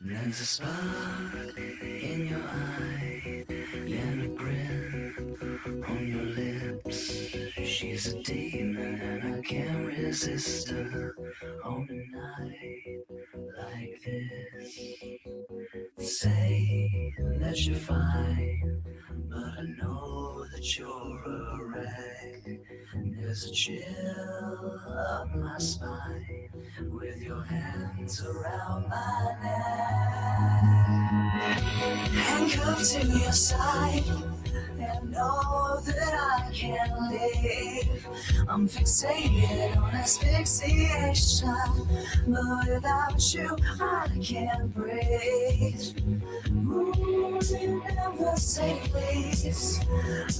There's a spark in your eye and a grin on your lips. She's a demon and I can't resist her on a night like this. Say that you're fine, but I know that you're a wreck. There's a chill up my spine with your hands around my neck. Handcuffed to your side, and know that I can't leave. I'm fixated on asphyxiation, but without you I can't breathe. Ooh, you never say please.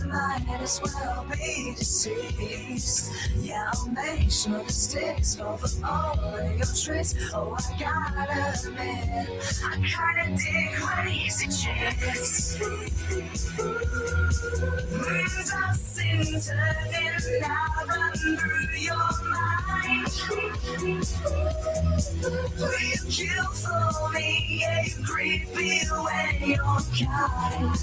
Might as well be deceased. Yeah, I'll make sure the sticks fall for all of your tricks. Oh, I gotta admit, I kinda dig crazy chicks. Tossing, turning, I run through your mind. You kill for me, yeah, you creepy when you're kind.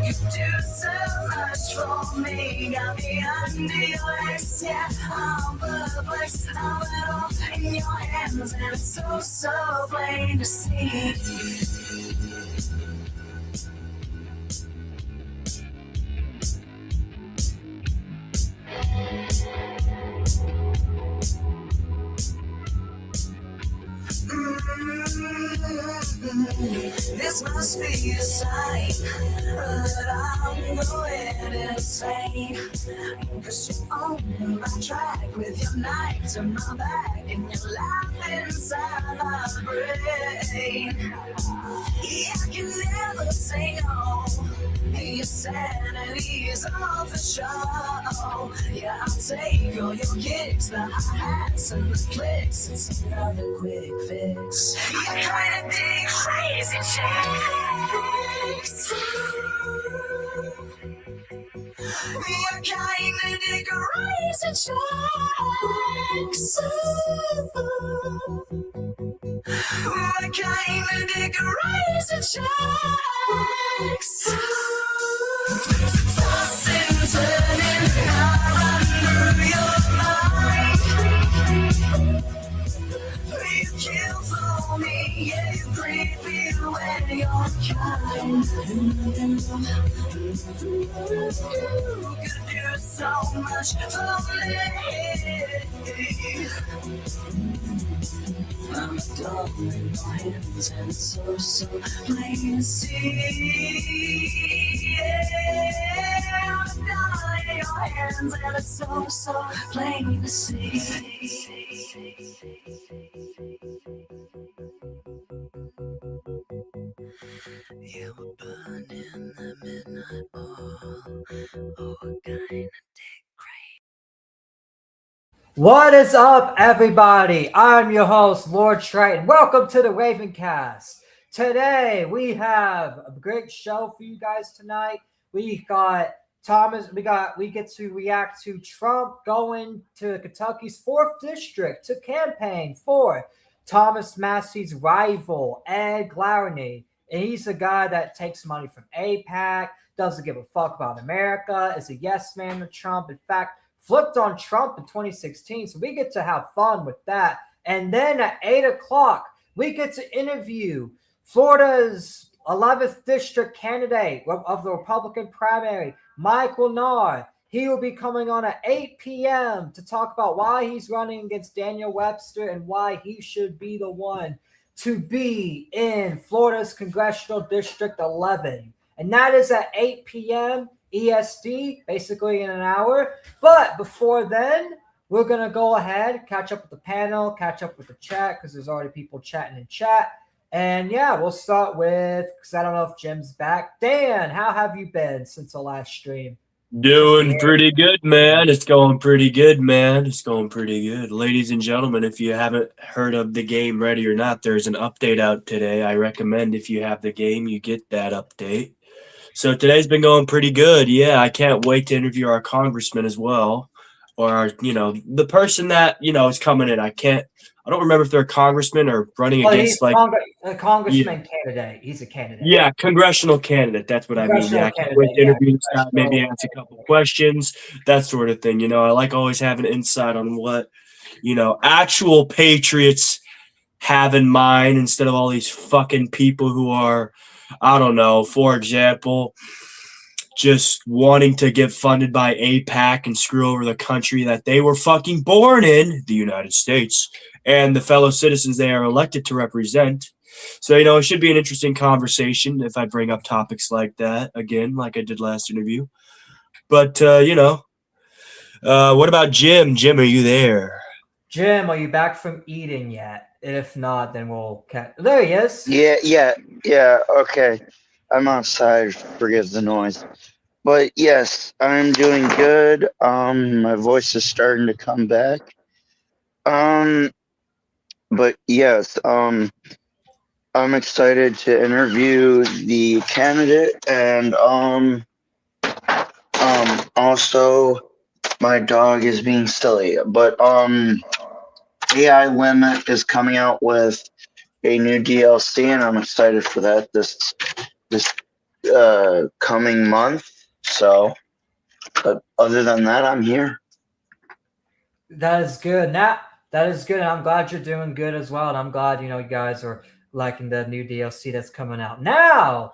You do so much for me, got me under your legs, yeah, I'm perplexed, I'm it all in your hands, and it's so plain to see. This must be a sign that I'm going insane. Cause you're on my track with your knife to my back and your life inside my brain. Yeah, I can never say no. Your sanity's off the show. Yeah, I'll take all your kicks, the hi-hats and the clicks. It's another quick fix. You're kinda dig crazy chicks. You're kinda dig crazy chicks. You're kinda dig crazy chicks. Tossing, turning, I run through your mind. You kill for me, yeah, you creepy when you're kind. You could do so much for me. I'm a dog in your hands and it's so plain to see. Yeah, I'm a dog in your hands and it's so plain to see. You were burning the midnight oil. Oh, a kind of dick great. What is up, everybody? I'm your host, Lord Triton. Welcome to the Ravencast. Today we have a great show for you guys tonight. We got Thomas. We get to react to Trump going to Kentucky's 4th district to campaign for Thomas Massey's rival, Ed Glarney. And he's a guy that takes money from AIPAC, doesn't give a fuck about America, is a yes man to Trump. In fact, flipped on Trump in 2016. So we get to have fun with that. And then at 8 o'clock, we get to interview Florida's 11th district candidate of the Republican primary, Mike Wilnau. He will be coming on at 8 p.m. to talk about why he's running against Daniel Webster and why he should be the one to be in Florida's Congressional District 11. And that is at 8 p.m. EST, basically in an hour. But before then, we're going to go ahead, catch up with the panel, catch up with the chat, because there's already people chatting in chat. And yeah, we'll start with, because I don't know if Jim's back. Dan, how have you been since the last stream? Doing pretty good, man. It's going pretty good, man. It's going pretty good. Ladies and gentlemen, if you haven't heard of the game Ready or Not, there's an update out today. I recommend if you have the game, you get that update. So today's been going pretty good. Yeah, I can't wait to interview our congressman as well. or the person that is coming in. I don't remember if they're a congressman or running against he's a yeah, congressman candidate. He's a candidate. yeah, congressional candidate. That's what I mean. Yeah, Congressional I can't candidate. wait to Yeah, interview this guy, maybe ask a couple questions, that sort of thing. I like always having insight on what actual patriots have in mind instead of all these fucking people who are, I don't know, for example, just wanting to get funded by APAC and screw over the country that they were fucking born in, the United States, and the fellow citizens they are elected to represent. So, it should be an interesting conversation if I bring up topics like that again, like I did last interview. But, what about Jim? Jim, are you there? Jim, are you back from eating yet? If not, then we'll there he is. Yeah, okay. I'm outside, forgive the noise. But yes, I'm doing good. My voice is starting to come back. But yes, I'm excited to interview the candidate, and also my dog is being silly. But AI Limit is coming out with a new DLC, and I'm excited for that this coming month. So, but other than that, I'm here. That is good. That is good. I'm glad you're doing good as well. And I'm glad, you guys are liking the new DLC that's coming out. Now,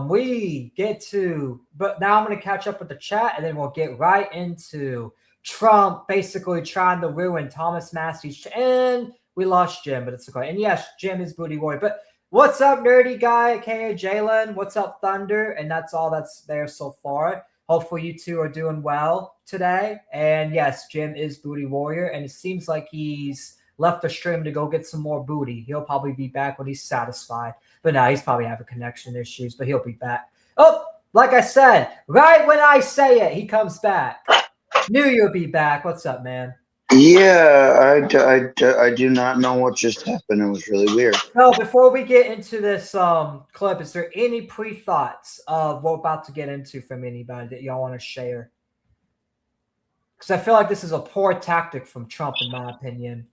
we get to, but now I'm going to catch up with the chat and then we'll get right into Trump basically trying to ruin Thomas Massey's. And we lost Jim, but it's okay. And yes, Jim is Booty Boy. But what's up, nerdy guy, aka Jalen? What's up, Thunder? And that's all that's there so far. Hopefully you two are doing well today. And yes, Jim is Booty Warrior, and it seems like he's left the stream to go get some more booty. He'll probably be back when he's satisfied. But now he's probably having connection issues, but he'll be back. Oh, like I said, right when I say it, he comes back. Knew you'll be back. What's up, man? Yeah, I do not know what just happened. It was really weird. No, before we get into this clip, is there any pre-thoughts of what we're about to get into from anybody that y'all want to share? Because I feel like this is a poor tactic from Trump, in my opinion.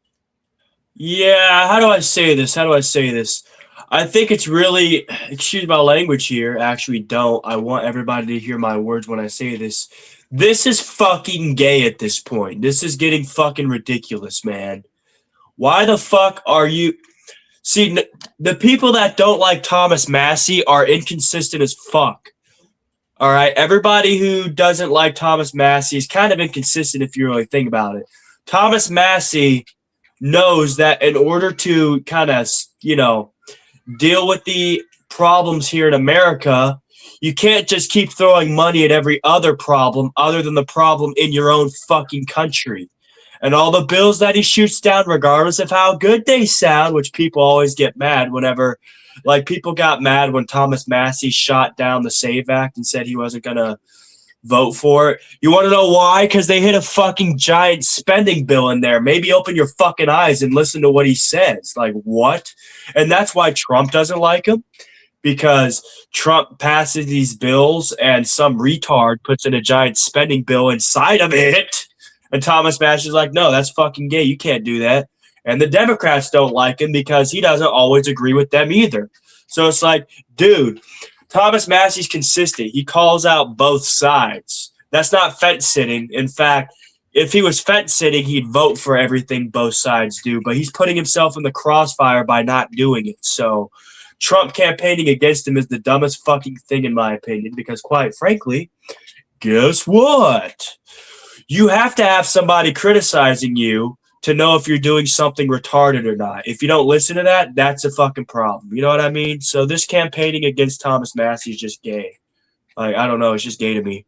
Yeah, how do I say this? I think it's really, excuse my language here, actually don't. I want everybody to hear my words when I say this. This is fucking gay at this point. This is getting fucking ridiculous, man. Why the fuck are you... See, the people that don't like Thomas Massey are inconsistent as fuck. All right? Everybody who doesn't like Thomas Massey is kind of inconsistent if you really think about it. Thomas Massey knows that in order to kind of, deal with the problems here in America, you can't just keep throwing money at every other problem other than the problem in your own fucking country. And all the bills that he shoots down, regardless of how good they sound, which people always get mad whenever, like people got mad when Thomas Massey shot down the SAVE Act and said he wasn't going to vote for it. You want to know why? Because they hit a fucking giant spending bill in there. Maybe open your fucking eyes and listen to what he says. Like, what? And that's why Trump doesn't like him. Because Trump passes these bills and some retard puts in a giant spending bill inside of it. And Thomas Massey's like, no, that's fucking gay. You can't do that. And the Democrats don't like him because he doesn't always agree with them either. So it's like, dude, Thomas Massey's consistent. He calls out both sides. That's not fence sitting. In fact, if he was fence sitting, he'd vote for everything both sides do. But he's putting himself in the crossfire by not doing it. So Trump campaigning against him is the dumbest fucking thing in my opinion, because quite frankly, guess what? You have to have somebody criticizing you to know if you're doing something retarded or not. If you don't listen to that, that's a fucking problem. You know what I mean? So this campaigning against Thomas Massey is just gay. Like, I don't know. It's just gay to me.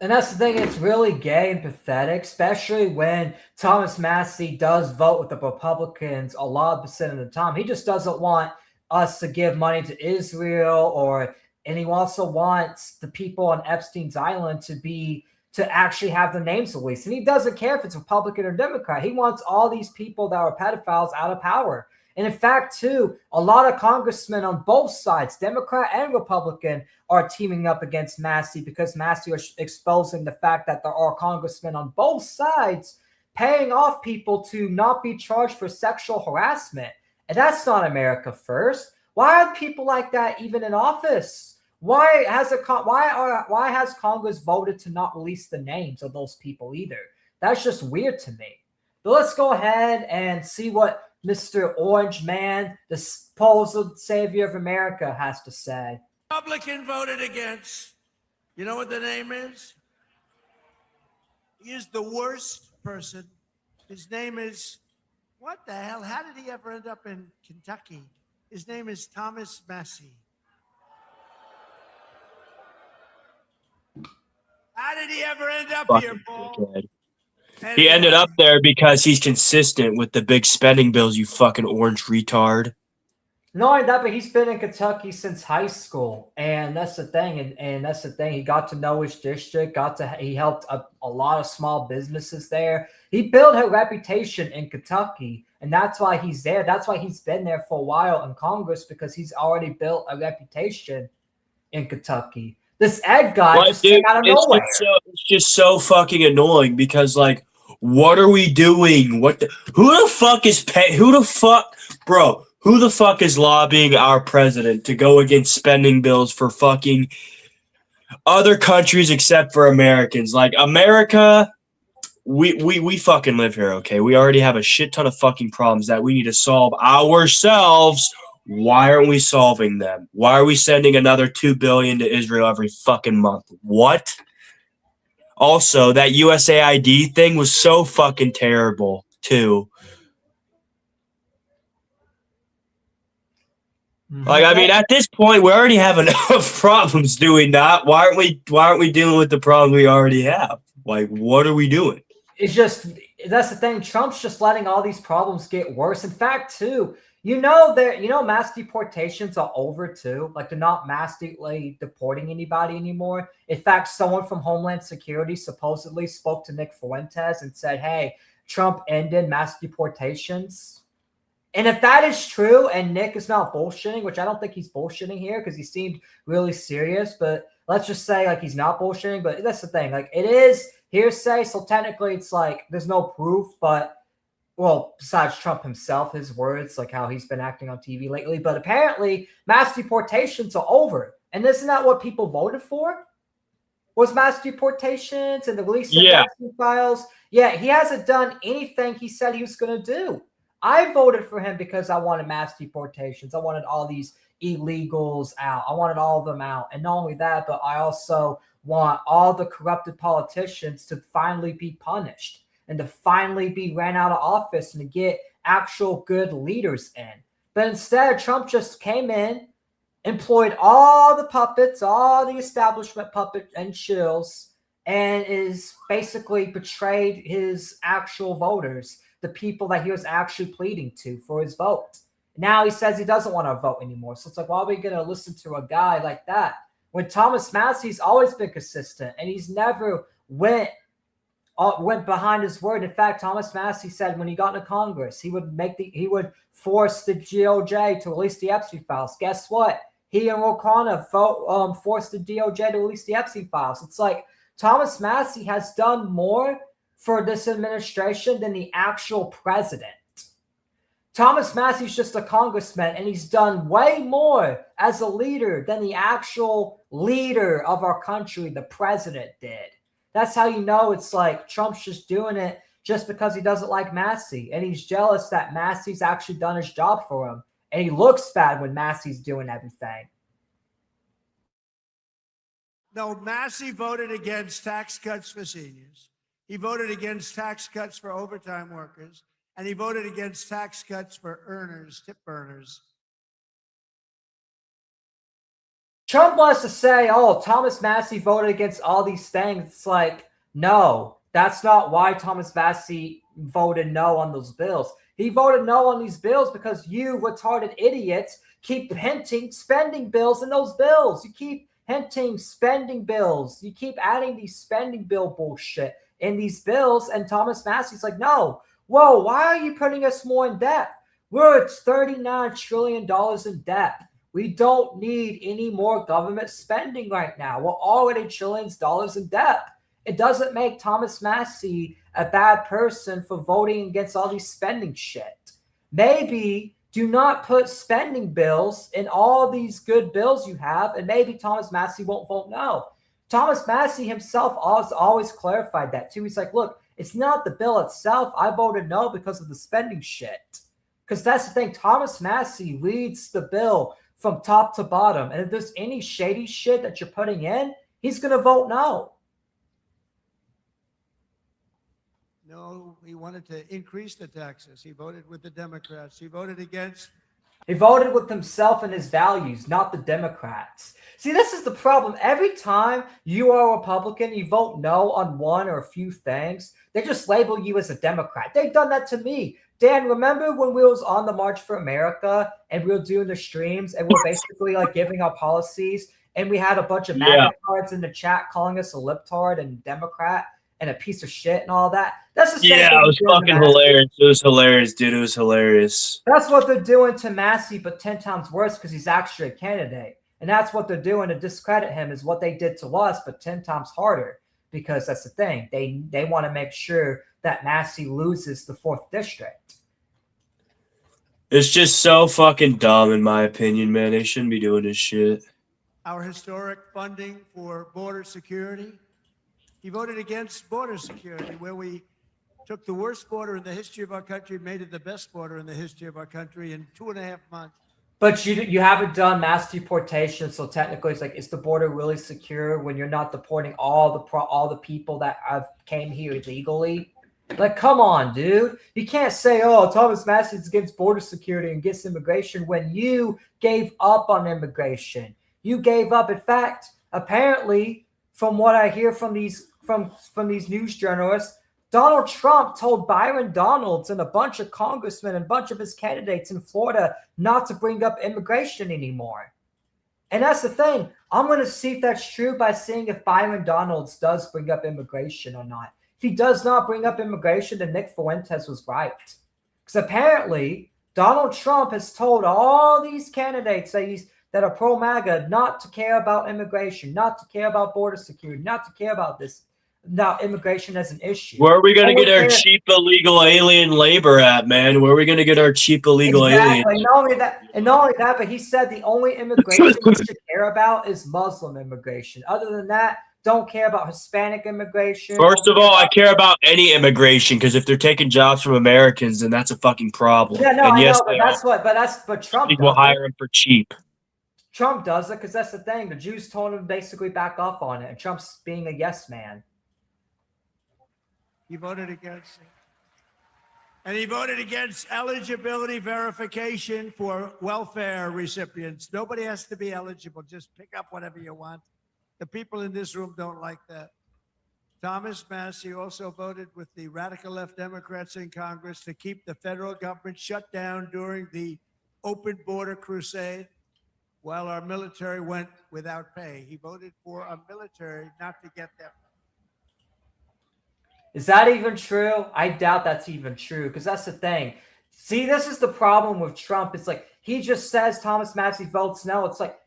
And that's the thing. It's really gay and pathetic, especially when Thomas Massey does vote with the Republicans a lot of percent of the time. He just doesn't want us to give money to Israel, and he also wants the people on Epstein's Island to actually have their names released. And he doesn't care if it's Republican or Democrat. He wants all these people that are pedophiles out of power. And in fact, too, a lot of congressmen on both sides, Democrat and Republican, are teaming up against Massey because Massey is exposing the fact that there are congressmen on both sides paying off people to not be charged for sexual harassment. And that's not America first. Why are people like that even in office? Why has Congress voted to not release the names of those people either? That's just weird to me. But let's go ahead and see what Mr. Orange Man, the supposed savior of America, has to say. Republican voted against. You know what the name is? He is the worst person. His name is, what the hell? How did he ever end up in Kentucky? His name is Thomas Massey. How did he ever end up here, Paul? He ended up there because he's consistent with the big spending bills, you fucking orange retard. Not only that, but he's been in Kentucky since high school, and that's the thing. And that's the thing. He got to know his district. He helped a lot of small businesses there. He built a reputation in Kentucky, and that's why he's there. That's why he's been there for a while in Congress, because he's already built a reputation in Kentucky. This Ed guy just came out of nowhere. It's just so fucking annoying because, like, what are we doing? Who the fuck is bro? Who the fuck is lobbying our president to go against spending bills for fucking other countries except for Americans? Like, America, we fucking live here, okay? We already have a shit ton of fucking problems that we need to solve ourselves. Why aren't we solving them? Why are we sending another $2 billion to Israel every fucking month? What? Also, that USAID thing was so fucking terrible, too. Like, I mean, at this point, we already have enough problems doing that. Why aren't we dealing with the problem we already have? Like, what are we doing? That's the thing. Trump's just letting all these problems get worse. In fact, too, mass deportations are over too. Like, they're not mass deporting anybody anymore. In fact, someone from Homeland Security supposedly spoke to Nick Fuentes and said, "Hey, Trump ended mass deportations." And if that is true, and Nick is not bullshitting, which I don't think he's bullshitting here because he seemed really serious, but let's just say like he's not bullshitting. But that's the thing. Like, it is hearsay, so technically it's like there's no proof, but well, besides Trump himself, his words, like how he's been acting on TV lately. But apparently mass deportations are over. And isn't that what people voted for? Was mass deportations and the release of Epstein files? Yeah, he hasn't done anything he said he was going to do. I voted for him because I wanted mass deportations. I wanted all these illegals out. I wanted all of them out. And not only that, but I also want all the corrupted politicians to finally be punished and to finally be ran out of office and to get actual good leaders in. But instead, Trump just came in, employed all the puppets, all the establishment puppets and shills, and is basically betrayed his actual voters, the people that he was actually pleading to for his vote. Now he says he doesn't want to vote anymore. So it's like, why are we going to listen to a guy like that? When Thomas Massey's always been consistent and he's never went behind his word. In fact, Thomas Massey said when he got into Congress, he would force the DOJ to release the Epstein files. Guess what? He and O'Connor forced the DOJ to release the Epstein files. It's like Thomas Massey has done more for this administration than the actual president. Thomas Massey's just a congressman, and he's done way more as a leader than the actual leader of our country, the president, did. That's how you know it's like Trump's just doing it just because he doesn't like Massey, and he's jealous that Massey's actually done his job for him, and he looks bad when Massey's doing everything. No, Massey voted against tax cuts for seniors. He voted against tax cuts for overtime workers, and he voted against tax cuts for earners, tip earners. Trump wants to say, oh, Thomas Massey voted against all these things. It's like, no, that's not why Thomas Massey voted no on those bills. He voted no on these bills because you retarded idiots keep hinting spending bills in those bills. You keep hinting spending bills. You keep adding these spending bill bullshit in these bills. And Thomas Massey's like, no, whoa, why are you putting us more in debt? We're at $39 trillion in debt. We don't need any more government spending right now. We're already trillions of dollars in debt. It doesn't make Thomas Massie a bad person for voting against all these spending shit. Maybe do not put spending bills in all these good bills you have, and maybe Thomas Massie won't vote no. Thomas Massie himself always clarified that too. He's like, look, it's not the bill itself. I voted no because of the spending shit. Because that's the thing. Thomas Massie reads the bill from top to bottom. And if there's any shady shit that you're putting in, he's going to vote no. No, he wanted to increase the taxes. He voted with the Democrats. He voted against. He voted with himself and his values, not the Democrats. See, this is the problem. Every time you are a Republican, you vote no on one or a few things, they just label you as a Democrat. They've done that to me. Dan, remember when we was on the March for America and we were doing the streams and we're basically like giving our policies and we had a bunch of MAGA cards in the chat calling us a libtard and Democrat and a piece of shit and all that? That's the same Yeah, it was fucking hilarious. It was hilarious, dude. It was hilarious. That's what they're doing to Massie, but 10 times worse because he's actually a candidate. And that's what they're doing to discredit him is what they did to us, but 10 times harder. Because that's the thing. They want to make sure that Massie loses the 4th district. It's just so fucking dumb, in my opinion, man. They shouldn't be doing this shit. Our historic funding for border security. He voted against border security, where we took the worst border in the history of our country, made it the best border in the history of our country in 2.5 months. But you haven't done mass deportation, so technically it's like, is the border really secure when you're not deporting all the people that have came here illegally? Like, come on, dude. You can't say, oh, Thomas Massie is against border security and against immigration when you gave up on immigration. You gave up. In fact, apparently, from what I hear from these news journalists, Donald Trump told Byron Donalds and a bunch of congressmen and a bunch of his candidates in Florida not to bring up immigration anymore. And that's the thing. I'm going to see if that's true by seeing if Byron Donalds does bring up immigration or not. If he does not bring up immigration, then Nick Fuentes was right. Because apparently, Donald Trump has told all these candidates that are pro-MAGA not to care about immigration, not to care about border security, not to care about this. Now, immigration as an issue. Where are we going to get our cheap illegal alien labor at, man? Where are we going to get our cheap illegal aliens? And not only that, but he said the only immigration we should care about is Muslim immigration. Other than that, don't care about Hispanic immigration. First of all, I care about any immigration because if they're taking jobs from Americans, then that's a fucking problem. Yeah, no, and I know, but Trump will hire them for cheap. Trump does it because that's the thing. The Jews told him to basically back off on it, and Trump's being a yes man. He voted against it. And he voted against eligibility verification for welfare recipients. Nobody has to be eligible. Just pick up whatever you want. The people in this room don't like that. Thomas Massie also voted with the radical left Democrats in Congress to keep the federal government shut down during the open border crusade while our military went without pay. He voted for a military not to get them. Is that even true? I doubt that's even true because that's the thing. See, this is the problem with Trump. It's like he just says Thomas Massie votes no. It's like,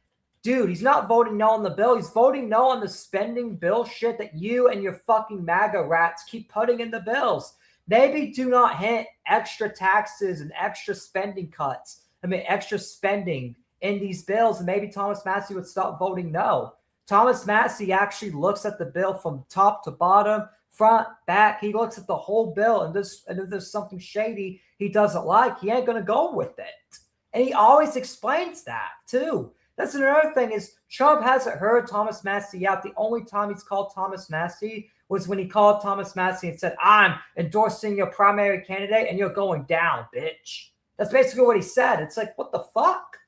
dude, he's not voting no on the bill. He's voting no on the spending bill shit that you and your fucking MAGA rats keep putting in the bills. Maybe do not hint extra taxes and extra spending cuts. Extra spending in these bills, and maybe Thomas Massie would stop voting no. Thomas Massie actually looks at the bill from top to bottom, front, back. He looks at the whole bill, and if there's something shady he doesn't like, he ain't going to go with it. And he always explains that, too. That's another thing is Trump hasn't heard Thomas Massie out. The only time he's called Thomas Massie was when he called Thomas Massie and said, I'm endorsing your primary candidate, and you're going down, bitch. That's basically what he said. It's like, what the fuck?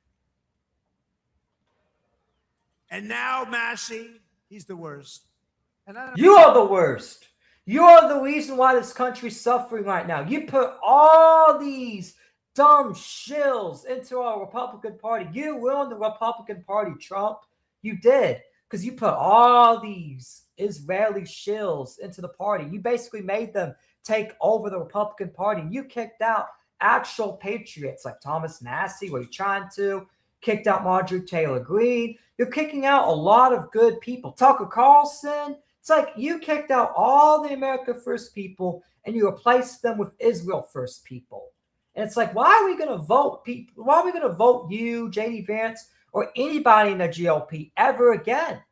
And now Massie, he's the worst. And you are the worst. You are the reason why this country's suffering right now. You put all these dumb shills into our Republican Party. You ruined the Republican Party, Trump. You did. Because you put all these Israeli shills into the party. You basically made them take over the Republican Party. You kicked out actual patriots like Thomas Massey, where you're trying to kicked out Marjorie Taylor Greene. You're kicking out a lot of good people. Tucker Carlson. It's like you kicked out all the America First people and you replaced them with Israel First people. And it's like, why are we going to vote people? Why are we going to vote you, J.D. Vance, or anybody in the GOP ever again?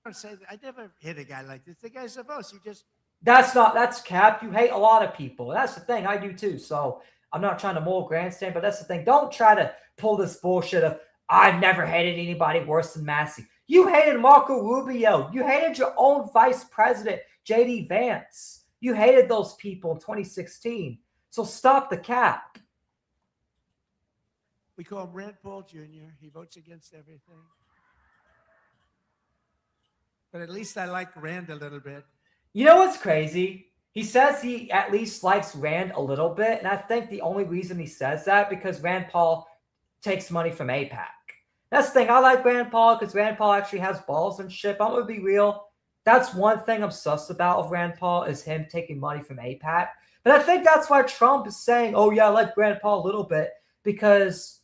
I never hit a guy like this. The guy's supposed you just. That's cap. You hate a lot of people. And that's the thing. I do too. So I'm not trying to mold grandstand, but that's the thing. Don't try to pull this bullshit of, I've never hated anybody worse than Massey. You hated Marco Rubio. You hated your own vice president, J.D. Vance. You hated those people in 2016. So stop the cap. We call him Rand Paul Jr. He votes against everything. But at least I like Rand a little bit. You know what's crazy? He says he at least likes Rand a little bit. And I think the only reason he says that because Rand Paul takes money from AIPAC. That's the thing. I like Rand Paul because Rand Paul actually has balls and shit. But I'm going to be real. That's one thing I'm sus about of Rand Paul is him taking money from AIPAC. But I think that's why Trump is saying, oh, yeah, I like Rand Paul a little bit because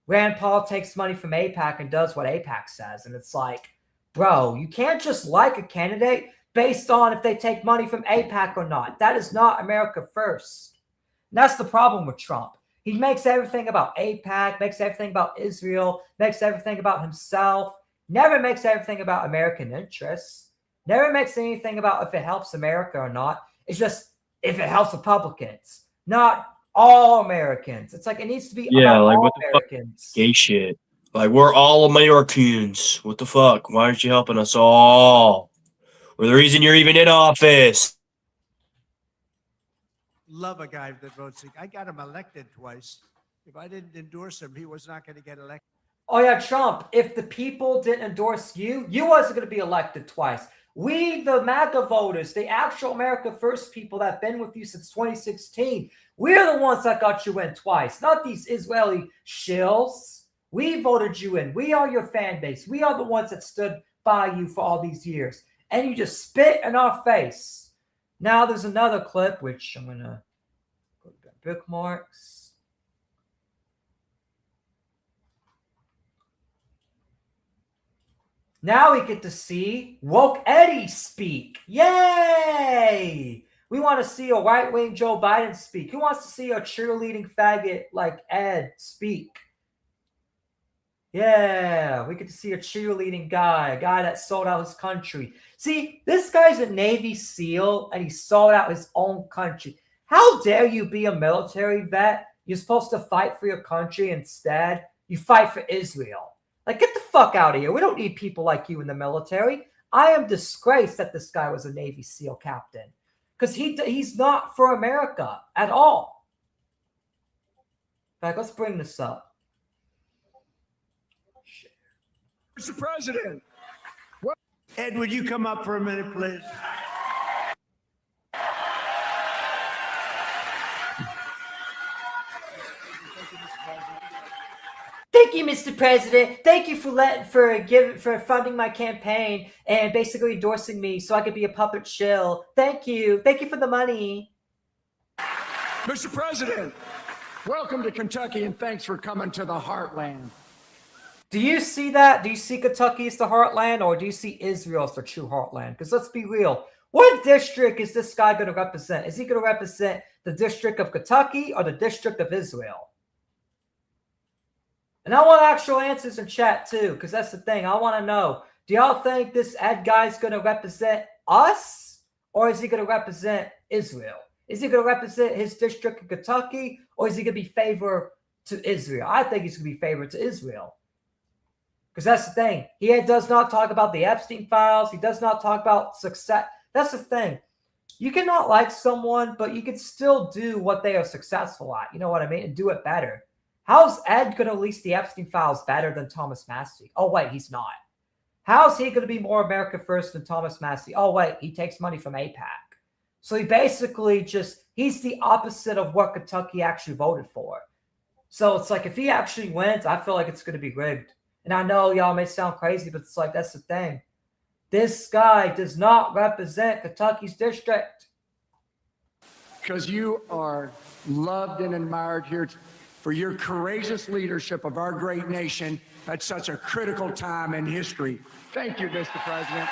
Rand Paul takes money from AIPAC and does what AIPAC says. And it's like, bro, you can't just like a candidate based on if they take money from AIPAC or not. That is not America first. And that's the problem with Trump. He makes everything about AIPAC, makes everything about Israel, makes everything about himself, never makes everything about American interests, never makes anything about if it helps America or not. It's just if it helps Republicans, not all Americans. It's like it needs to be about like all what the Americans. Fuck? Gay shit. Like we're all Americans. What the fuck? Why aren't you helping us all? We're the reason you're even in office. Love a guy that votes. I got him elected twice. If I didn't endorse him, he was not going to get elected. Oh, yeah, Trump, if the people didn't endorse you, you wasn't going to be elected twice. We, the MAGA voters, the actual America First people that have been with you since 2016, we're the ones that got you in twice, not these Israeli shills. We voted you in. We are your fan base. We are the ones that stood by you for all these years. And you just spit in our face. Now there's another clip, which I'm going to go to bookmarks. Now we get to see Woke Eddie speak. Yay! We want to see a right-wing Joe Biden speak. Who wants to see a cheerleading faggot like Ed speak? Yeah, we get to see a cheerleading guy, a guy that sold out his country. See, this guy's a Navy SEAL, and he sold out his own country. How dare you be a military vet? You're supposed to fight for your country. Instead, you fight for Israel. Like, get the fuck out of here. We don't need people like you in the military. I am disgraced that this guy was a Navy SEAL captain because he's not for America at all. In fact, let's bring this up. Mr. President. Ed, would you come up for a minute, please? Thank you, Mr. President. Thank you for funding my campaign and basically endorsing me so I could be a puppet shill. Thank you. Thank you for the money. Mr. President, welcome to Kentucky and thanks for coming to the heartland. Do you see that? Do you see Kentucky as the heartland or do you see Israel as the true heartland? Because let's be real. What district is this guy going to represent? Is he going to represent the District of Kentucky or the District of Israel? And I want actual answers in chat too, because that's the thing. I want to know, do y'all think this Ed guy's going to represent us or is he going to represent Israel? Is he going to represent his district in Kentucky or is he going to be favored to Israel? I think he's going to be favored to Israel. Because that's the thing. He does not talk about the Epstein files. He does not talk about success. That's the thing. You cannot like someone, but you can still do what they are successful at. You know what I mean? And do it better. How's Ed going to release the Epstein files better than Thomas Massey? Oh, wait, he's not. How's he going to be more America First than Thomas Massey? Oh, wait, he takes money from AIPAC. So he basically he's the opposite of what Kentucky actually voted for. So it's like if he actually wins, I feel like it's going to be rigged. And I know y'all may sound crazy, but it's like, that's the thing. This guy does not represent Kentucky's district. because you are loved and admired here for your courageous leadership of our great nation at such a critical time in history. Thank you, Mr. President.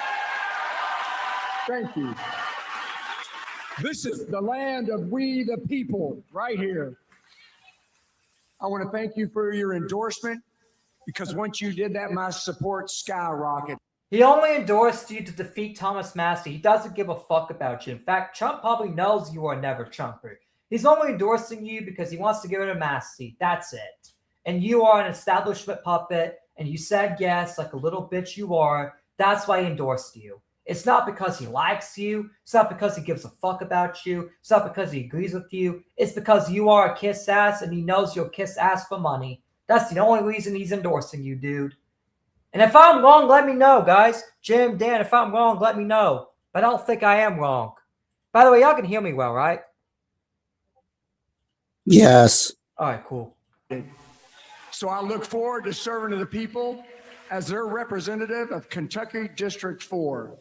Thank you. This is the land of we the people right here. I want to thank you for your endorsement, because once you did that, my support skyrocketed. He only endorsed you to defeat Thomas Massey. He doesn't give a fuck about you. In fact, Trump probably knows you are never Trumper. He's only endorsing you because he wants to get rid of Massey. That's it. And you are an establishment puppet, and you said yes like a little bitch you are. That's why he endorsed you. It's not because he likes you. It's not because he gives a fuck about you. It's not because he agrees with you. It's because you are a kiss ass, and he knows you'll kiss ass for money. That's the only reason he's endorsing you, dude. And if I'm wrong, let me know, guys. Jim, Dan, if I'm wrong, let me know. But I don't think I am wrong. By the way, y'all can hear me well, right? Yes. All right, cool. So I look forward to serving to the people as their representative of Kentucky District 4.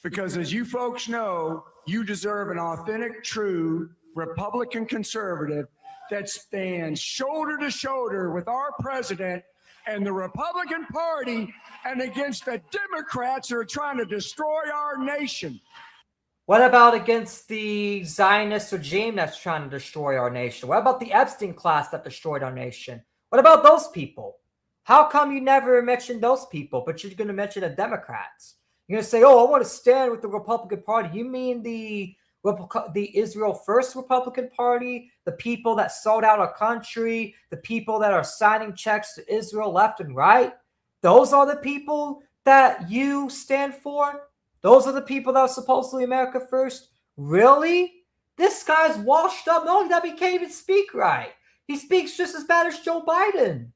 Because as you folks know, you deserve an authentic, true Republican conservative that stands shoulder to shoulder with our president and the Republican Party, and against the Democrats who are trying to destroy our nation. What about against the Zionist regime that's trying to destroy our nation? What about the Epstein class that destroyed our nation? What about those people? How come you never mentioned those people, but you're going to mention the Democrats? You're going to say, oh, I want to stand with the Republican Party. You mean the Israel First Republican Party, the people that sold out our country, the people that are signing checks to Israel left and right? Those are the people that you stand for? Those are the people that are supposedly America First? Really? This guy's washed up. No, that he can't even speak right. He speaks just as bad as Joe Biden.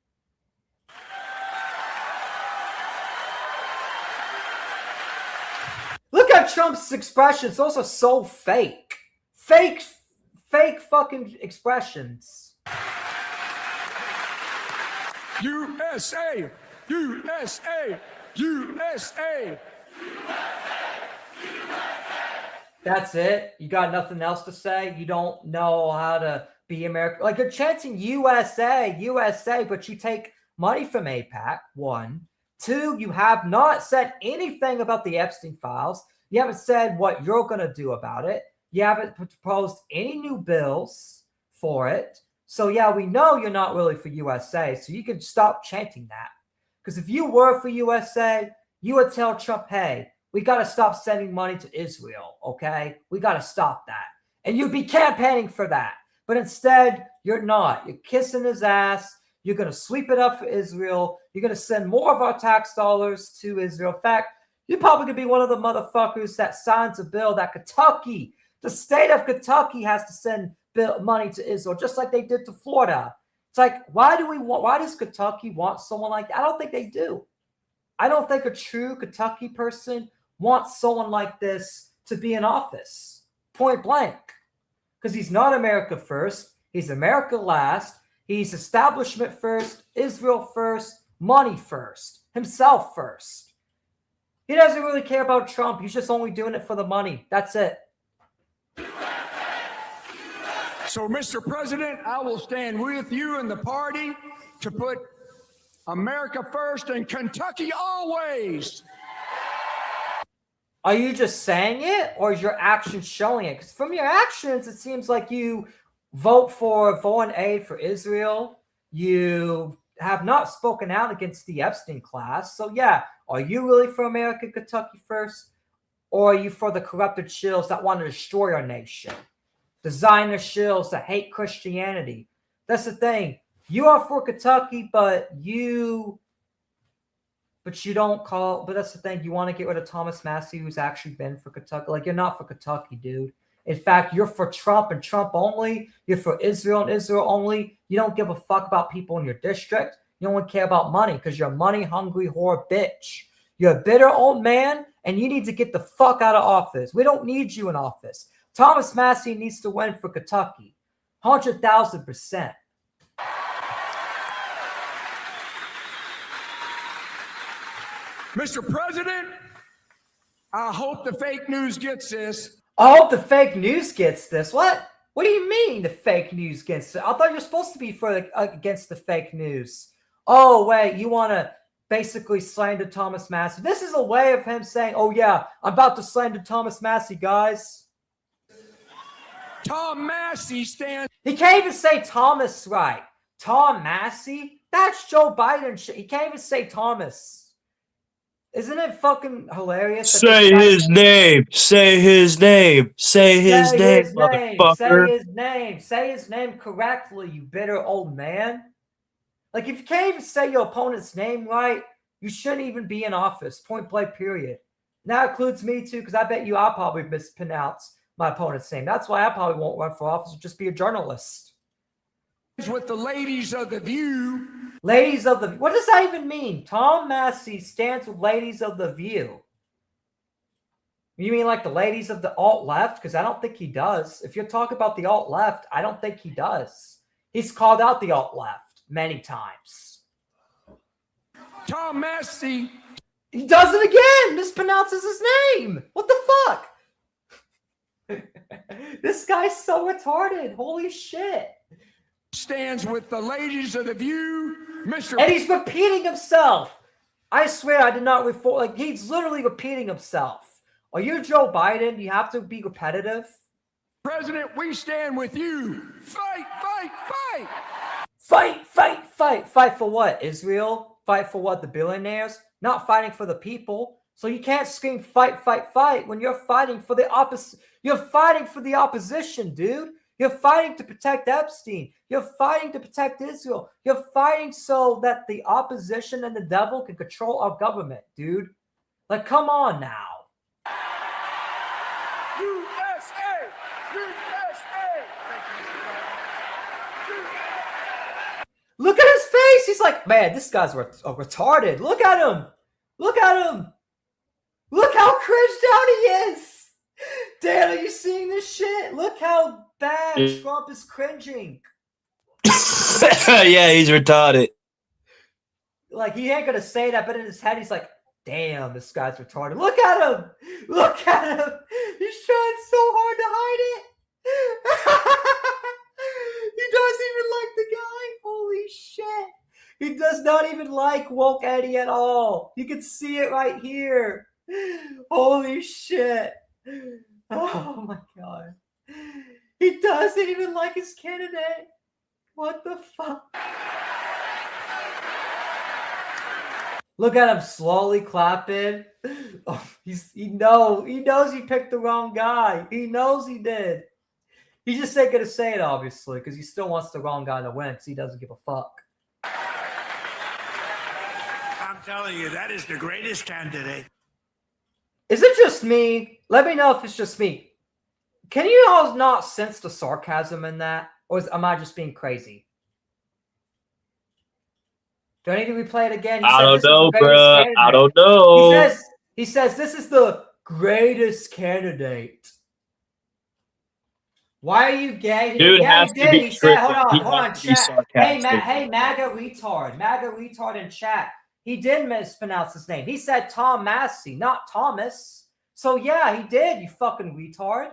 Look at Trump's expressions. Those are so fake. Fake fucking expressions. USA! USA! USA! That's it? You got nothing else to say? You don't know how to be American? Like, you're chanting USA, USA, but you take money from AIPAC, one. Two, you have not said anything about the Epstein files. You haven't said what you're going to do about it. You haven't proposed any new bills for it. So, yeah, we know you're not really for USA, so you can stop chanting that. Because if you were for USA, you would tell Trump, hey, we got to stop sending money to Israel, okay? We got to stop that. And you'd be campaigning for that. But instead, you're not. You're kissing his ass. You're going to sweep it up for Israel. You're going to send more of our tax dollars to Israel. In fact, you're probably going to be one of the motherfuckers that signs a bill that Kentucky, the state of Kentucky, has to send money to Israel, just like they did to Florida. It's like, why does Kentucky want someone like that? I don't think they do. I don't think a true Kentucky person wants someone like this to be in office, point blank. Because he's not America first. He's America last. He's establishment first, Israel first, money first, himself first. He doesn't really care about Trump. He's just only doing it for the money. That's it. So, Mr. President, I will stand with you and the party to put America first and Kentucky always. Are you just saying it, or is your actions showing it? Because from your actions, it seems like you vote for foreign aid for Israel. You have not spoken out against the Epstein class. So, yeah, are you really for America, Kentucky first? Or are you for the corrupted shills that want to destroy our nation? The Zionist shills that hate Christianity. That's the thing. You are for Kentucky, but you don't call. But that's the thing. You want to get rid of Thomas Massey, who's actually been for Kentucky. Like, you're not for Kentucky, dude. In fact, you're for Trump and Trump only. You're for Israel and Israel only. You don't give a fuck about people in your district. You only care about money because you're a money-hungry whore bitch. You're a bitter old man, and you need to get the fuck out of office. We don't need you in office. Thomas Massey needs to win for Kentucky. 100,000%. Mr. President, I hope the fake news gets this. I hope the fake news gets this. What? What do you mean the fake news gets it? I thought you're supposed to be for against the fake news. Oh, wait, you want to basically slander Thomas Massey. This is a way of him saying, oh, yeah, I'm about to slander Thomas Massey, guys. Tom Massey stands. He can't even say Thomas right. Tom Massey? That's Joe Biden shit. He can't even say Thomas. Isn't it fucking hilarious? Say his name. Say his name. Say his name, motherfucker. Say his name. Say his name correctly, you bitter old man. Like, if you can't even say your opponent's name right, you shouldn't even be in office. Point blank, period. And that includes me, too, because I bet you I'll probably mispronounce my opponent's name. That's why I probably won't run for office. Just be a journalist. With the ladies of the View. Ladies of the... What does that even mean? Tom Massey stands with ladies of the View. You mean like the ladies of the alt-left? Because I don't think he does. If you're talking about the alt-left, I don't think he does. He's called out the alt-left many times. Tom Massey. He does it again. Mispronounces his name. What the fuck? This guy's so retarded. Holy shit. Stands with the ladies of the View, Mr. And he's repeating himself. I swear I did not refer. Like, he's literally repeating himself. Are you Joe Biden? You have to be repetitive. President, we stand with you. Fight, fight, fight. Fight, fight, fight. Fight for what? Israel? Fight for what? The billionaires? Not fighting for the people. So you can't scream fight, fight, fight when you're fighting for the opposite. You're fighting for the opposition, dude. You're fighting to protect Epstein. You're fighting to protect Israel. You're fighting so that the opposition and the devil can control our government, dude. Like, come on now. USA! USA! Look at his face. He's like, man, this guy's retarded. Look at him. Look at him. Look how cringed out he is. Dan, are you seeing this shit? Look how bad Trump is cringing. Yeah, he's retarded. Like, he ain't gonna say that, but in his head, he's like, damn, this guy's retarded. Look at him. Look at him. He's trying so hard to hide it. He doesn't even like the guy. Holy shit. He does not even like Woke Eddie at all. You can see it right here. Holy shit. Oh my god. He doesn't even like his candidate. What the fuck? Look at him slowly clapping. Oh, he knows he picked the wrong guy. He knows he did. He just ain't gonna say it, obviously, because he still wants the wrong guy to win, because he doesn't give a fuck. I'm telling you, that is the greatest candidate. Is it just me? Let me know if it's just me. Can you all not sense the sarcasm in that? Or am I just being crazy? Do I need to replay it again? I don't know, bro. I don't know. He says this is the greatest candidate. Why are you gay? Dude yeah, has he to did. be He said, hold tripping. on, chat. Hey, MAGA retard in chat. He did mispronounce his name. He said Tom Massey, not Thomas. So yeah, he did, you fucking retard.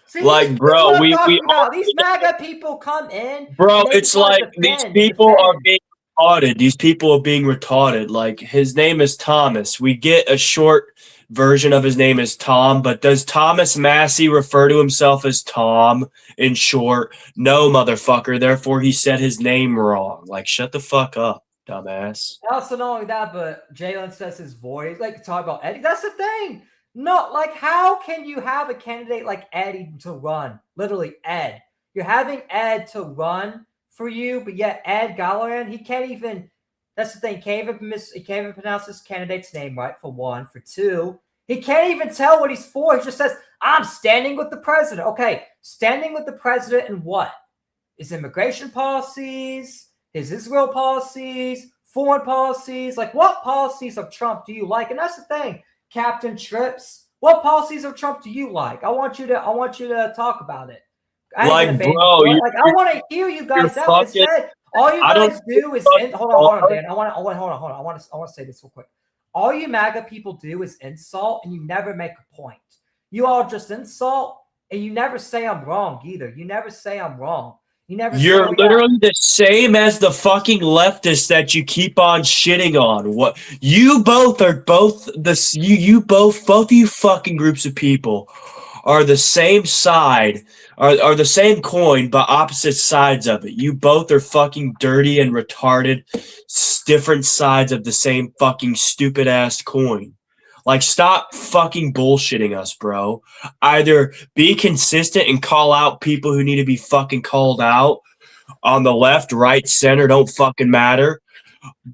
See, like, bro, these MAGA people come in. Bro, it's like these people are being retarded. These people are being retarded. Like, his name is Thomas. We get a short version of his name as Tom, but does Thomas Massey refer to himself as Tom in short? No, motherfucker. Therefore, he said his name wrong. Like, shut the fuck up, dumbass. Also, not only that, but Jalen says his voice. Like, talk about Eddie. That's the thing. No, like, how can you have a candidate like Eddie to run? Literally, Ed. You're having Ed to run for you, but yet Ed Galligan, he can't even. That's the thing. He can't even pronounce his candidate's name right, for one. For two, he can't even tell what he's for. He just says, I'm standing with the president. Okay, standing with the president and what? His immigration policies, his Israel policies, foreign policies. Like, what policies of Trump do you like? And that's the thing, Captain Trips. What policies of Trump do you like? I want you to talk about it. Like, bro, I want to hear you guys out. All you guys do is hold on, Dan. I want to say this real quick. All you MAGA people do is insult, and you never make a point. You all just insult, and you never say I'm wrong either. You never say I'm wrong. You never You're say literally the same as the fucking leftists that you keep on shitting on. What you both are both this you both of you fucking groups of people are the same side, are the same coin, but opposite sides of it. You both are fucking dirty and retarded, different sides of the same fucking stupid ass coin. Like, stop fucking bullshitting us, bro. Either be consistent and call out people who need to be fucking called out on the left, right, center, don't fucking matter.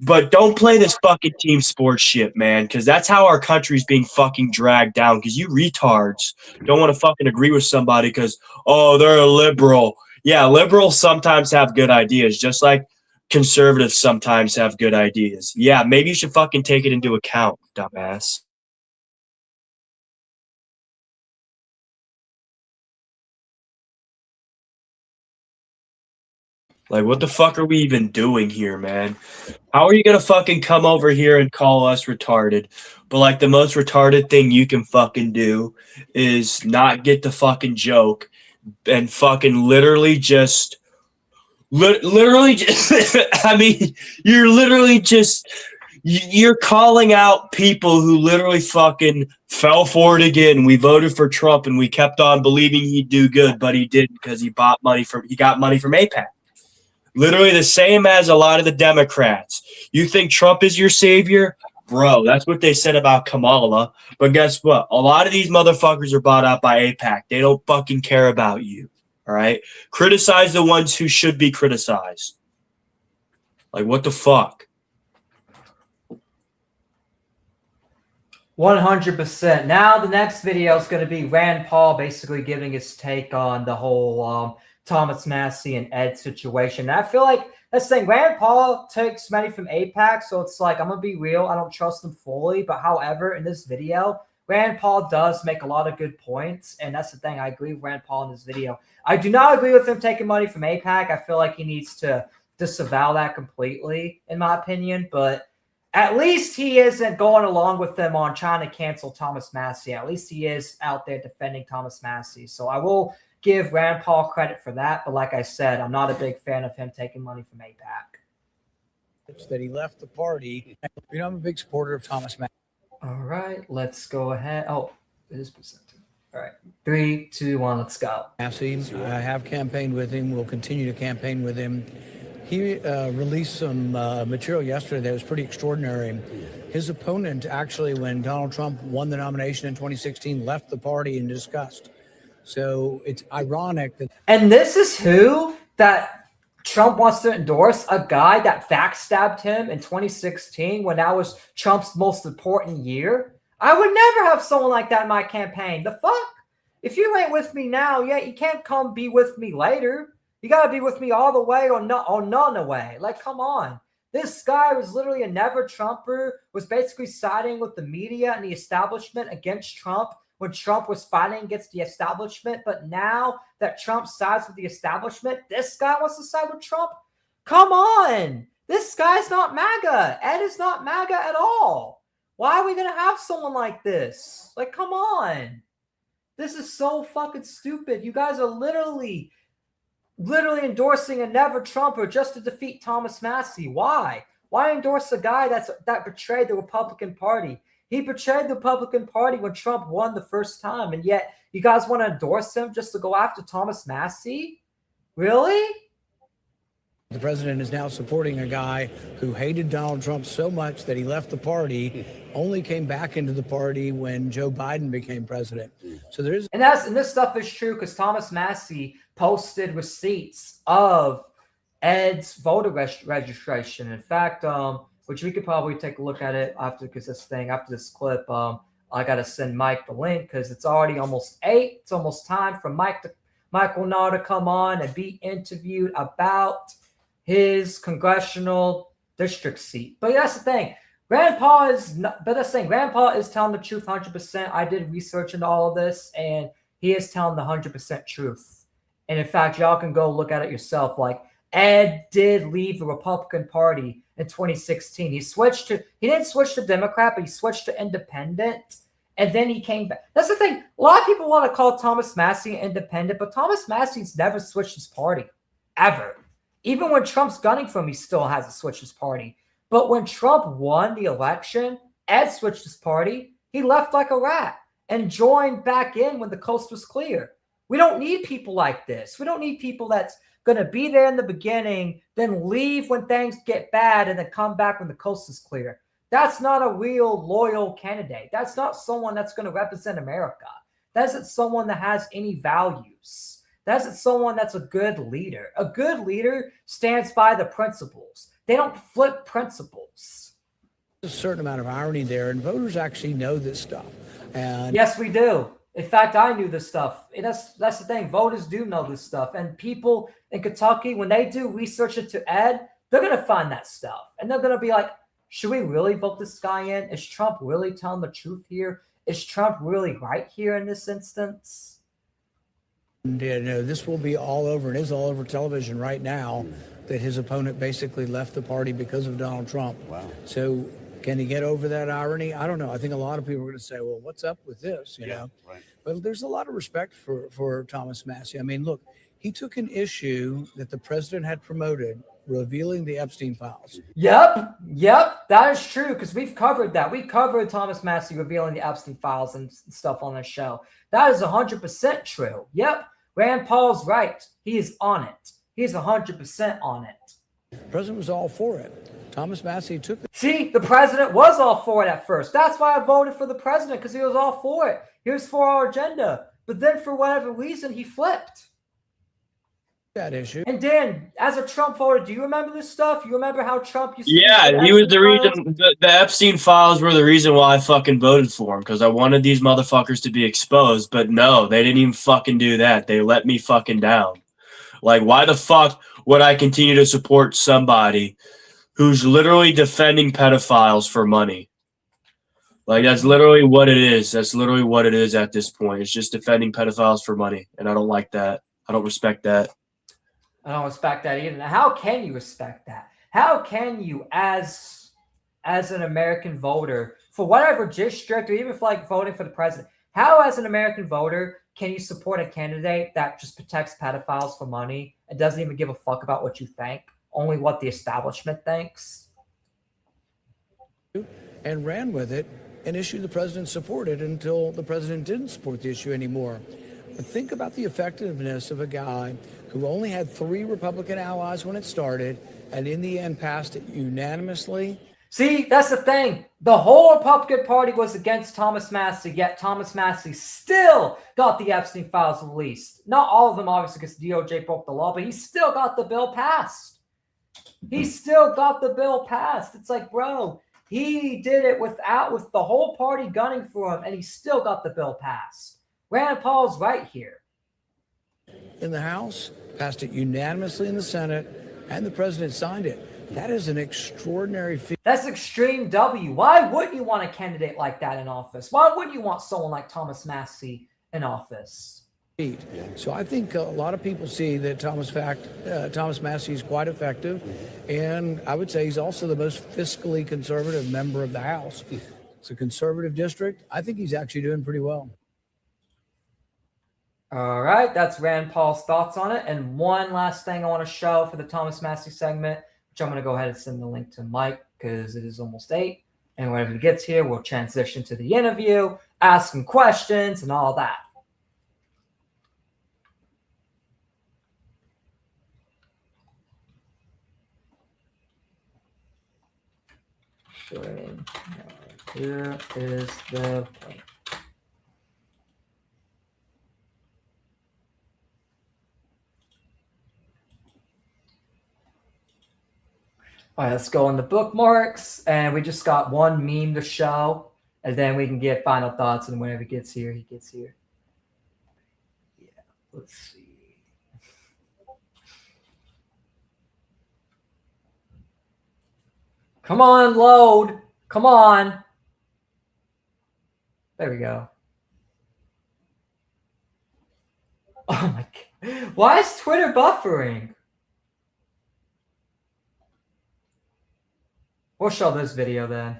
But don't play this fucking team sports shit, man, because that's how our country's being fucking dragged down. Because you retards don't want to fucking agree with somebody because, oh, they're a liberal. Yeah, liberals sometimes have good ideas, just like conservatives sometimes have good ideas. Yeah, maybe you should fucking take it into account, dumbass. Like, what the fuck are we even doing here, man? How are you gonna fucking come over here and call us retarded? But, like, the most retarded thing you can fucking do is not get the fucking joke and fucking literally just I mean, you're literally just you're calling out people who literally fucking fell for it again. We voted for Trump and we kept on believing he'd do good, but he didn't because he got money from AIPAC. Literally the same as a lot of the Democrats. You think Trump is your savior? Bro, that's what they said about Kamala. But guess what? A lot of these motherfuckers are bought out by AIPAC. They don't fucking care about you. All right? Criticize the ones who should be criticized. Like, what the fuck? 100%. Now the next video is going to be Rand Paul basically giving his take on the whole Thomas Massey and Ed situation. And I feel like that's the thing. Rand Paul takes money from AIPAC, so it's like, I'm going to be real. I don't trust him fully. But however, in this video, Rand Paul does make a lot of good points. And that's the thing. I agree with Rand Paul in this video. I do not agree with him taking money from AIPAC. I feel like he needs to disavow that completely, in my opinion. But at least he isn't going along with them on trying to cancel Thomas Massey. At least he is out there defending Thomas Massey. So I will give Rand Paul credit for that. But like I said, I'm not a big fan of him taking money from AIPAC. That he left the party. You know, I'm a big supporter of Thomas Massey. All right, let's go ahead. Oh, it is presented. All right, 3, 2, 1, let's go. Massey, I have campaigned with him. We'll continue to campaign with him. He released some material yesterday that was pretty extraordinary. His opponent, actually, when Donald Trump won the nomination in 2016, left the party in disgust. So it's ironic that. And this is who that Trump wants to endorse, a guy that backstabbed him in 2016 when that was Trump's most important year. I would never have someone like that in my campaign. The fuck? If you ain't with me now, yeah, you can't come be with me later. You got to be with me all the way or none away. Like, come on. This guy was literally a never Trumper, was basically siding with the media and the establishment against Trump when Trump was fighting against the establishment. But now that Trump sides with the establishment, this guy wants to side with Trump? Come on. This guy's not MAGA. Ed is not MAGA at all. Why are we going to have someone like this? Like, come on. This is so fucking stupid. You guys are literally endorsing a never Trumper just to defeat Thomas Massey. Why? Why endorse a guy that betrayed the Republican Party? He betrayed the Republican Party when Trump won the first time, and yet you guys want to endorse him just to go after Thomas Massey? Really? The president is now supporting a guy who hated Donald Trump so much that he left the party, only came back into the party when Joe Biden became president. So there is, and this stuff is true because Thomas Massey posted receipts of Ed's voter registration. In fact, which we could probably take a look at it after this clip. I gotta send Mike the link because it's already almost 8. It's almost time for Mike Wilnau to come on and be interviewed about his congressional district seat. But that's the thing. Rand Paul is telling the truth 100%. I did research into all of this, and he is telling the 100% truth. And in fact, y'all can go look at it yourself. Like, Ed did leave the Republican Party in 2016. He didn't switch to Democrat, but he switched to independent. And then he came back. That's the thing. A lot of people want to call Thomas Massie independent, but Thomas Massie's never switched his party, ever. Even when Trump's gunning for him, he still hasn't switched his party. But when Trump won the election, Ed switched his party. He left like a rat and joined back in when the coast was clear. We don't need people like this. We don't need people that's going to be there in the beginning, then leave when things get bad, and then come back when the coast is clear. That's not a real loyal candidate. That's not someone that's going to represent America. That isn't someone that has any values. That isn't someone that's a good leader. A good leader stands by the principles. They don't flip principles. There's a certain amount of irony there, and voters actually know this stuff. And yes, we do. In fact, I knew this stuff. That's the thing. Voters do know this stuff. And people in Kentucky, when they do research into Ed, they're going to find that stuff. And they're going to be like, should we really vote this guy in? Is Trump really telling the truth here? Is Trump really right here in this instance? Yeah, no, this will be all over, and is all over television right now, that his opponent basically left the party because of Donald Trump. Wow. So can he get over that irony? I don't know. I think a lot of people are going to say, well, what's up with this? You know? Right. But there's a lot of respect for Thomas Massie. I mean, look, he took an issue that the president had promoted, revealing the Epstein files. Yep, that is true, because we've covered that. We covered Thomas Massie revealing the Epstein files and stuff on this show. That is 100% true. Yep, Rand Paul's right. He is on it. He's 100% on it. The president was all for it. Thomas Massie took it. See, the president was all for it at first. That's why I voted for the president, because he was all for it. He was for our agenda. But then for whatever reason, he flipped that issue. And Dan, as a Trump voter, do you remember this stuff? You remember how Trump used to he was the reason. The Epstein files were the reason why I fucking voted for him, because I wanted these motherfuckers to be exposed. But no, they didn't even fucking do that. They let me fucking down. Like, why the fuck would I continue to support somebody who's literally defending pedophiles for money? Like, that's literally what it is. That's literally what it is at this point. It's just defending pedophiles for money. And I don't like that. I don't respect that. I don't respect that either. Now, how can you respect that? How can you, as an American voter, for whatever district, or even for like voting for the president, how, as an American voter, can you support a candidate that just protects pedophiles for money and doesn't even give a fuck about what you think, only what the establishment thinks? And ran with it, an issue the president supported until the president didn't support the issue anymore. But think about the effectiveness of a guy who only had 3 Republican allies when it started, and in the end passed it unanimously. See, that's the thing. The whole Republican Party was against Thomas Massie, yet Thomas Massie still got the Epstein files released. Not all of them, obviously, because DOJ broke the law, but he still got the bill passed. He still got the bill passed. It's like, bro, he did it with the whole party gunning for him, and he still got the bill passed. Rand Paul's right here. In the House, passed it unanimously in the Senate, and the president signed it. That is an extraordinary feat. That's extreme W. Why wouldn't you want a candidate like that in office? Why wouldn't you want someone like Thomas Massie in office? So I think a lot of people see that Thomas Massie is quite effective, and I would say he's also the most fiscally conservative member of the House. It's a conservative district. I think he's actually doing pretty well. All right, that's Rand Paul's thoughts on it. And one last thing I want to show for the Thomas Massie segment, which I'm going to go ahead and send the link to Mike because it is almost 8. And whenever he gets here, we'll transition to the interview, ask him questions and all that. Here is the link. All right, let's go on the bookmarks, and we just got one meme to show, and then we can get final thoughts, and whenever he gets here, he gets here. Yeah, let's see. Come on, load. Come on. There we go. Oh my God. Why is Twitter buffering? We'll show this video then.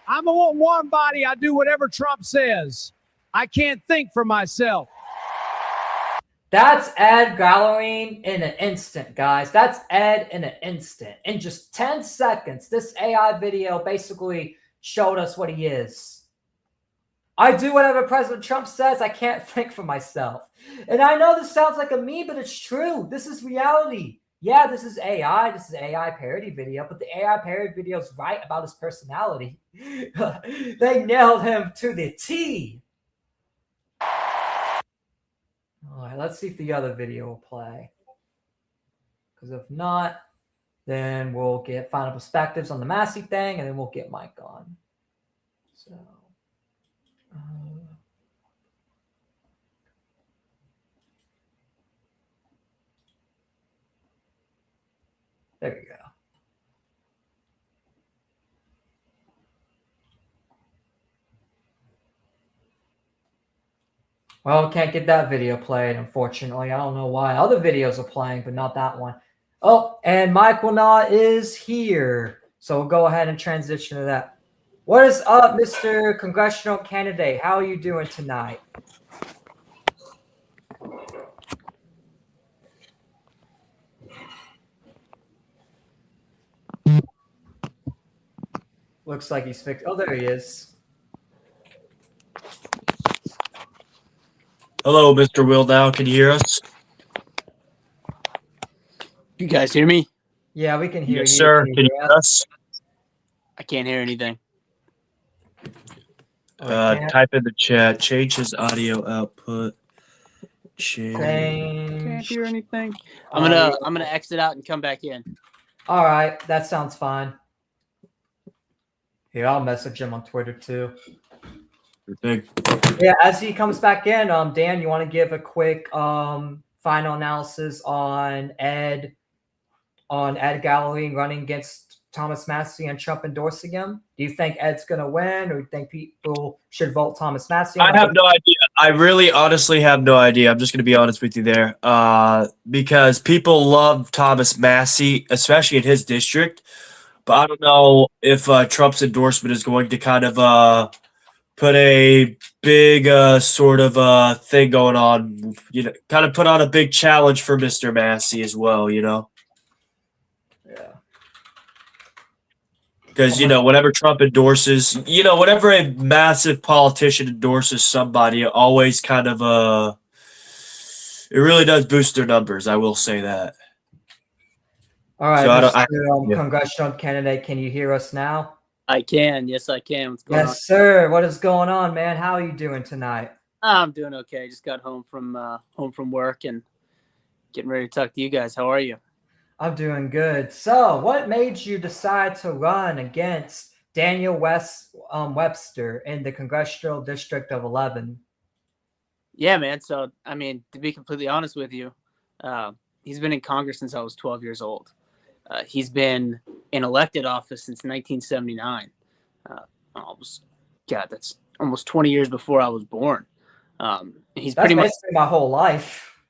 I'm a warm body. I do whatever Trump says. I can't think for myself. That's Ed Gallowing in an instant, guys. That's Ed in an instant. In just 10 seconds, this AI video basically showed us what he is. I do whatever President Trump says. I can't think for myself. And I know this sounds like a meme, but it's true. This is reality. Yeah, this is AI. This is AI parody video, but the AI parody video is right about his personality. They nailed him to the T. All right, let's see if the other video will play. Because if not, then we'll get final perspectives on the Massey thing, and then we'll get Mike on. So, there we go. Well, can't get that video played, unfortunately. I don't know why. Other videos are playing, but not that one. Oh, and Mike Wilnau is here. So we'll go ahead and transition to that. What is up, Mr. Congressional Candidate? How are you doing tonight? Looks like he's fixed. Oh, there he is. Hello, Mr. Wilnau. Can you hear us? You guys hear me? Yeah, we can hear Yes, you. sir. Can Can you hear us? I can't hear anything. Type in the chat. Change his audio output. Can't Change. hear anything. I'm gonna exit out and come back in. All right, that sounds fine. Here, I'll message him on Twitter too. Yeah, as he comes back in, Dan, you want to give a quick final analysis on Ed Gallowing running against Thomas Massey and Trump endorsing him? Do you think Ed's going to win, or do you think people should vote Thomas Massey? I have no idea. I really honestly have no idea. I'm just going to be honest with you there. Because people love Thomas Massey, especially in his district. But I don't know if Trump's endorsement is going to kind of put a big sort of thing going on, kind of put on a big challenge for Mr. Massey as well, Yeah. Because, whenever Trump endorses, whenever a massive politician endorses somebody, it always kind of, it really does boost their numbers. I will say that. All right, So Congressional Candidate, can you hear us now? I can. Yes, I can. What's going on? Yes, sir. What is going on, man? How are you doing tonight? I'm doing okay. Just got home from work and getting ready to talk to you guys. How are you? I'm doing good. So, what made you decide to run against Daniel Webster in the Congressional District of 11? Yeah, man. So, I mean, to be completely honest with you, he's been in Congress since I was 12 years old. He's been in elected office since 1979. That's almost 20 years before I was born. That's basically my whole life.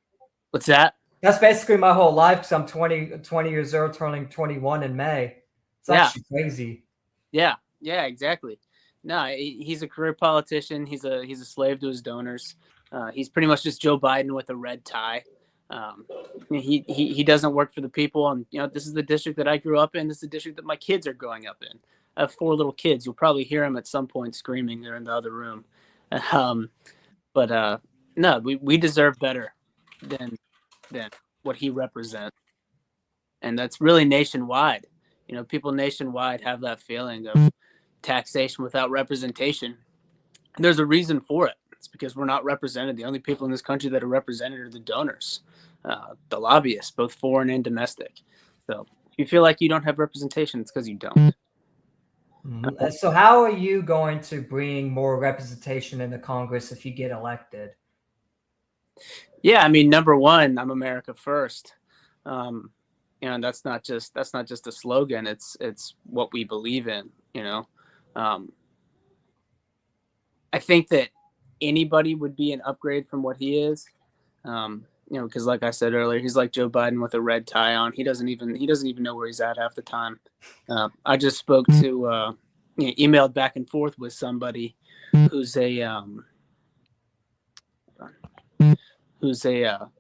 What's that? That's basically my whole life because I'm 20 years old, turning 21 in May. It's actually crazy. Yeah, exactly. No, he's a career politician. He's a slave to his donors. He's pretty much just Joe Biden with a red tie. He doesn't work for the people, and this is the district that I grew up in. This is the district that my kids are growing up in. I have 4 little kids. You'll probably hear them at some point screaming. They're in the other room. No, we deserve better than what he represents, and that's really nationwide. People nationwide have that feeling of taxation without representation. And there's a reason for it. It's because we're not represented. The only people in this country that are represented are the donors, the lobbyists, both foreign and domestic. So if you feel like you don't have representation, it's because you don't. So how are you going to bring more representation in the Congress if you get elected? Yeah, I mean, number one, I'm America first. And that's not just a slogan. It's what we believe in. I think that anybody would be an upgrade from what he is. Because like I said earlier, he's like Joe Biden with a red tie on. He doesn't even know where he's at half the time. I just spoke to emailed back and forth with somebody who's a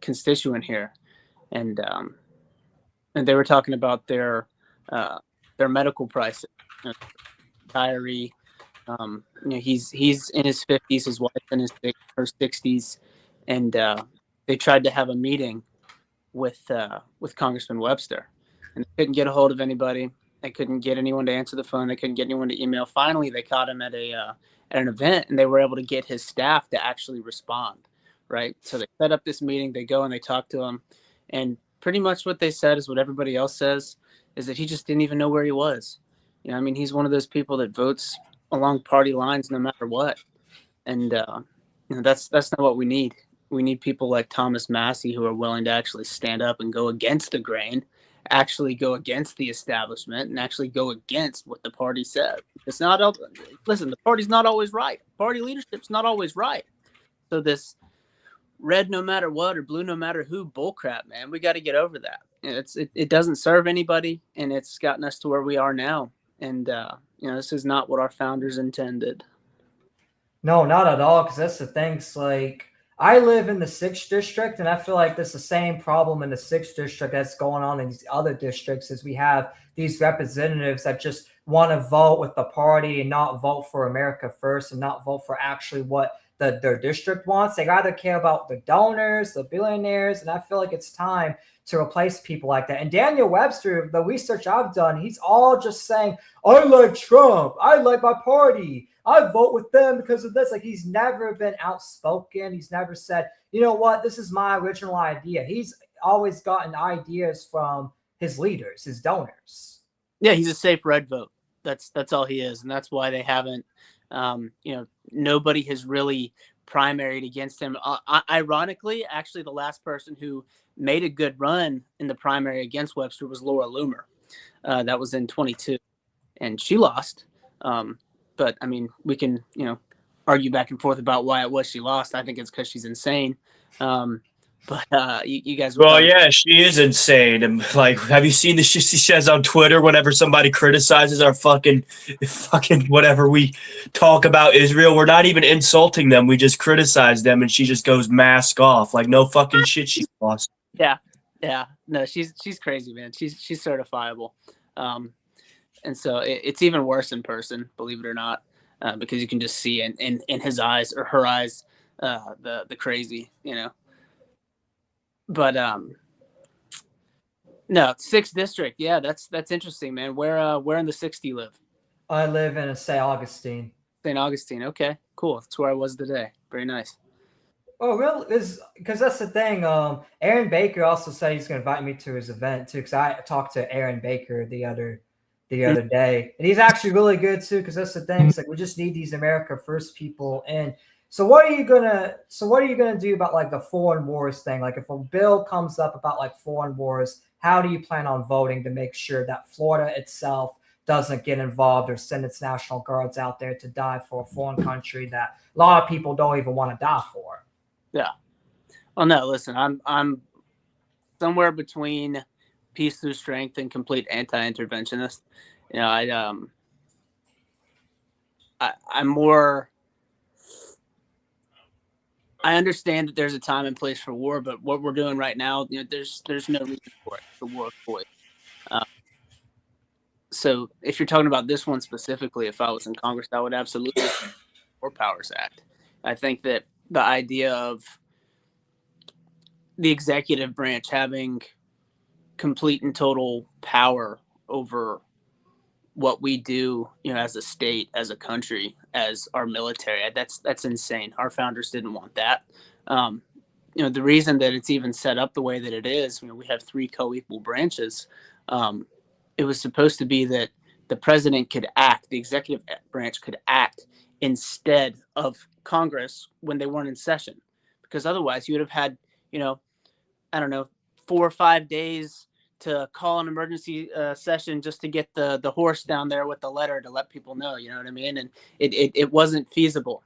constituent here, and they were talking about their medical prices. Retiree, he's in his 50s, his wife's in her 60s, and they tried to have a meeting with Congressman Webster, and they couldn't get a hold of anybody. They couldn't get anyone to answer the phone. They couldn't get anyone to email. Finally, they caught him at an event, and they were able to get his staff to actually respond. Right. So they set up this meeting. They go and they talk to him, and pretty much what they said is what everybody else says, is that he just didn't even know where he was. I mean, he's one of those people that votes along party lines no matter what, and that's not what we need. We need people like Thomas Massey who are willing to actually stand up and go against the grain, actually go against the establishment, and actually go against what the party said. It's not. Listen, the party's not always right. Party leadership's not always right. So this red no matter what or blue no matter who bullcrap, man, we got to get over that. It doesn't serve anybody, and it's gotten us to where we are now. And this is not what our founders intended. No, not at all. Because that's the things. Like, I live in the 6th district, and I feel like there's the same problem in the 6th district that's going on in these other districts. Is we have these representatives that just want to vote with the party and not vote for America first, and not vote for actually what their district wants. They rather care about the donors, the billionaires, and I feel like it's time to replace people like that. And Daniel Webster, the research I've done, he's all just saying, I like Trump, I like my party, I vote with them because of this. Like, he's never been outspoken. He's never said, you know what, this is my original idea. He's always gotten ideas from his leaders, his donors. Yeah, he's a safe red vote. That's all he is, and that's why they haven't. Nobody has really primaried against him. Ironically, actually, the last person who made a good run in the primary against Webster was Laura Loomer. That was in 22, and she lost. But I mean, we can argue back and forth about why it was she lost. I think it's because she's insane. But you guys. Well, yeah, she is insane. And like, have you seen the shit she says on Twitter whenever somebody criticizes our fucking whatever we talk about Israel? We're not even insulting them. We just criticize them, and she just goes mask off. Like, no fucking shit she lost. Yeah. No, she's crazy, man. She's certifiable. And so it's even worse in person, believe it or not, because you can just see in his eyes or her eyes the crazy, But no, 6th district. Yeah, that's interesting, man. Where in the 6th do you live? I live in St. Augustine. St. Augustine. Okay, cool. That's where I was today. Very nice. Oh, really? Because that's the thing. Aaron Baker also said he's going to invite me to his event too. Because I talked to Aaron Baker the other day, and he's actually really good too. Because that's the thing. It's like we just need these America First people in. So what are you gonna do about like the foreign wars thing? Like, if a bill comes up about like foreign wars, how do you plan on voting to make sure that Florida itself doesn't get involved or send its National Guards out there to die for a foreign country that a lot of people don't even want to die for? Yeah. Well, no, listen, I'm somewhere between peace through strength and complete anti-interventionist. I'm more. I understand that there's a time and place for war, but what we're doing right now, there's no reason for it. It's a war of choice. So if you're talking about this one specifically, if I was in Congress, I would absolutely War Powers Act. I think that the idea of the executive branch having complete and total power over what we do, as a state, as a country, as our military, that's insane. Our founders didn't want that. The reason that it's even set up the way that it is, we have 3 co-equal branches. It was supposed to be that the president could act, the executive branch could act instead of Congress when they weren't in session, because otherwise you would have had, 4 or 5 days to call an emergency session just to get the horse down there with the letter to let people know, you know what I mean? And it wasn't feasible.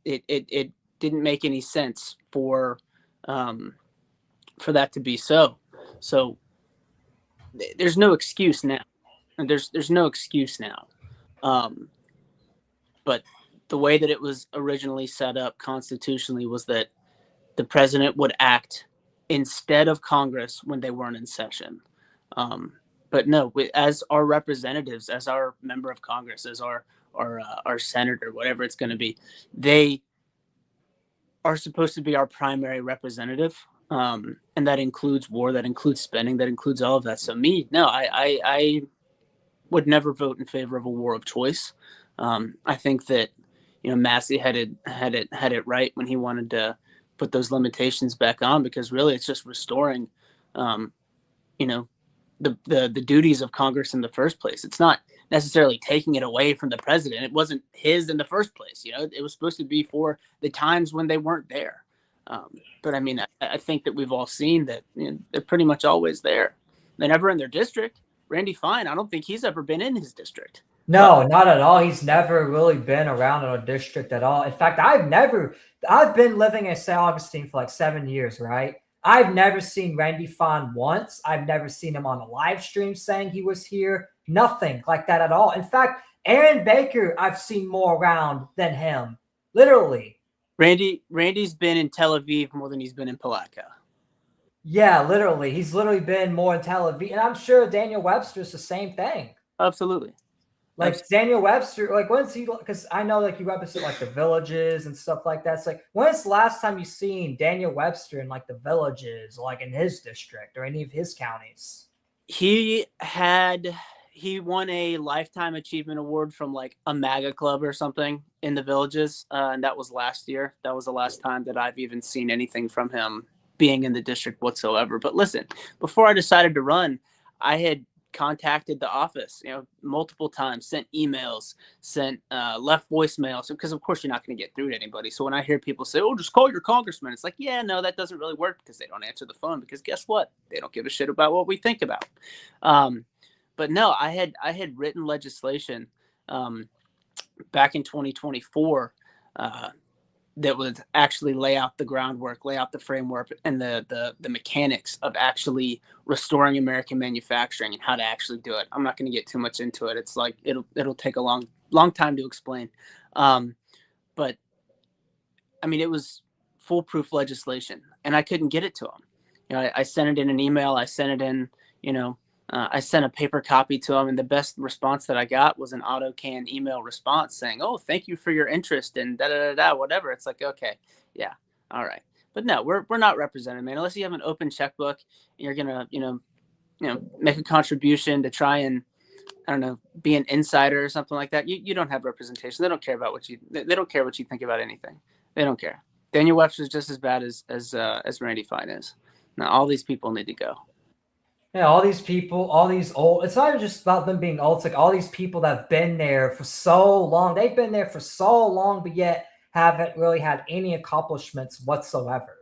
It didn't make any sense for that to be so. So there's no excuse now. And there's no excuse now. But the way that it was originally set up constitutionally was that the president would act instead of Congress when they weren't in session. But no, as our representatives, as our member of Congress, as our senator, whatever it's going to be, they are supposed to be our primary representative. And that includes war, that includes spending, that includes all of that. So I would never vote in favor of a war of choice. I think that, Massey had it right when he wanted to put those limitations back on, because really it's just restoring, the duties of Congress in the first place. It's not necessarily taking it away from the president. It wasn't his in the first place. It was supposed to be for the times when they weren't there. But I mean, I think that we've all seen that they're pretty much always there. They're never in their district. Randy Fine, I don't think he's ever been in his district. No, not at all. He's never really been around in a district at all. In fact, I've been living in St. Augustine for like 7 years, right? I've never seen Randy Fine once. I've never seen him on a live stream saying he was here. Nothing like that at all. In fact, Aaron Baker, I've seen more around than him. Literally. Randy's been in Tel Aviv more than he's been in Palatka. Yeah, literally. He's literally been more in Tel Aviv. And I'm sure Daniel Webster's the same thing. Absolutely. Like Daniel Webster, like when's he, because I know like you represent like the villages and stuff like that. It's like, when's the last time you seen Daniel Webster in like the villages, like in his district or any of his counties? He won a Lifetime Achievement Award from like a MAGA club or something in the villages. And that was last year. That was the last time that I've even seen anything from him being in the district whatsoever. But listen, before I decided to run, I had contacted the office, multiple times, sent emails, left voicemails, because of course you're not going to get through to anybody. So when I hear people say, "Oh, just call your congressman," it's like, yeah, no, that doesn't really work, because they don't answer the phone, because guess what? They don't give a shit about what we think about. But no, I had written legislation back in 2024 that would actually lay out the groundwork, lay out the framework, and the mechanics of actually restoring American manufacturing and how to actually do it. I'm not going to get too much into it. It's like it'll take a long time to explain. But I mean, it was foolproof legislation, and I couldn't get it to him. I sent it in an email. I sent it in, I sent a paper copy to him, and the best response that I got was an AutoCAN email response saying, "Oh, thank you for your interest," and whatever. It's like, okay, yeah, all right. But no, we're not represented, man. Unless you have an open checkbook and you're gonna, make a contribution to try and, I don't know, be an insider or something like that. You don't have representation. They don't care about they don't care what you think about anything. They don't care. Daniel Webster's just as bad as Randy Fine is. Now all these people need to go. Yeah, all these people, all these old, it's not even just about them being old. It's like all these people that have been there for so long. They've been there for so long, but yet haven't really had any accomplishments whatsoever.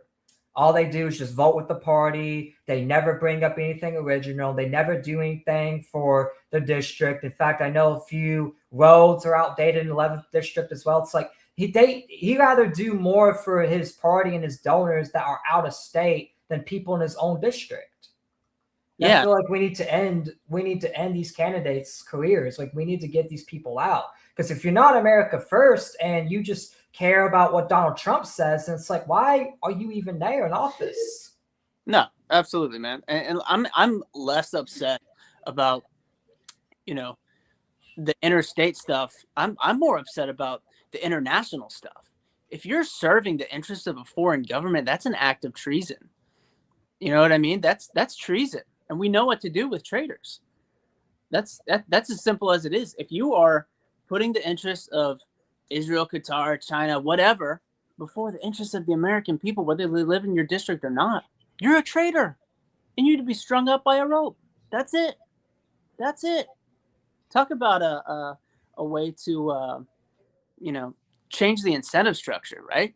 All they do is just vote with the party. They never bring up anything original. They never do anything for the district. In fact, I know a few roads are outdated in the 11th district as well. It's like he'd rather do more for his party and his donors that are out of state than people in his own district. Yeah. I feel like we need to end these candidates' careers. Like we need to get these people out. Because if you're not America first and you just care about what Donald Trump says, then it's like, why are you even there in office? No, absolutely, man. And I'm less upset about, the interstate stuff. I'm more upset about the international stuff. If you're serving the interests of a foreign government, that's an act of treason. You know what I mean? That's treason. And we know what to do with traitors. That's as simple as it is. If you are putting the interests of Israel, Qatar, China, whatever, before the interests of the American people, whether they live in your district or not, you're a traitor. And you need to be strung up by a rope. That's it. That's it. Talk about a way to, change the incentive structure, right?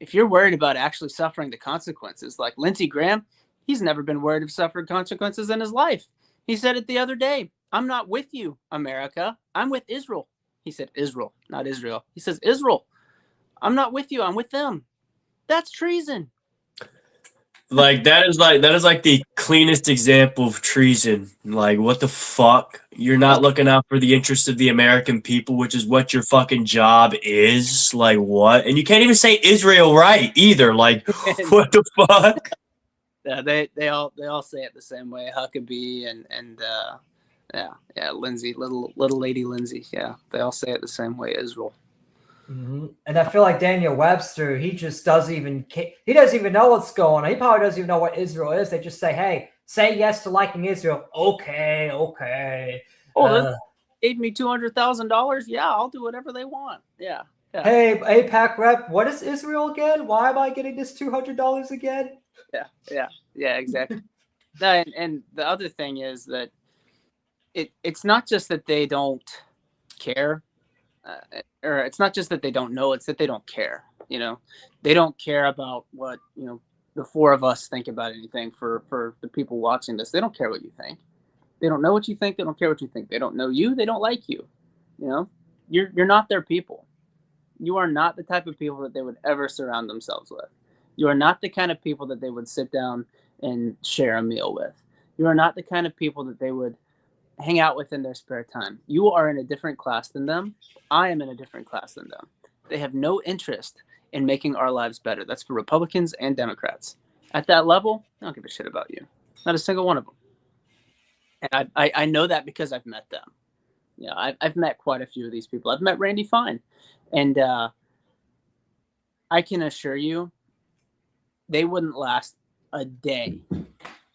If you're worried about actually suffering the consequences, like Lindsey Graham, he's never been worried of suffering consequences in his life. He said it the other day. "I'm not with you, America. I'm with Israel." He said Israel, not Israel. He says Israel. "I'm not with you. I'm with them." That's treason. Like that is like the cleanest example of treason. Like what the fuck? You're not looking out for the interests of the American people, which is what your fucking job is. Like what? And you can't even say Israel right either. Like what the fuck? Yeah, they all say it the same way. Huckabee and Lindsay, little lady Lindsay. Yeah, they all say it the same way. Israel. And I feel like Daniel Webster, he just doesn't even he doesn't even know what's going on. He probably doesn't even know what Israel is. They just say, "Hey, say yes to liking Israel." Okay. Oh, they gave me $200,000. Yeah, I'll do whatever they want. Yeah. Hey, APAC rep, what is Israel again? Why am I getting this $200 again? Yeah, exactly. No, and the other thing is that it's not just that they don't care, or it's not just that they don't know, it's that they don't care. They don't care about what the four of us think about anything. For the people watching this, they don't care what you think. They don't know what you think. They don't care what you think. They don't know you. They don't like you. You're not their people. You are not the type of people that they would ever surround themselves with. You are not the kind of people that they would sit down and share a meal with. You are not the kind of people that they would hang out with in their spare time. You are in a different class than them. I am in a different class than them. They have no interest in making our lives better. That's for Republicans and Democrats. At that level, I don't give a shit about you. Not a single one of them. And I know that because I've met them. I've met quite a few of these people. I've met Randy Fine. And I can assure you, they wouldn't last a day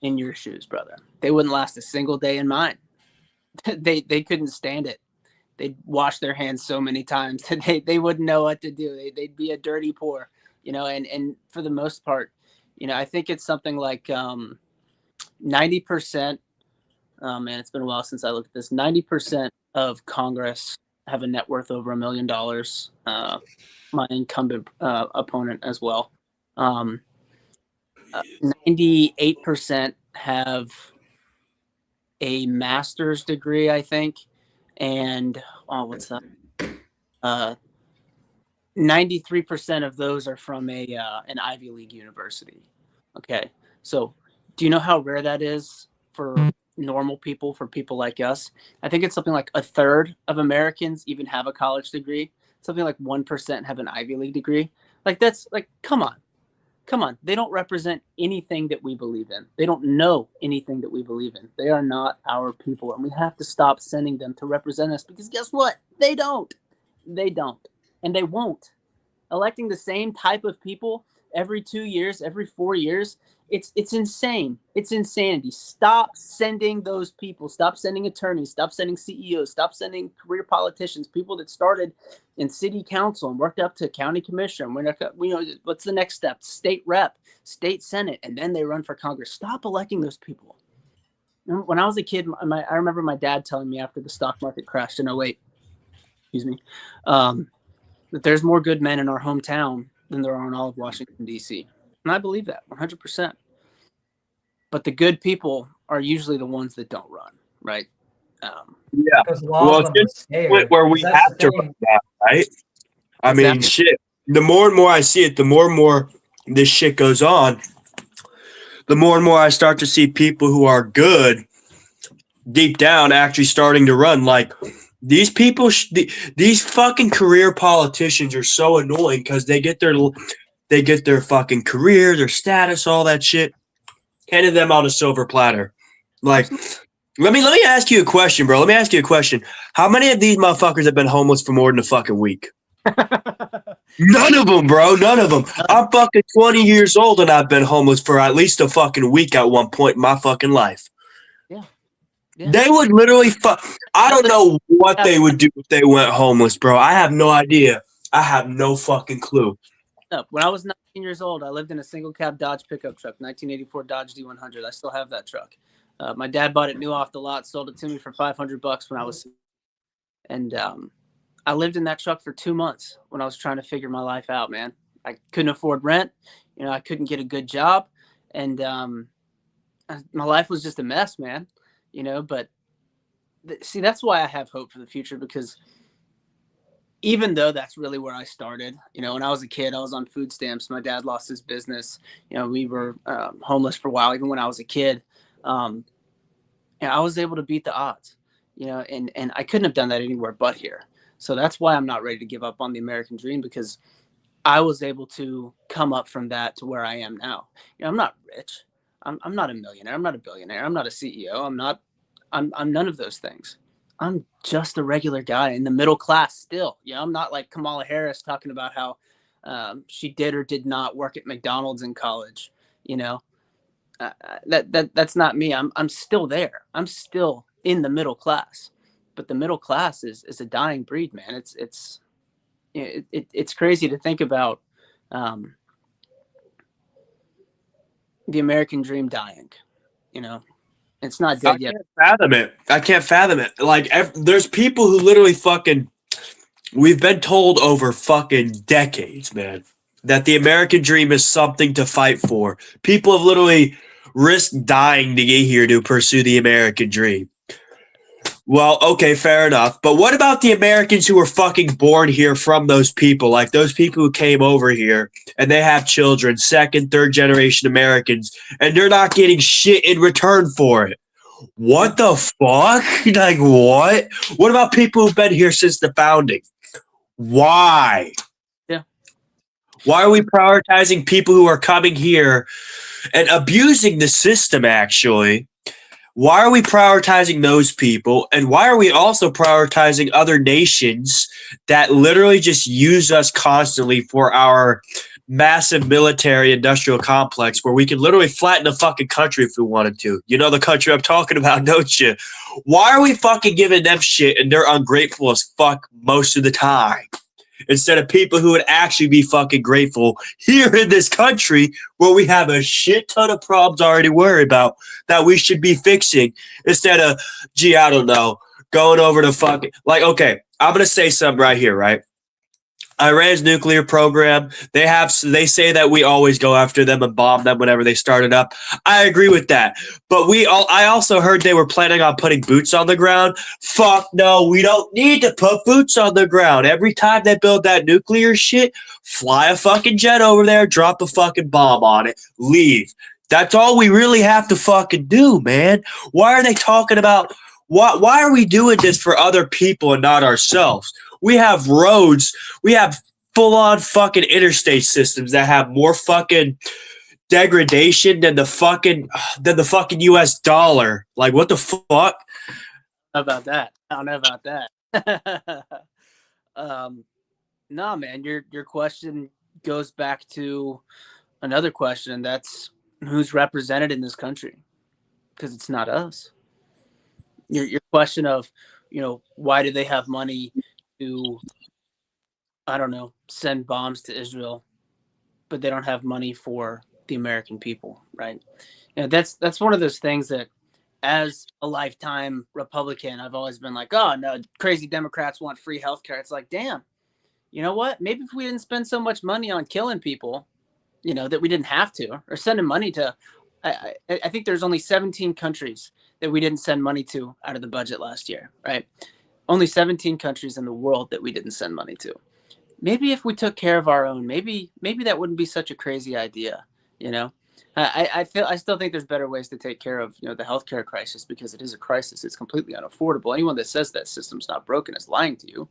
in your shoes, brother. They wouldn't last a single day in mine. They couldn't stand it. They'd wash their hands so many times that they wouldn't know what to do. They'd be a dirty poor, and for the most part, I think it's something like 90%. Man, it's been a while since I looked at this. 90% of Congress have a net worth over $1 million. My incumbent opponent as well. 98% have a master's degree, I think, and what's that? 93% of those are from an Ivy League university. Okay, so do you know how rare that is for normal people, for people like us? I think it's something like a third of Americans even have a college degree. Something like 1% have an Ivy League degree. Like that's like, come on. They don't represent anything that we believe in. They don't know anything that we believe in. They are not our people, and we have to stop sending them to represent us, because guess what? They don't, and they won't. Electing the same type of people every 2 years, every 4 years, it's insane. It's insanity. Stop sending those people. Stop sending attorneys. Stop sending CEOs. Stop sending career politicians, people that started in city council and worked up to county commissioner. What's the next step? State rep, state senate, and then they run for Congress. Stop electing those people. When I was a kid, I remember my dad telling me after the stock market crashed in 2008, that there's more good men in our hometown than there are in all of Washington, D.C. And I believe that 100%. But the good people are usually the ones that don't run, right? Yeah. Well, it's just the point where we have to run that, right? I mean, shit. The more and more I see it, the more and more this shit goes on, the more and more I start to see people who are good deep down actually starting to run. Like, these people, these fucking career politicians are so annoying because they get their fucking career, their status, all that shit, handed them on a silver platter. Like, let me ask you a question, bro. Let me ask you a question. How many of these motherfuckers have been homeless for more than a fucking week? None of them, bro. None of them. I'm fucking 20 years old and I've been homeless for at least a fucking week at one point in my fucking life. Yeah. They would literally I don't know what they would do if they went homeless, bro. I have no idea. I have no fucking clue. When I was 19 years old, I lived in a single cab Dodge pickup truck, 1984 Dodge D100. I still have that truck. My dad bought it new off the lot, sold it to me for $500 when I was, and I lived in that truck for 2 months when I was trying to figure my life out, man. I couldn't afford rent. I couldn't get a good job, and my life was just a mess, man. But see, that's why I have hope for the future, because even though that's really where I started, when I was a kid, I was on food stamps. My dad lost his business. We were homeless for a while, even when I was a kid. And I was able to beat the odds, and I couldn't have done that anywhere but here. So that's why I'm not ready to give up on the American dream, because I was able to come up from that to where I am now. I'm not rich. I'm not a millionaire. I'm not a billionaire. I'm not a CEO. I'm none of those things. I'm just a regular guy in the middle class still. I'm not like Kamala Harris talking about how she did or did not work at McDonald's in college. That's not me. I'm still there. I'm still in the middle class, but the middle class is a dying breed, man. It's crazy to think about the American dream dying. It's not dead yet. I can't fathom it. Like, there's people who literally we've been told over fucking decades, man, that the American dream is something to fight for. People have literally risked dying to get here to pursue the American dream. Well, okay, fair enough. But what about the Americans who were fucking born here from those people? Like those people who came over here and they have children, second, third generation Americans, and they're not getting shit in return for it. What the fuck? Like, what? What about people who've been here since the founding? Why? Yeah. Why are we prioritizing people who are coming here and abusing the system, actually? Why are we prioritizing those people? And why are we also prioritizing other nations that literally just use us constantly for our massive military industrial complex where we can literally flatten a fucking country if we wanted to? You know the country I'm talking about, don't you? Why are we fucking giving them shit and they're ungrateful as fuck most of the time? Instead of people who would actually be fucking grateful here in this country where we have a shit ton of problems already worried about that we should be fixing, instead of, gee, I don't know, going over to fucking, like, okay, I'm going to say something right here, right? Iran's nuclear program, they say that we always go after them and bomb them whenever they start it up. I agree with that. But I also heard they were planning on putting boots on the ground. Fuck no, we don't need to put boots on the ground. Every time they build that nuclear shit, fly a fucking jet over there, drop a fucking bomb on it, leave. That's all we really have to fucking do, man. Why are they talking about why are we doing this for other people and not ourselves? We have roads. We have full-on fucking interstate systems that have more fucking degradation than the fucking US dollar. Like, what the fuck? How about that? I don't know about that. No, man, your question goes back to another question, and that's who's represented in this country, because it's not us. Your question of, why do they have money to, I don't know, send bombs to Israel, but they don't have money for the American people, right? That's one of those things that, as a lifetime Republican, I've always been like, oh no, crazy Democrats want free healthcare. It's like, damn, you know what? Maybe if we didn't spend so much money on killing people, that we didn't have to, or sending money to, I think there's only 17 countries that we didn't send money to out of the budget last year, right? Only 17 countries in the world that we didn't send money to. Maybe if we took care of our own, maybe that wouldn't be such a crazy idea, I still think there's better ways to take care of, the healthcare crisis, because it is a crisis. It's completely unaffordable. Anyone that says that system's not broken is lying to you.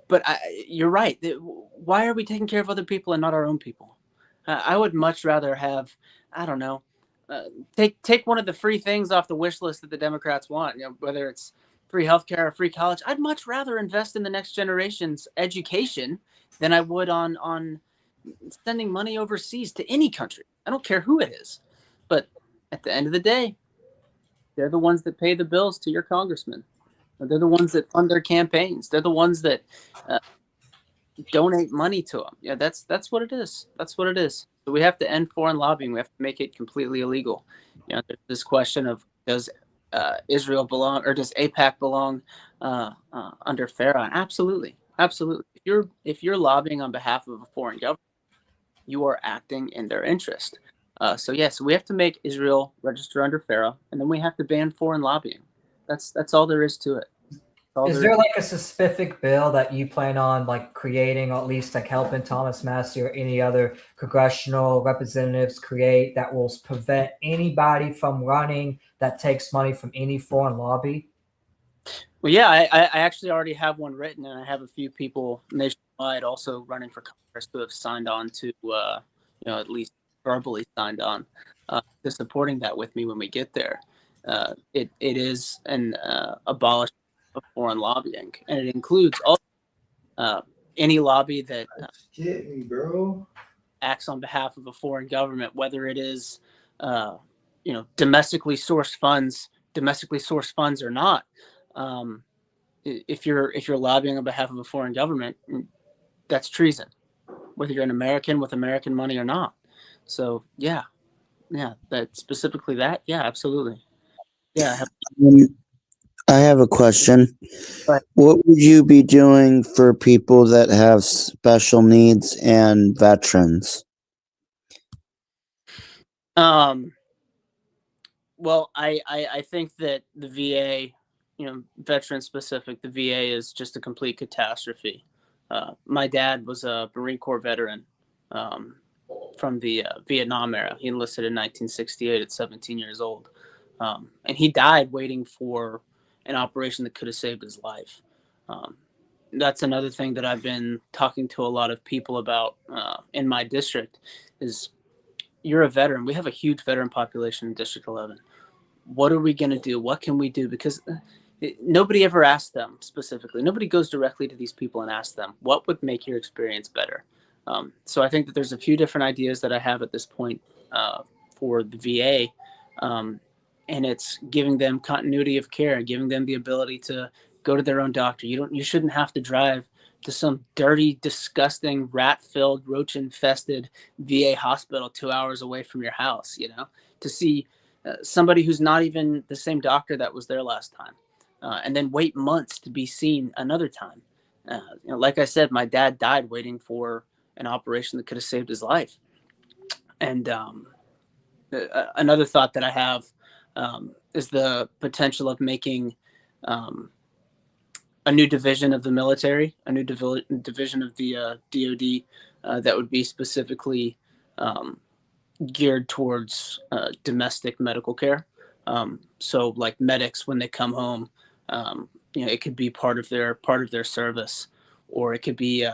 But you're right. Why are we taking care of other people and not our own people? I would much rather have, I don't know, take one of the free things off the wish list that the Democrats want, whether it's free healthcare or free college. I'd much rather invest in the next generation's education than I would on sending money overseas to any country. I don't care who it is. But at the end of the day, they're the ones that pay the bills to your congressman. They're the ones that fund their campaigns. They're the ones that donate money to them. Yeah, that's what it is. That's what it is. So we have to end foreign lobbying. We have to make it completely illegal. There's this question of, does Israel belong, or does AIPAC belong under FARA? Absolutely, absolutely. If you're lobbying on behalf of a foreign government, you are acting in their interest. So we have to make Israel register under FARA, and then we have to ban foreign lobbying. That's all there is to it. All Is there there like a specific bill that you plan on like creating, or at least like helping Thomas Massey or any other congressional representatives create that will prevent anybody from running that takes money from any foreign lobby? Well, yeah, I actually already have one written, and I have a few people nationwide also running for Congress who have signed on to, at least verbally signed on to supporting that with me when we get there. It is an abolish of foreign lobbying, and it includes also any lobby that Get me, bro. acts on behalf of a foreign government, whether it is, domestically sourced funds or not. Um, if you're lobbying on behalf of a foreign government, that's treason, whether you're an American with American money or not. So yeah, that specifically that, yeah, absolutely, yeah. I have a question. But What would you be doing for people that have special needs and veterans? Well, I think that the VA, veteran specific, the VA is just a complete catastrophe. My dad was a Marine Corps veteran from the Vietnam era. He enlisted in 1968 at 17 years old. And he died waiting for an operation that could have saved his life. That's another thing that I've been talking to a lot of people about in my district is you're a veteran. We have a huge veteran population in District 11. What are we going to do? What can we do? Because nobody ever asks them specifically. Nobody goes directly to these people and asks them, what would make your experience better? So I think that there's a few different ideas that I have at this point for the VA. And it's giving them continuity of care, giving them the ability to go to their own doctor. You shouldn't have to drive to some dirty, disgusting, rat-filled, roach-infested VA hospital 2 hours away from your house, to see somebody who's not even the same doctor that was there last time, and then wait months to be seen another time. Like I said, my dad died waiting for an operation that could have saved his life. And another thought that I have is the potential of making a new division of the military, a new division of the DoD that would be specifically geared towards domestic medical care. So like medics, when they come home, it could be part of their service, or it could be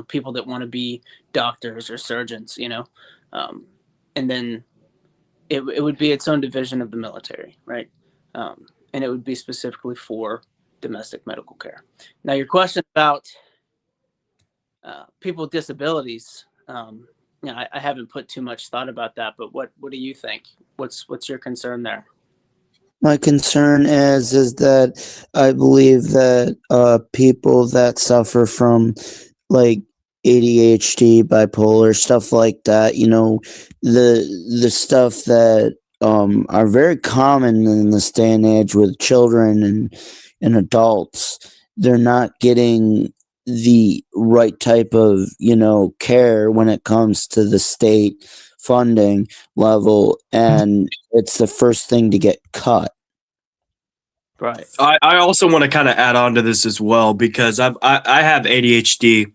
people that want to be doctors or surgeons, and then it would be its own division of the military, right? And it would be specifically for domestic medical care. Now, your question about people with disabilities, I haven't put too much thought about that, but what do you think? What's your concern there? My concern is that I believe that people that suffer from like ADHD, bipolar, stuff like that, the stuff that are very common in this day and age with children and adults, they're not getting the right type of care when it comes to the state funding level, and it's the first thing to get cut. Right. I also want to kind of add on to this as well, because I have ADHD,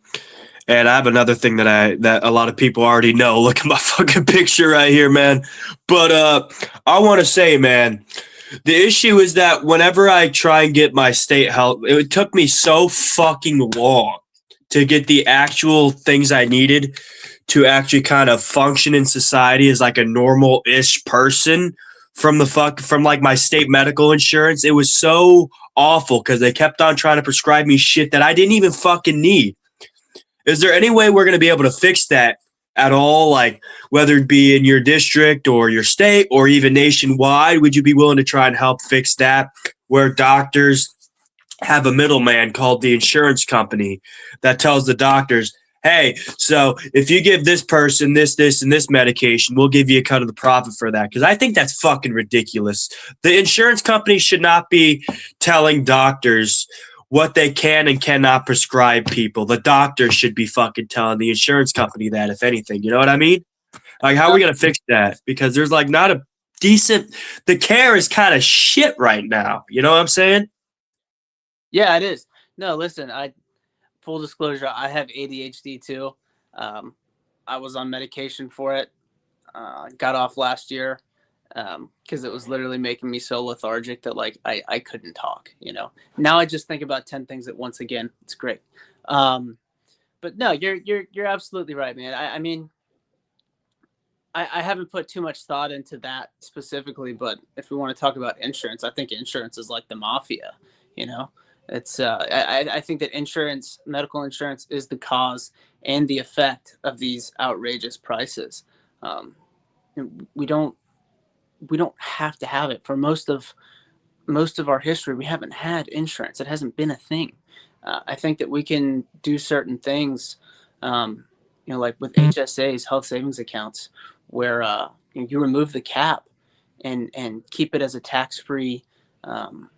and I have another thing that a lot of people already know. Look at my fucking picture right here, man. But I want to say, man, the issue is that whenever I try and get my state health, it took me so fucking long to get the actual things I needed to actually kind of function in society as like a normal-ish person from like my state medical insurance. It was so awful because they kept on trying to prescribe me shit that I didn't even fucking need. Is there any way we're going to be able to fix that at all? Like, whether it be in your district or your state or even nationwide, would you be willing to try and help fix that, where doctors have a middleman called the insurance company that tells the doctors, hey, so if you give this person this, and this medication, we'll give you a cut of the profit for that? Because I think that's fucking ridiculous. The insurance company should not be telling doctors what they can and cannot prescribe people. The doctor should be fucking telling the insurance company that, if anything. You know what I mean? Like, how are we going to fix that? Because there's like not a decent, the care is kind of shit right now. You know what I'm saying? Yeah, it is. No, listen, full disclosure, I have ADHD too. I was on medication for it. Got off last year because it was literally making me so lethargic that like I couldn't talk. Now I just think about 10 things at once again. It's great. But no, you're absolutely right, man. I mean, I haven't put too much thought into that specifically, but if we want to talk about insurance, I think insurance is like the mafia. You know, it's I think that medical insurance, is the cause and the effect of these outrageous prices. Um, we don't have to have it. For most of our history, we haven't had insurance. It hasn't been a thing. I think that we can do certain things, like with HSAs, health savings accounts, where you remove the cap and keep it as a tax-free deductible,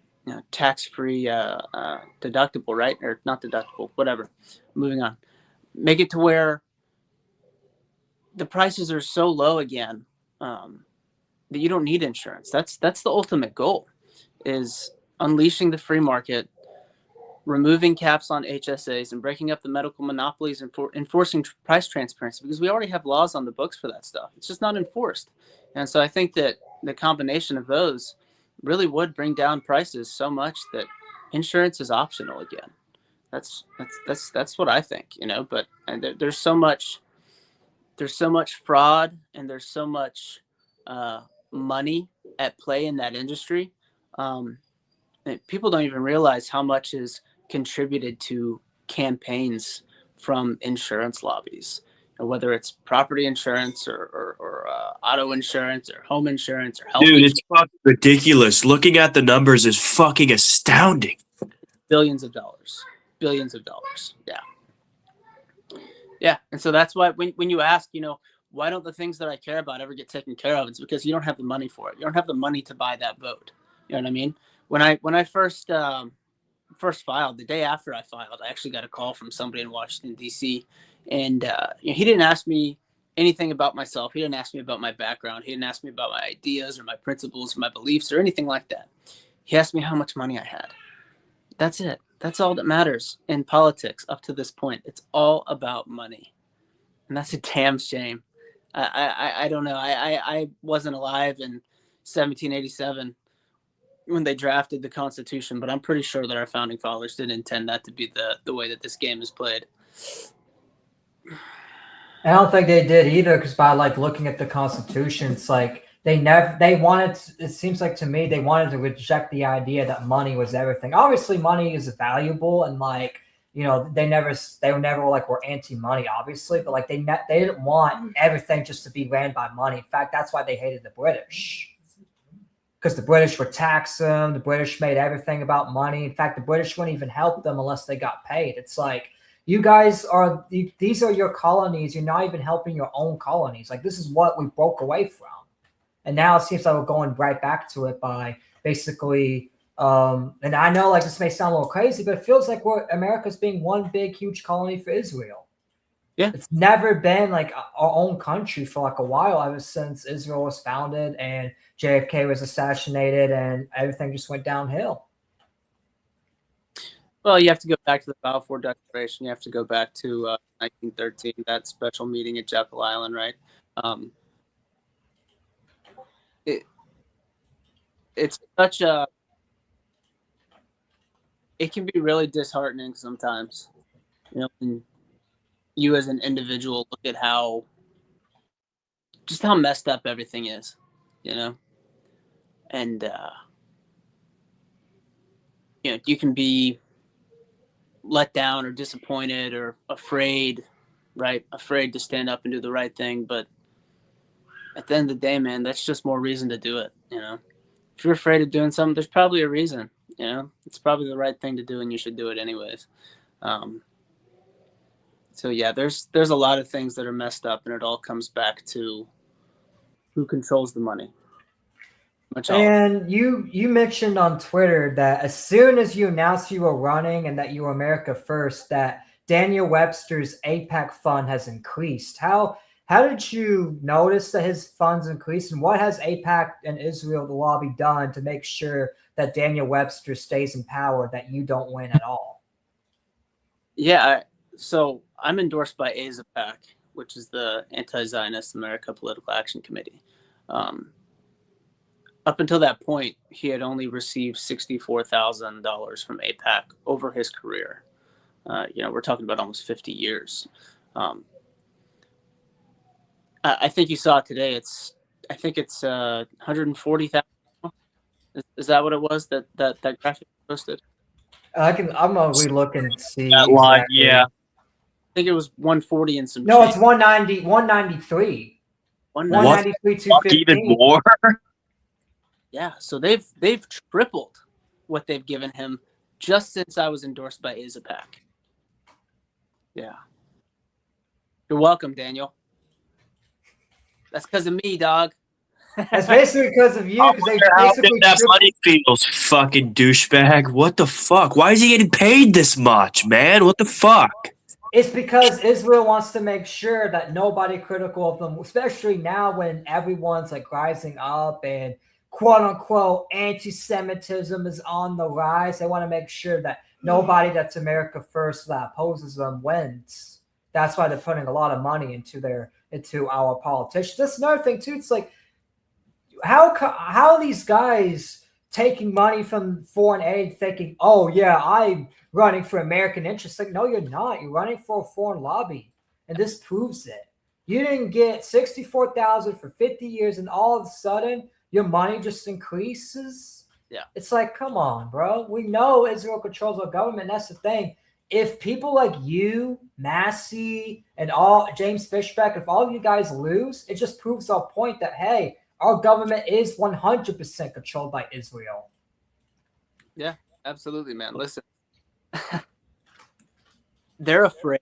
right? Or not deductible, whatever. Moving on. Make it to where the prices are so low again that you don't need insurance. That's the ultimate goal, is unleashing the free market, removing caps on HSAs, and breaking up the medical monopolies and enforcing price transparency, because we already have laws on the books for that stuff. It's just not enforced. And so I think that the combination of those really would bring down prices so much that insurance is optional again. That's what I think, but there's so much fraud, and there's so much money at play in that industry. People don't even realize how much is contributed to campaigns from insurance lobbies, whether it's property insurance or auto insurance or home insurance or health Dude, insurance. it's fucking ridiculous. Looking at the numbers is fucking astounding. Billions of dollars. Yeah. And so that's why when you ask, why don't the things that I care about ever get taken care of? It's because you don't have the money for it. You don't have the money to buy that vote. You know what I mean? When I first filed, the day after I filed, I actually got a call from somebody in Washington, D.C. And he didn't ask me anything about myself. He didn't ask me about my background. He didn't ask me about my ideas or my principles or my beliefs or anything like that. He asked me how much money I had. That's it. That's all that matters in politics up to this point. It's all about money. And that's a damn shame. I don't know. I wasn't alive in 1787 when they drafted the Constitution, but I'm pretty sure that our founding fathers didn't intend that to be the way that this game is played. I don't think they did either, because by like looking at the Constitution, it's like it seems like to me they wanted to reject the idea that money was everything. Obviously money is valuable, and like, they were never like were anti-money, obviously, but like they didn't want everything just to be ran by money. In fact, that's why they hated the British, because the British would tax them. The British made everything about money. In fact, the British wouldn't even help them unless they got paid. It's like, you guys these are your colonies. You're not even helping your own colonies. Like, this is what we broke away from. And now it seems like we're going right back to it by basically, and I know like this may sound a little crazy, but it feels like America's being one big, huge colony for Israel. Yeah. It's never been like our own country for like a while, ever since Israel was founded and JFK was assassinated and everything just went downhill. Well, you have to go back to the Balfour Declaration. You have to go back to 1913, that special meeting at Jekyll Island, right? It's such a, it can be really disheartening sometimes, when you as an individual look at how messed up everything is, and you can be let down or disappointed or afraid, right? Afraid to stand up and do the right thing. But at the end of the day, man, that's just more reason to do it. If you're afraid of doing something, there's probably a reason. It's probably the right thing to do, and you should do it anyways. So yeah, there's a lot of things that are messed up, and it all comes back to who controls the money. And you mentioned on Twitter that as soon as you announced you were running and that you were America First, that Daniel Webster's AIPAC fund has increased. How did you notice that his funds increased, and what has AIPAC and Israel, the lobby, done to make sure that Daniel Webster stays in power, that you don't win at all. Yeah, so I'm endorsed by AZAPAC, which is the Anti-Zionist America Political Action Committee. Up until that point, he had only received $64,000 from AIPAC over his career. We're talking about almost 50 years. I think you saw it today. I think it's 140,000. Is that what it was that graphic posted? I'm gonna relook and see. That line, exactly. yeah. I think it was 140 and some. No, change. it's 190, 193. 193, Fuck, 215. even more? Yeah, so they've tripled what they've given him just since I was endorsed by AZAPAC. Yeah. You're welcome, Daniel. That's because of me, dog. That's basically because of you. I Because they wonder how basically that tripled- money feels, fucking douchebag. What the fuck? Why is he getting paid this much, man? What the fuck? It's because Israel wants to make sure that nobody critical of them, especially now when everyone's like rising up and quote unquote anti-Semitism is on the rise. They want to make sure that nobody that's America first that opposes them wins. That's why they're putting a lot of money into our politicians. That's another thing too. It's like how are these guys taking money from foreign aid, thinking, "Oh yeah, I'm running for American interests"? Like, no, you're not. You're running for a foreign lobby, and this proves it. You didn't get 64,000 for 50 years, and all of a sudden your money just increases. Yeah, it's like, come on, bro. We know Israel controls our government. That's the thing. If people like you, Massey, and all James Fishback, if all of you guys lose, it just proves our point that hey, our government is 100% controlled by Israel. Yeah, absolutely, man. Listen, they're afraid,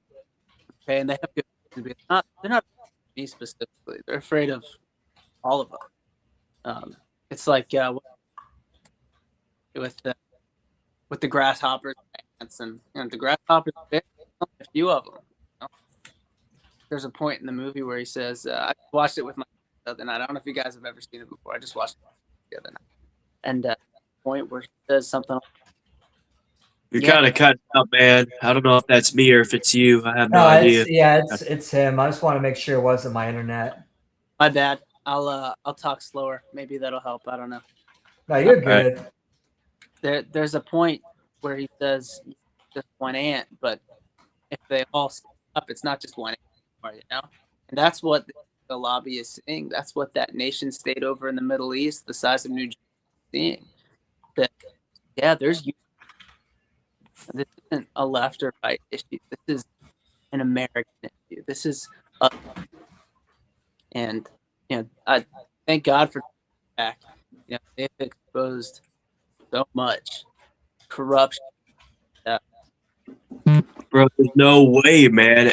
okay, and they have good reason to be. They're not me specifically. They're afraid of all of us. It's like with the grasshoppers and the grasshoppers. A few of them. There's a point in the movie where he says, "I watched it with my the other night. I don't know if you guys have ever seen it before. I just watched it the other night." And point where he says something. You're kind of cutting up, man. I don't know if that's me or if it's you. I have no idea. It's him. I just want to make sure it wasn't my internet. My bad. I'll talk slower. Maybe that'll help. I don't know. No, you're good. There's a point where he says just one ant, but if they all stand up, it's not just one ant, you know? And that's what the lobby is saying. That's what that nation state over in the Middle East, the size of New Jersey, is seeing. That, yeah, there's you. This isn't a left or right issue. This is an American issue. This is and I thank God for back. They've exposed so much corruption. Bro, there's no way, man.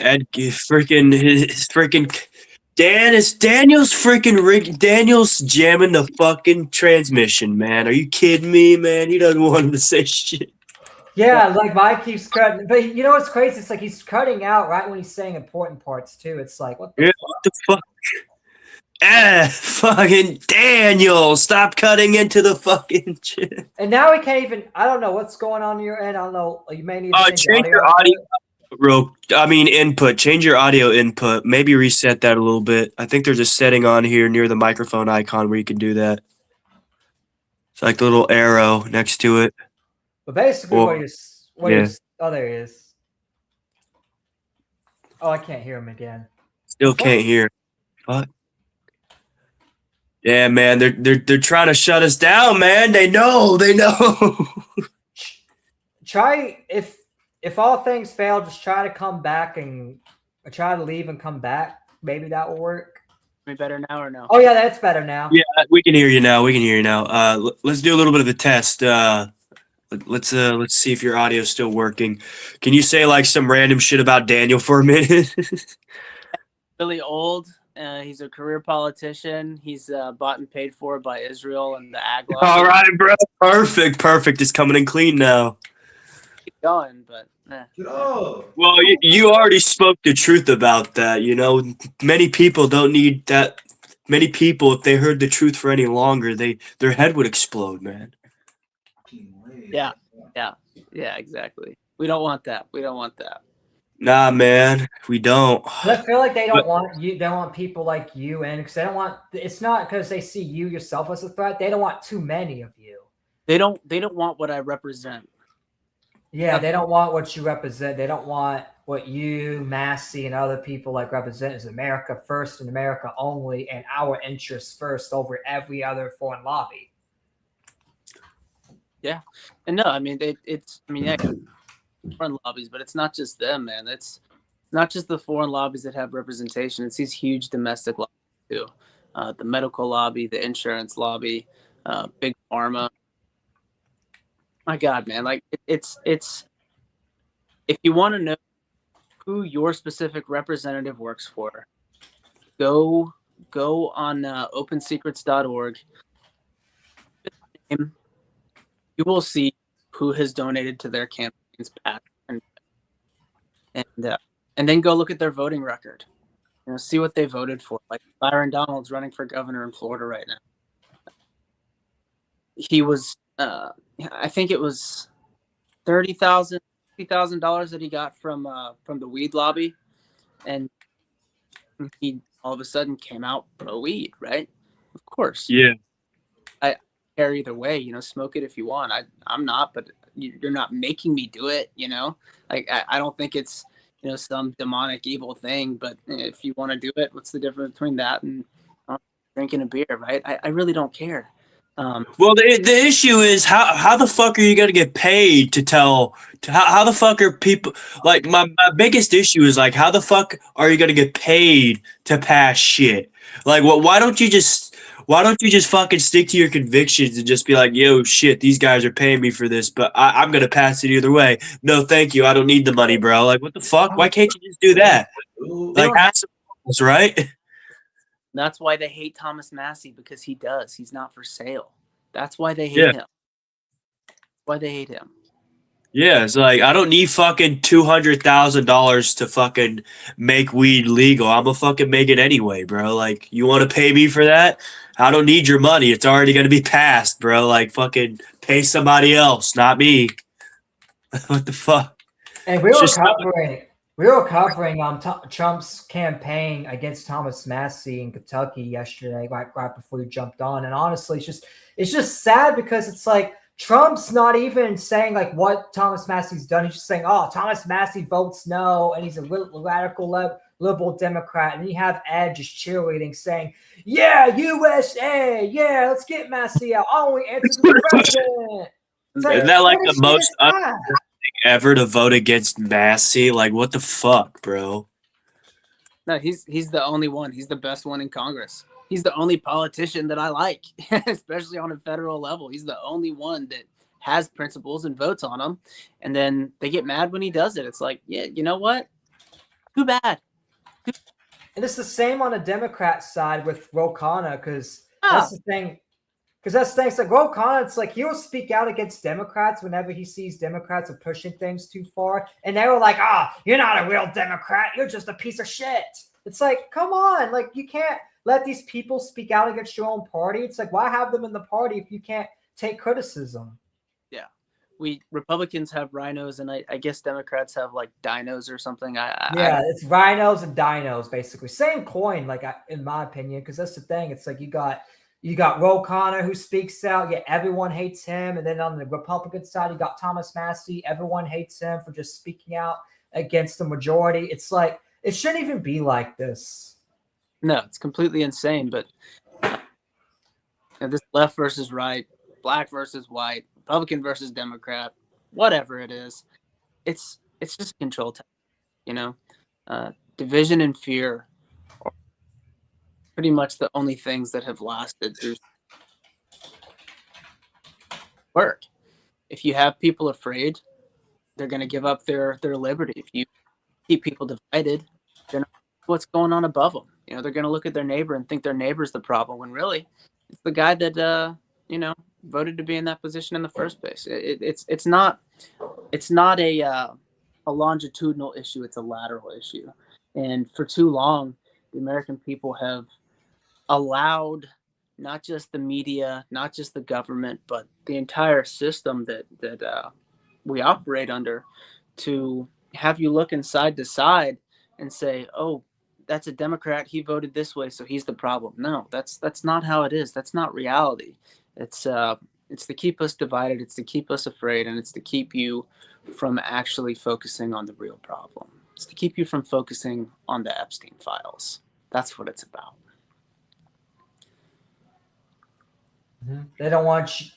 Daniel's jamming the fucking transmission, man. Are you kidding me, man? He doesn't want him to say shit. Yeah, like Mike keeps cutting, but you know what's crazy? It's like he's cutting out right when he's saying important parts too. It's like what the fuck? Fucking Daniel, stop cutting into the fucking shit. And now we can't even. I don't know what's going on your end. I don't know. You may need to change your audio. Input. Change your audio input. Maybe reset that a little bit. I think there's a setting on here near the microphone icon where you can do that. It's like the little arrow next to it. But basically, oh, there he is. Oh, I can't hear him again. Still can't hear. What? Yeah, man, they're trying to shut us down, man. They know. Try if all things fail, just try to come back and try to leave and come back. Maybe that will work. Me better now or no? Oh yeah, that's better now. Yeah, we can hear you now. Let's do a little bit of a test. Let's see if your audio's still working. Can you say like some random shit about Daniel for a minute? Really old. He's a career politician. He's bought and paid for by Israel and the ag law. All right, bro. Perfect. It's coming in clean now. Keep going, but well, you already spoke the truth about that. Many people don't need that. Many people, if they heard the truth for any longer, their head would explode, man. Yeah, yeah, exactly. We don't want that. We don't want that. Nah, man, we don't. But I feel like they But- don't want you. They want people like you in because they don't want. It's not because they see you yourself as a threat. They don't want too many of you. They don't want what I represent. Yeah, they don't want what you represent. They don't want what you, Massey, and other people like represent is America first and America only, and our interests first over every other foreign lobby. Yeah, and no, I mean yeah, foreign lobbies, but it's not just them, man. It's not just the foreign lobbies that have representation. It's these huge domestic lobbies too. The medical lobby, the insurance lobby, big pharma. My God, man! Like it's if you want to know who your specific representative works for, go on opensecrets.org. You will see who has donated to their campaigns past and then go look at their voting record. You know, see what they voted for. Like Byron Donald's running for governor in Florida right now. He was, I think it was $30,000 that he got from the weed lobby, and he all of a sudden came out pro weed, right? Of course. Yeah. I care either way. You know, smoke it if you want. I'm not, but you're not making me do it. You know, like I don't think it's some demonic evil thing. But if you want to do it, what's the difference between that and drinking a beer, right? I really don't care. Well, the issue is how the fuck are you gonna get paid to tell? How the fuck are people like my biggest issue is like how the fuck are you gonna get paid to pass shit? Like, why don't you just fucking stick to your convictions and just be like, yo, shit, these guys are paying me for this, but I'm gonna pass it either way. No, thank you, I don't need the money, bro. Like, what the fuck? Why can't you just do that? Like, have some rules, right? That's why they hate Thomas Massey, because he does. He's not for sale. That's why they hate him. That's why they hate him. Yeah, it's like I don't need fucking $200,000 to fucking make weed legal. I'm gonna fucking make it anyway, bro. Like, you want to pay me for that? I don't need your money. It's already gonna be passed, bro. Like, fucking pay somebody else, not me. What the fuck? And we were covering Trump's campaign against Thomas Massey in Kentucky yesterday, right before you jumped on. And honestly, it's just sad because it's like Trump's not even saying like what Thomas Massey's done. He's just saying, "Oh, Thomas Massey votes no, and he's a radical liberal Democrat." And you have Ed just cheerleading, saying, "Yeah, USA, yeah, let's get Massey out. I only answer to the president." Like, isn't that like the most ever to vote against Massey? Like, what the fuck, bro? No, he's the only one. He's the best one in Congress. He's the only politician that I like, especially on a federal level. He's the only one that has principles and votes on them. And then they get mad when he does it. It's like, yeah, you know what? Too bad. And it's the same on the Democrat side with Ro Khanna, because that's the thing. Because that's the thing. It's like Ro Khanna, it's like he'll speak out against Democrats whenever he sees Democrats are pushing things too far. And they were like, you're not a real Democrat. You're just a piece of shit. It's like, come on. Like, you can't let these people speak out against your own party. It's like, why have them in the party if you can't take criticism? Yeah. Republicans have rhinos, and I guess Democrats have like dinos or something. It's rhinos and dinos, basically. Same coin, like in my opinion, because that's the thing. It's like you got Ro Khanna who speaks out. Yeah, everyone hates him. And then on the Republican side, you got Thomas Massey. Everyone hates him for just speaking out against the majority. It's like, it shouldn't even be like this. No, it's completely insane. But this left versus right, black versus white, Republican versus Democrat, whatever it is, it's just a control tactic, division and fear are pretty much the only things that have lasted through work. If you have people afraid, they're going to give up their liberty. If you keep people divided, they're not what's going on above them. They're going to look at their neighbor and think their neighbor's the problem, when really it's the guy that voted to be in that position in the first place. It's not a longitudinal issue. It's a lateral issue. And for too long, the American people have allowed not just the media, not just the government, but the entire system that we operate under, to have you look side to side and say, "Oh, that's a Democrat. He voted this way, so he's the problem." No, that's not how it is. That's not reality. It's to keep us divided. It's to keep us afraid, and it's to keep you from actually focusing on the real problem. It's to keep you from focusing on the Epstein files. That's what it's about. They don't want you,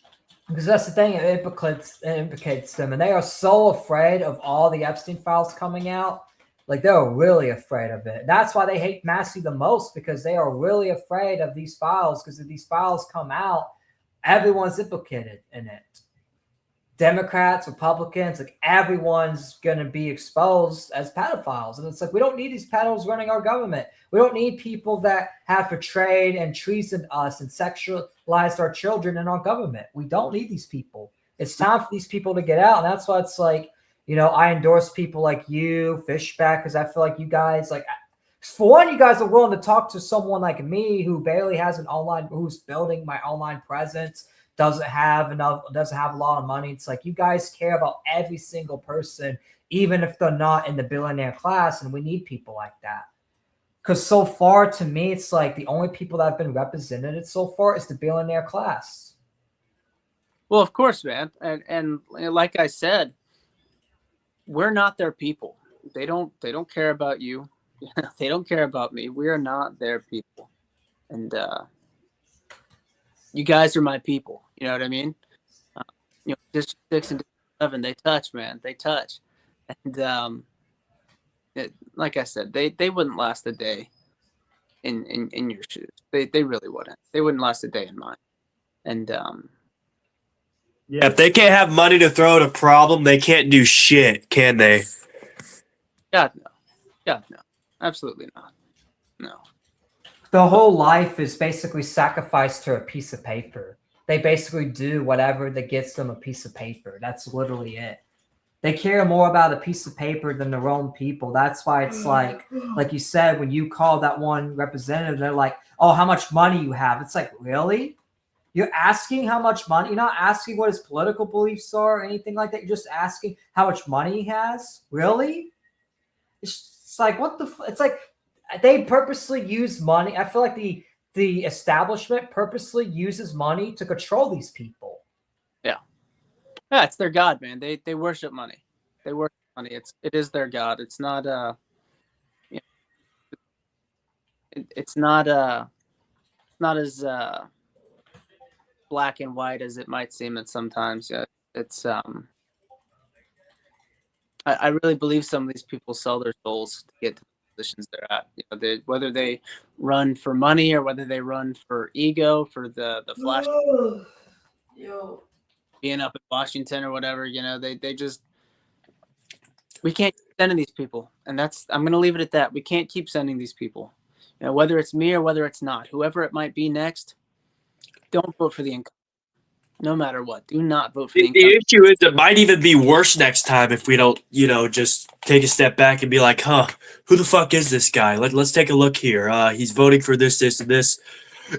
because that's the thing. It implicates them, and they are so afraid of all the Epstein files coming out. Like, they're really afraid of it. That's why they hate Massey the most, because they are really afraid of these files. Because if these files come out, everyone's implicated in it. Democrats, Republicans, like, everyone's going to be exposed as pedophiles. And it's like, we don't need these pedophiles running our government. We don't need people that have betrayed and treasoned us and sexualized our children in our government. We don't need these people. It's time for these people to get out. And that's why it's like, you know, I endorse people like you, Fishback, because I feel like you guys, like, for one, you guys are willing to talk to someone like me who barely has an online, who's building my online presence, doesn't have a lot of money. It's like, you guys care about every single person, even if they're not in the billionaire class, and we need people like that. Because so far, to me, it's like the only people that have been represented so far is the billionaire class. Well, of course, man. And like I said, we're not their people. They don't care about you. They don't care about me. We are not their people. And you guys are my people. You know what I mean? You know, District 6 and District 11, they touch, man. They touch. And like I said, they wouldn't last a day in your shoes. They really wouldn't. They wouldn't last a day in mine. And Yeah, if they can't have money to throw at a problem, they can't do shit, can they? God no. God no. Absolutely not. No. The whole life is basically sacrificed to a piece of paper. They basically do whatever that gets them a piece of paper. That's literally it. They care more about a piece of paper than their own people. That's why it's like you said, when you call that one representative, they're like, "Oh, how much money you have?" It's like, really? You're asking how much money? You're not asking what his political beliefs are or anything like that. You're just asking how much money he has? Really? It's like, what the it's like, they purposely use money. I feel like the establishment purposely uses money to control these people. Yeah, it's their god, man. They worship money. They worship money. It is their god. It's not you know, it's not as black and white as it might seem at sometimes. Yeah, it's I really believe some of these people sell their souls to get to the positions they're at. You know, whether they run for money or whether they run for ego, for the flash, being up in Washington or whatever. You know, they just, we can't keep sending these people, and I'm going to leave it at that. We can't keep sending these people. You know, whether it's me or whether it's not, whoever it might be next, don't vote for the incumbent. No matter what, do not vote for the incumbent. The issue is it might even be worse next time if we don't, you know, just take a step back and be like, who the fuck is this guy? Let's take a look here. He's voting for this, this, and this.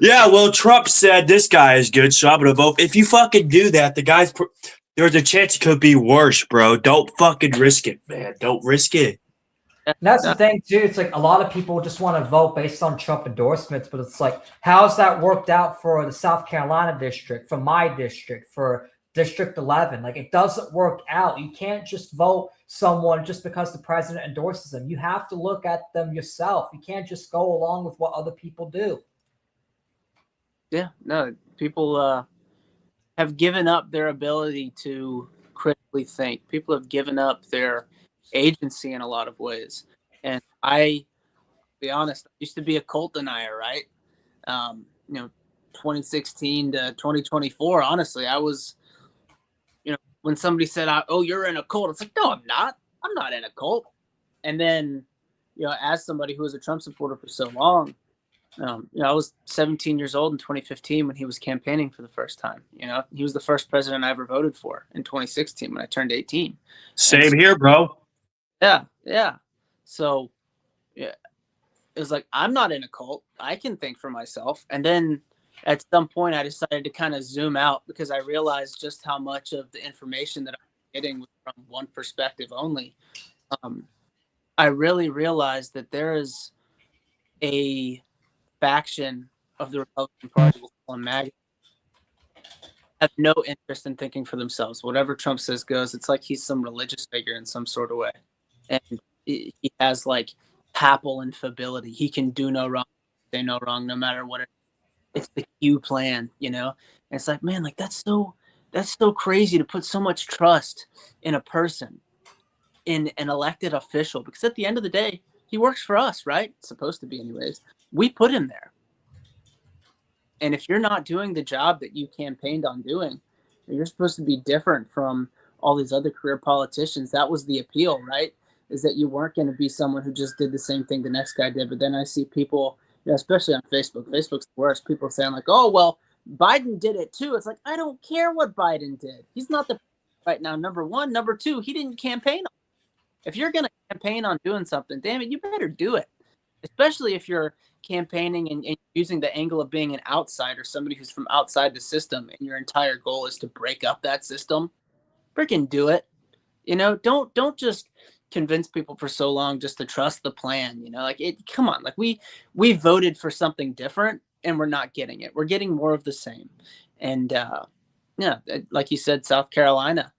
Yeah, well, Trump said this guy is good, so I'm going to vote. If you fucking do that, there's a chance it could be worse, bro. Don't fucking risk it, man. Don't risk it. And that's the thing, too. It's like a lot of people just want to vote based on Trump endorsements, but it's like, how's that worked out for the South Carolina district, for my district, for District 11? Like, it doesn't work out. You can't just vote someone just because the president endorses them. You have to look at them yourself. You can't just go along with what other people do. Yeah, no, people have given up their ability to critically think. People have given up their agency in a lot of ways. And be honest, I used to be a cult denier, right? 2016 to 2024, honestly, I was, when somebody said, "Oh, you're in a cult," it's like, no, I'm not. I'm not in a cult. And then, as somebody who was a Trump supporter for so long, I was 17 years old in 2015 when he was campaigning for the first time. He was the first president I ever voted for in 2016 when I turned 18. Same here, bro. Yeah. So, yeah, it was like, I'm not in a cult. I can think for myself. And then, at some point I decided to kind of zoom out because I realized just how much of the information that I'm getting was from one perspective only. Um, I really realized that there is a faction of the Republican Party on MAGA have no interest in thinking for themselves. Whatever Trump says goes. It's like he's some religious figure in some sort of way, and he has like papal infallibility. He can do no wrong, say no wrong, no matter what. It's the Q plan, you know. And it's like, man, like that's so crazy to put so much trust in a person, in an elected official, because at the end of the day, he works for us, right? It's supposed to be, anyways. We put him there. And if you're not doing the job that you campaigned on doing, you're supposed to be different from all these other career politicians. That was the appeal, right? Is that you weren't going to be someone who just did the same thing the next guy did. But then I see people, you know, especially on Facebook. Facebook's the worst. People saying like, "Oh, well, Biden did it too." It's like, I don't care what Biden did. He's not the right now. Number one, number two, he didn't campaign. If you're going to campaign on doing something, damn it, you better do it. Especially if you're campaigning and using the angle of being an outsider, somebody who's from outside the system, and your entire goal is to break up that system. Freaking do it. You know, don't just convince people for so long just to trust the plan. You know, like it. Come on, like we voted for something different, and we're not getting it. We're getting more of the same. And yeah, like you said, South Carolina,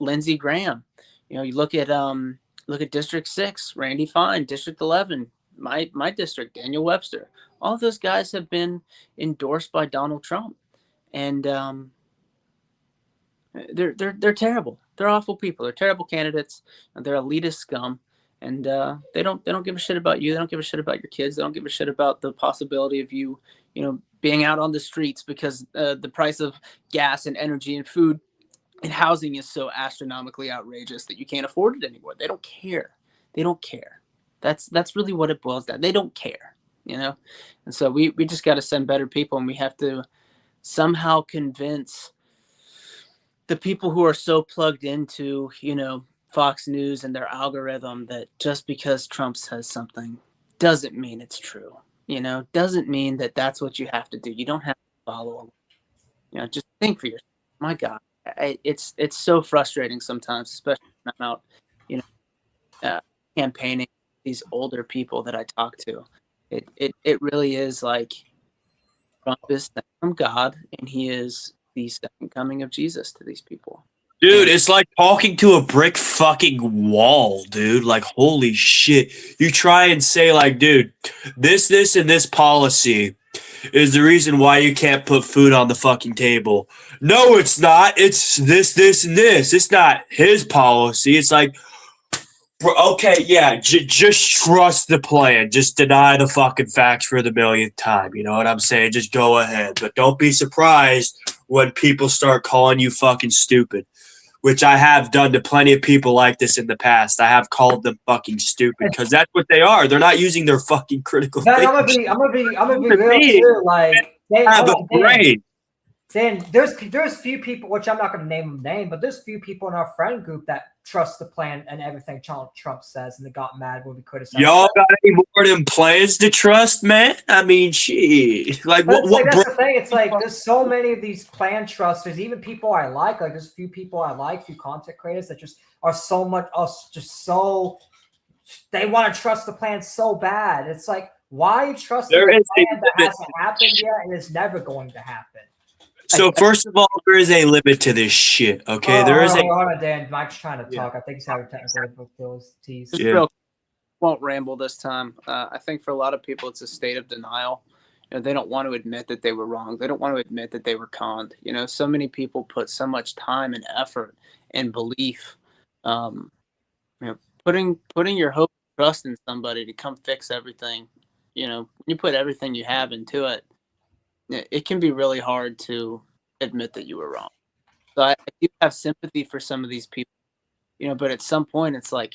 Lindsey Graham. You know, you look at District 6, Randy Fine, District 11, my district, Daniel Webster. All of those guys have been endorsed by Donald Trump, and they're terrible. They're awful people. They're terrible candidates. And they're elitist scum, and they don't give a shit about you. They don't give a shit about your kids. They don't give a shit about the possibility of you, you know, being out on the streets because the price of gas and energy and food and housing is so astronomically outrageous that you can't afford it anymore. They don't care. They don't care. That's really what it boils down. They don't care, you know? And so we just got to send better people, and we have to somehow convince the people who are so plugged into, you know, Fox News and their algorithm that just because Trump says something doesn't mean it's true, you know, doesn't mean that that's what you have to do. You don't have to follow, you know, just think for yourself. My God. It's so frustrating sometimes, especially when I'm out, you know, campaigning these older people that I talk to. It really is like Trump is sent from God, and he is the second coming of Jesus to these people. Dude, it's like talking to a brick fucking wall, dude. Like, holy shit. You try and say, like, dude, this, and this policy is the reason why you can't put food on the fucking table. No, it's not. It's this, and this. It's not his policy. It's like, okay, yeah, just trust the plan. Just deny the fucking facts for the millionth time. You know what I'm saying? Just go ahead. But don't be surprised when people start calling you fucking stupid, which I have done to plenty of people like this in the past. I have called them fucking stupid because that's what they are. They're not using their fucking critical thinking. I'm gonna be real too. Like, Have a brain. Dan, there's few people, which I'm not going to name them but there's few people in our friend group that trust the plan and everything Trump says, and they got mad when we criticized. Y'all got any more than plans to trust, man? I mean, shit. Like, that's the thing. It's like there's so many of these plan trusters, even people I like. Like, there's a few people I like, few content creators that just are so much, so they want to trust the plan so bad. It's like, why trust a plan that hasn't happened yet and is never going to happen? So first of all, there is a limit to this shit. Okay, there is a. Hold on, Dan. Mike's trying to talk. I think he's having technical difficulties. Yeah. Won't ramble this time. I think for a lot of people, it's a state of denial. You know, they don't want to admit that they were wrong. They don't want to admit that they were conned. You know, so many people put so much time and effort and belief. You know, putting your hope and trust in somebody to come fix everything. You know, when you put everything you have into it, it can be really hard to admit that you were wrong. So I do have sympathy for some of these people, you know, but at some point it's like,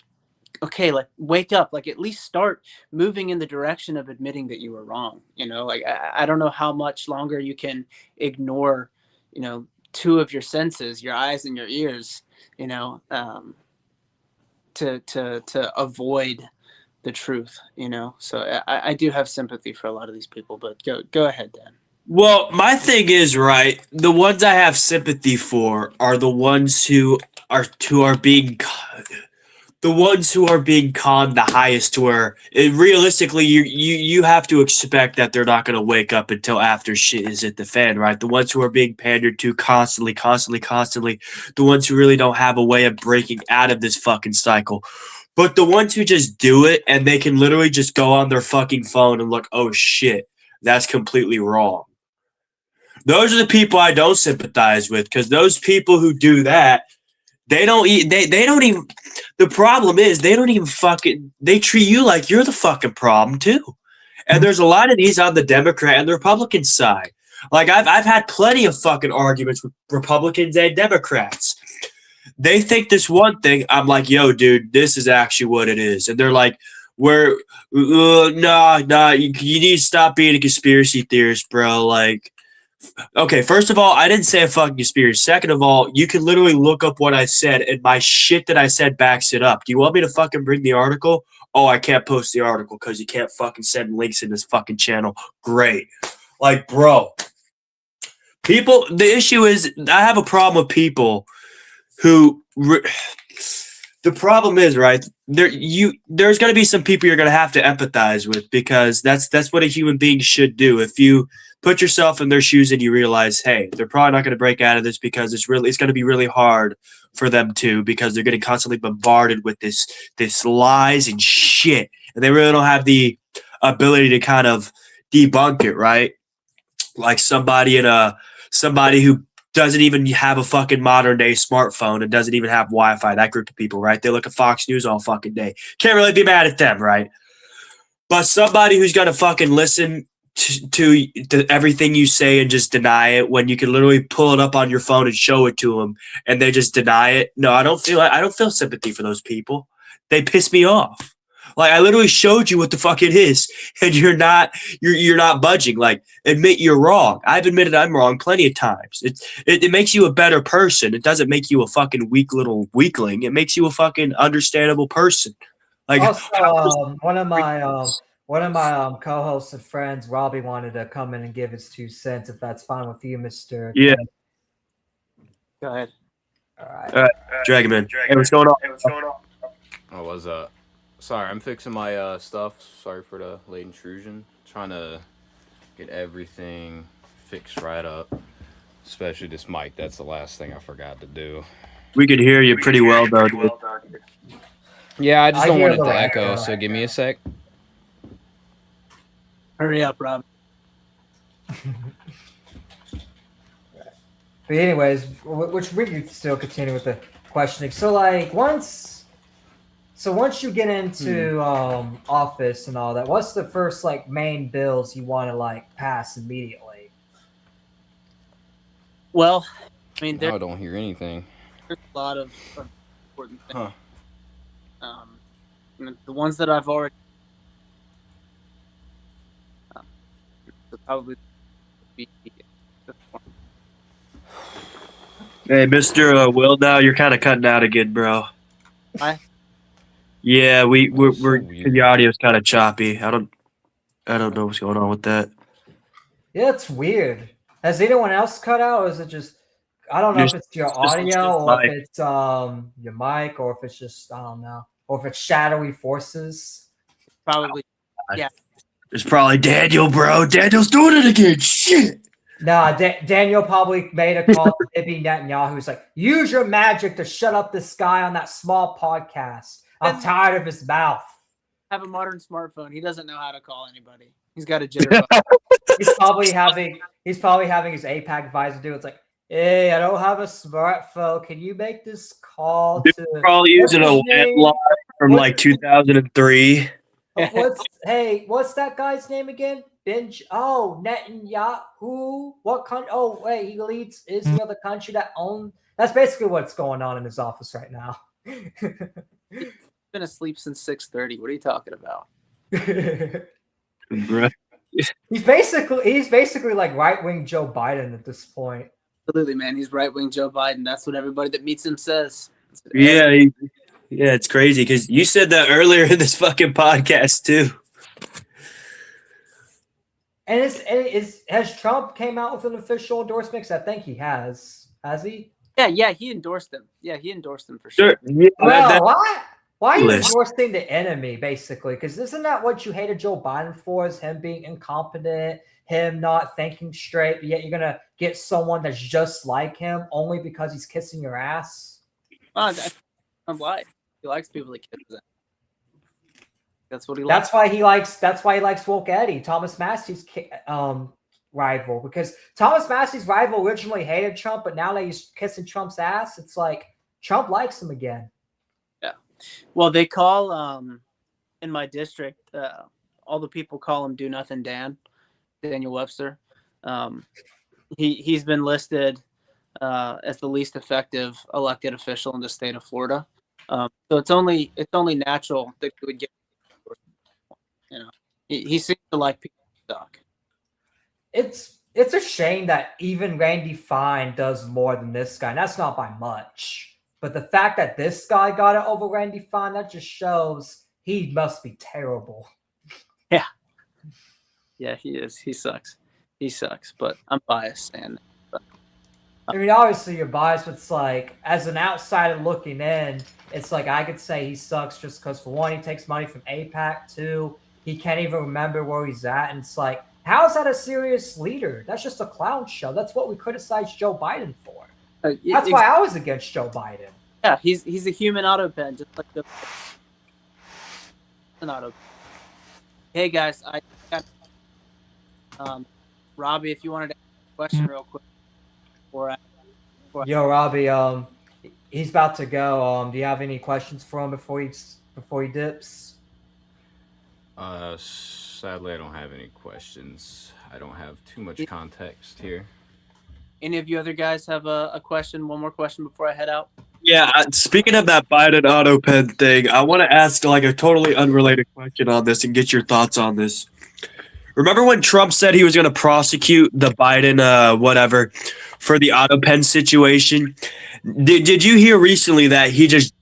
okay, like wake up, like at least start moving in the direction of admitting that you were wrong. You know, like I don't know how much longer you can ignore, you know, two of your senses, your eyes and your ears, you know, to avoid the truth, you know. So I do have sympathy for a lot of these people, but go ahead, Dan. Well, my thing is, right, the ones I have sympathy for are the ones who are being the ones who are being conned the highest, to where realistically you have to expect that they're not going to wake up until after shit is at the fan, right? The ones who are being pandered to constantly, the ones who really don't have a way of breaking out of this fucking cycle. But the ones who just do it and they can literally just go on their fucking phone and look, oh shit, that's completely wrong. Those are the people I don't sympathize with, because those people who do that, they don't even. The problem is they don't even fucking. They treat you like you're the fucking problem too. And there's a lot of these on the Democrat and the Republican side. Like I've had plenty of fucking arguments with Republicans and Democrats. They think this one thing. I'm like, yo, dude, this is actually what it is, and they're like, "We're nah. You need to stop being a conspiracy theorist, bro." Like. Okay, first of all, I didn't say a fucking conspiracy. Second of all, you can literally look up what I said, and my shit that I said backs it up. Do you want me to fucking bring the article? Oh, I can't post the article because you can't fucking send links in this fucking channel. Great. Like, bro. People, the issue is, I have a problem with people who... The problem is, right, there's going to be some people you're going to have to empathize with, because that's what a human being should do. If you put yourself in their shoes and you realize, hey, they're probably not going to break out of this because it's going to be really hard for them to, because they're getting constantly bombarded with this lies and shit, and they really don't have the ability to kind of debunk it, right? Like somebody who doesn't even have a fucking modern day smartphone and doesn't even have Wi-Fi, that group of people, right? They look at Fox News all fucking day. Can't really be mad at them, right? But somebody who's going to fucking listen to everything you say and just deny it, when you can literally pull it up on your phone and show it to them and they just deny it. No, I don't feel sympathy for those people. They piss me off. Like, I literally showed you what the fuck it is, and you're not budging. Like, admit you're wrong. I've admitted I'm wrong plenty of times. It makes you a better person. It doesn't make you a fucking weak little weakling. It makes you a fucking understandable person. Like, also, one of my co-hosts and friends, Robbie, wanted to come in and give his 2 cents, if that's fine with you, Mr. Yeah. Go ahead. All right. Dragon, hey, what's going on? I was sorry, I'm fixing my stuff. Sorry for the late intrusion. Trying to get everything fixed right up. Especially this mic. That's the last thing I forgot to do. We could hear you pretty well, though, dude. Yeah, I just don't want it to the echo, so give me a sec. Hurry up, Rob. But anyways, which we can still continue with the questioning. So like once you get into office and all that, what's the first like main bills you want to like pass immediately? Well, I mean, I don't hear anything. there's a lot of important things. The ones that I've already probably be Hey, Mr. Wilnau, you're kind of cutting out again, bro. Hi. Yeah, we're weird. the audio's kind of choppy. I don't know what's going on with that. Yeah, it's weird. Has anyone else cut out, or is it just I don't know if it's your audio or if it's your mic, or if it's just I don't know, or if it's shadowy forces. probably It's probably Daniel, bro. Daniel's doing it again. Shit. Nah, Daniel probably made a call to Bibi Netanyahu. Who's like, use your magic to shut up this guy on that small podcast. I'm tired of his mouth. have a modern smartphone. He doesn't know how to call anybody. He's got a jitterbug. He's probably having his APAC advisor do. It's like, hey, I don't have a smartphone. Can you make this call to? Probably using a landline from like 2003. What's that guy's name again? Netanyahu. What country? Oh, wait, he leads Israel, the country that owns. That's basically what's going on in his office right now. He's been asleep since 6:30. What are you talking about? He's basically like right-wing Joe Biden at this point. Absolutely, man. He's right-wing Joe Biden. That's what everybody that meets him says. Yeah, it's crazy because you said that earlier in this fucking podcast too. And has Trump came out with an official endorsement? Because I think he has. Has he? Yeah, he endorsed him. Yeah, he endorsed him for sure. Yeah, Well, why are you list. endorsing the enemy, basically? Because isn't that what you hated Joe Biden for, is him being incompetent, him not thinking straight, but yet you're going to get someone that's just like him only because he's kissing your ass? I'm lying. He likes people that kiss his ass. That's what he likes. That's why he likes Woke Eddie, Thomas Massey's rival. Because Thomas Massey's rival originally hated Trump, but now that he's kissing Trump's ass, it's like Trump likes him again. Yeah. Well, they call in my district, all the people call him Do Nothing Daniel Webster. He's been listed as the least effective elected official in the state of Florida. So it's only natural that he would get. He seems to like people to suck. It's a shame that even Randy Fine does more than this guy. And that's not by much. But the fact that this guy got it over Randy Fine, that just shows he must be terrible. Yeah. Yeah, he is. He sucks. But I'm biased saying that. I mean, obviously you're biased, but it's like, as an outsider looking in, it's like I could say he sucks just because, for one, he takes money from AIPAC. Two, he can't even remember where he's at. And it's like, how is that a serious leader? That's just a clown show. That's what we criticize Joe Biden for. That's why I was against Joe Biden. Yeah, he's a human auto pen, just like an auto pen. Hey guys, I got Robbie, if you wanted to ask a question real quick before Yo, Robbie, he's about to go. Do you have any questions for him before he dips? Sadly, I don't have any questions. I don't have too much context here. Any of you other guys have a question? One more question before I head out? Yeah, speaking of that Biden auto pen thing, I want to ask like a totally unrelated question on this and get your thoughts on this. Remember when Trump said he was going to prosecute the Biden whatever for the auto pen situation? Did you hear recently that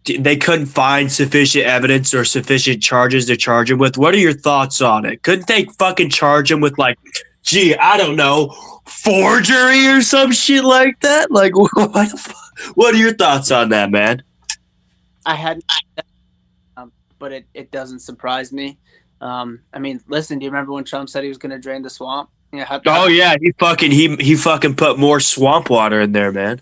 they couldn't find sufficient evidence or sufficient charges to charge him with? What are your thoughts on it? Couldn't they fucking charge him with like, gee, I don't know, forgery or some shit like that? Like, what are your thoughts on that, man? I hadn't, but it doesn't surprise me. I mean, listen, do you remember when Trump said he was going to drain the swamp? Yeah, he fucking put more swamp water in there, man.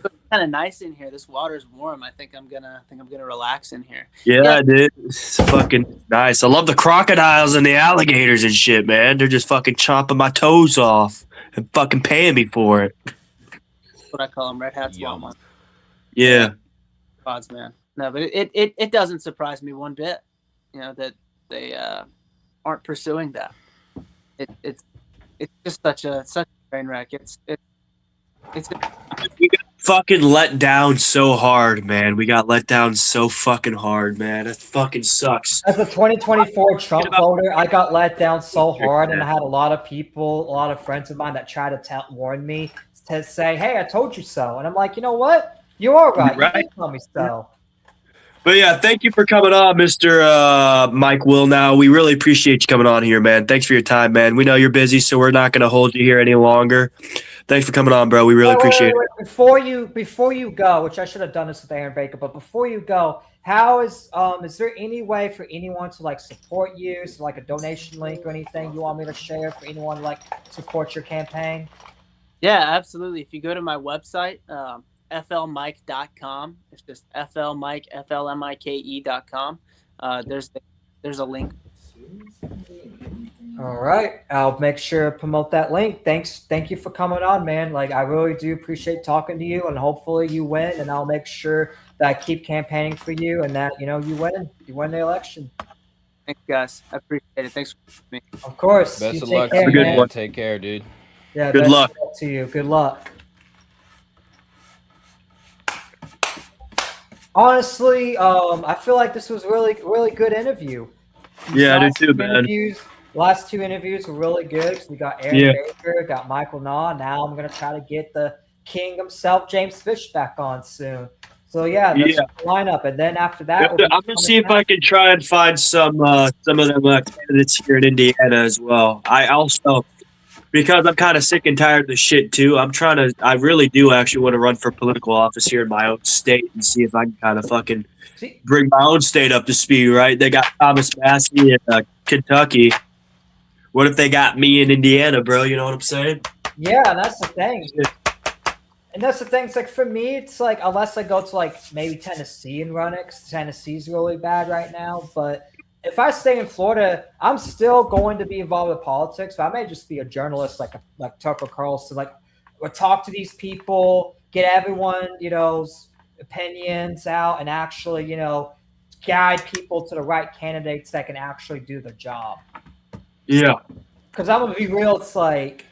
It's kind of nice in here. This water's warm. I think I'm gonna relax in here. Yeah, dude, it's fucking nice. I love the crocodiles and the alligators and shit, man. They're just fucking chomping my toes off and fucking paying me for it. That's what I call them, red hat swamp monsters. Yeah. Gods, man. No, but it doesn't surprise me one bit. That they aren't pursuing that. It's just such a train wreck. We got fucking let down so hard, man. We got let down so fucking hard, man. It fucking sucks. As a 2024 Trump voter, I got let down so hard, and I had a lot of friends of mine that tried to warn me to say, "Hey, I told you so," and I'm like, you know what? You're all right. You didn't tell me so. But yeah, thank you for coming on, Mr. Mike Wilnau. We really appreciate you coming on here, man. Thanks for your time, man. We know you're busy, so we're not going to hold you here any longer. Thanks for coming on, bro. We really appreciate it. Before you go, which I should have done this with Aaron Baker, but before you go, how is there any way for anyone to like support you? So like a donation link or anything you want me to share for anyone to like support your campaign? Yeah, absolutely. If you go to my website, flmike.com. It's just flmike.com. There's a link. All right, I'll make sure to promote that link. Thank you for coming on, man. Like, I really do appreciate talking to you, and hopefully you win. And I'll make sure that I keep campaigning for you, and that you win the election. Thanks, guys. I appreciate it. Thanks for me. Of course. Best of luck to you, man. Take care, dude. Yeah. Good luck to you. Good luck. Honestly, I feel like this was really, really good interview. Yeah, I do too, man. Last two interviews were really good. We got Aaron Baker, got Michael Nah. Now I'm gonna try to get the king himself, James Fish, back on soon. So that's the lineup, and then after that, I'm gonna see if I can try and find some of them candidates here in Indiana as well. I also because I'm kind of sick and tired of the shit too. I really do actually want to run for political office here in my own state and see if I can kind of fucking See, bring my own state up to speed, right? They got Thomas Massey in Kentucky. What if they got me in Indiana, bro? You know what I'm saying? yeah, that's the thing. And that's the thing. It's like for me, it's like unless I go to like maybe Tennessee and run it, because Tennessee's really bad right now. But if I stay in Florida, I'm still going to be involved with politics. But I may just be a journalist, like Tucker Carlson, like or talk to these people, get everyone, opinions out, and actually, guide people to the right candidates that can actually do the job. Yeah. Because I'm gonna be real, it's like,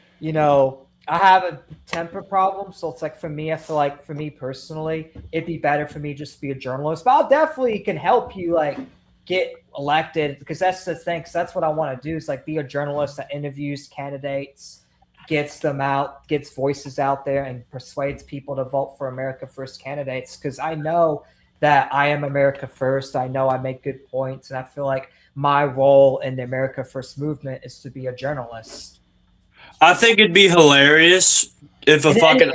I have a temper problem, so it's like for me, I feel like for me personally, it'd be better for me just to be a journalist. But I'll definitely can help you like get elected, because that's the thing. Because that's what I want to do is like be a journalist that interviews candidates, gets them out, gets voices out there, and persuades people to vote for America First candidates. Because I know that I am America First. I know I make good points, and I feel like my role in the America First movement is to be a journalist. I think it'd be hilarious if a fucking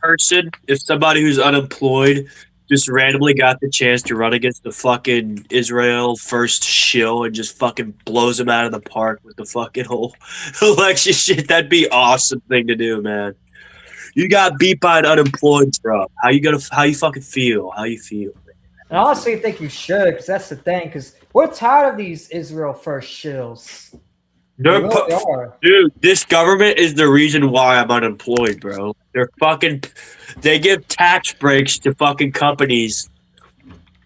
person, if somebody who's unemployed just randomly got the chance to run against the fucking Israel first shill and just fucking blows him out of the park with the fucking whole election shit. That'd be awesome thing to do, man. You got beat by an unemployed, bro. How you fucking feel? How you feel? And honestly, I think you should, because that's the thing. Because we're tired of these Israel first shills. Dude, this government is the reason why I'm unemployed, bro. They give tax breaks to fucking companies.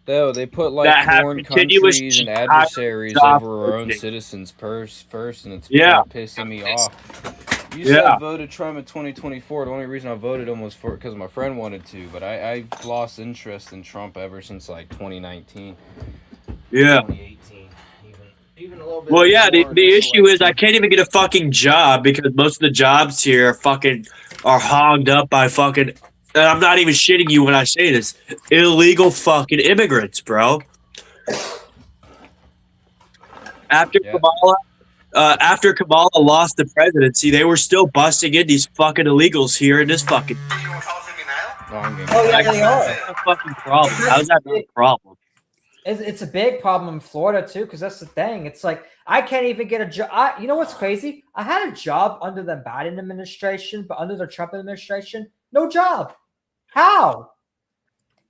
No, they put like foreign countries and adversaries over our own citizens first, and it's pissing me off. You said voted Trump in 2024. The only reason I voted him was because my friend wanted to, but I've lost interest in Trump ever since like 2019. Yeah. 2018. Even a little bit. Well, yeah, the issue is I can't even get a fucking job because most of the jobs here are hogged up by fucking, and I'm not even shitting you when I say this, illegal fucking immigrants, bro. After Kamala lost the presidency, they were still busting in these fucking illegals here in this fucking. Oh yeah, they are. That's a fucking problem. How's that not a problem? It's a big problem in Florida too, because that's the thing. It's like I can't even get a job. You know what's crazy? I had a job under the Biden administration, but under the Trump administration, no job. How?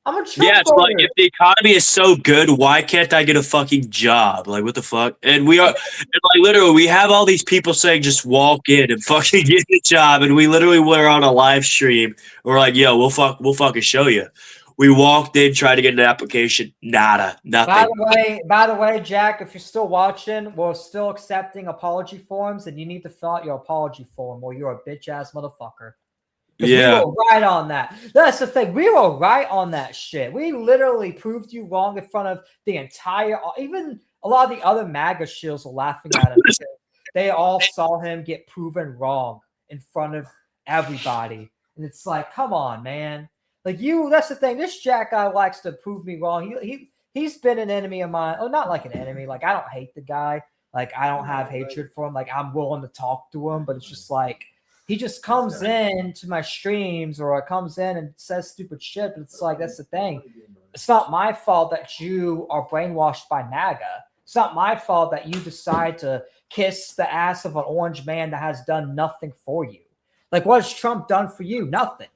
I'm a Trump it's like if the economy is so good, why can't I get a fucking job? Like what the fuck? And we are, and like literally, we have all these people saying just walk in and fucking get a job, and we literally were on a live stream. We're like, yo, we'll fucking show you. We walked in, tried to get an application. Nada. Nothing. By the way, Jack, if you're still watching, we're still accepting apology forms, and you need to fill out your apology form or you're a bitch-ass motherfucker. Yeah. We were right on that. That's the thing. We were right on that shit. We literally proved you wrong in front of the entire – even a lot of the other MAGA shills were laughing at him. They all saw him get proven wrong in front of everybody. And it's like, come on, man. Like that's the thing. This Jack guy likes to prove me wrong. He's been an enemy of mine. Oh, not like an enemy. Like I don't hate the guy. Like I don't have hatred for him. Like I'm willing to talk to him, but it's just like he just comes in to my streams or comes in and says stupid shit. But it's like that's the thing. It's not my fault that you are brainwashed by MAGA. It's not my fault that you decide to kiss the ass of an orange man that has done nothing for you. Like what has Trump done for you? Nothing.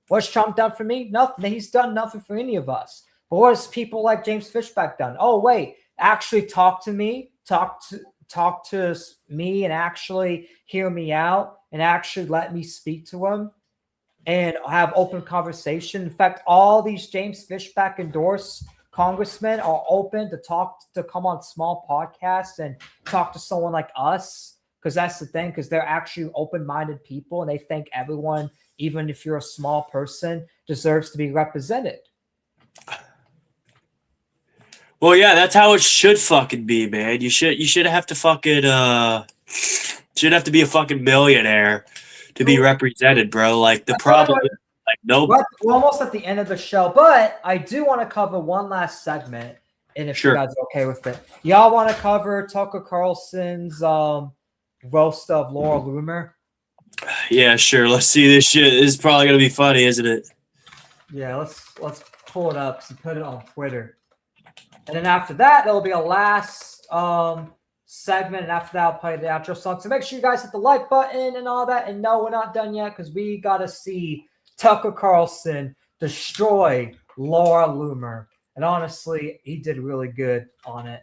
What's Trump done for me? Nothing. He's done nothing for any of us. But what has people like James Fishback done? Oh, wait, actually talk to me, talk to me and actually hear me out and actually let me speak to him and have open conversation. In fact, all these James Fishback endorsed congressmen are open to come on small podcasts and talk to someone like us, because that's the thing, because they're actually open-minded people and they think everyone, even if you're a small person, deserves to be represented. Well, yeah, that's how it should fucking be, man. You should have to fucking should have to be a fucking millionaire to be represented, bro. Like the problem is, like no. We're almost at the end of the show, but I do want to cover one last segment, and if you guys are okay with it, y'all want to cover Tucker Carlson's roast of Laura Loomer? Yeah, sure. Let's see this shit. This is probably gonna be funny, isn't it? Yeah, let's pull it up because he put it on Twitter. And then after that, there'll be a last segment, and after that, I'll play the outro song. So make sure you guys hit the like button and all that. And no, we're not done yet because we gotta see Tucker Carlson destroy Laura Loomer. And honestly, he did really good on it.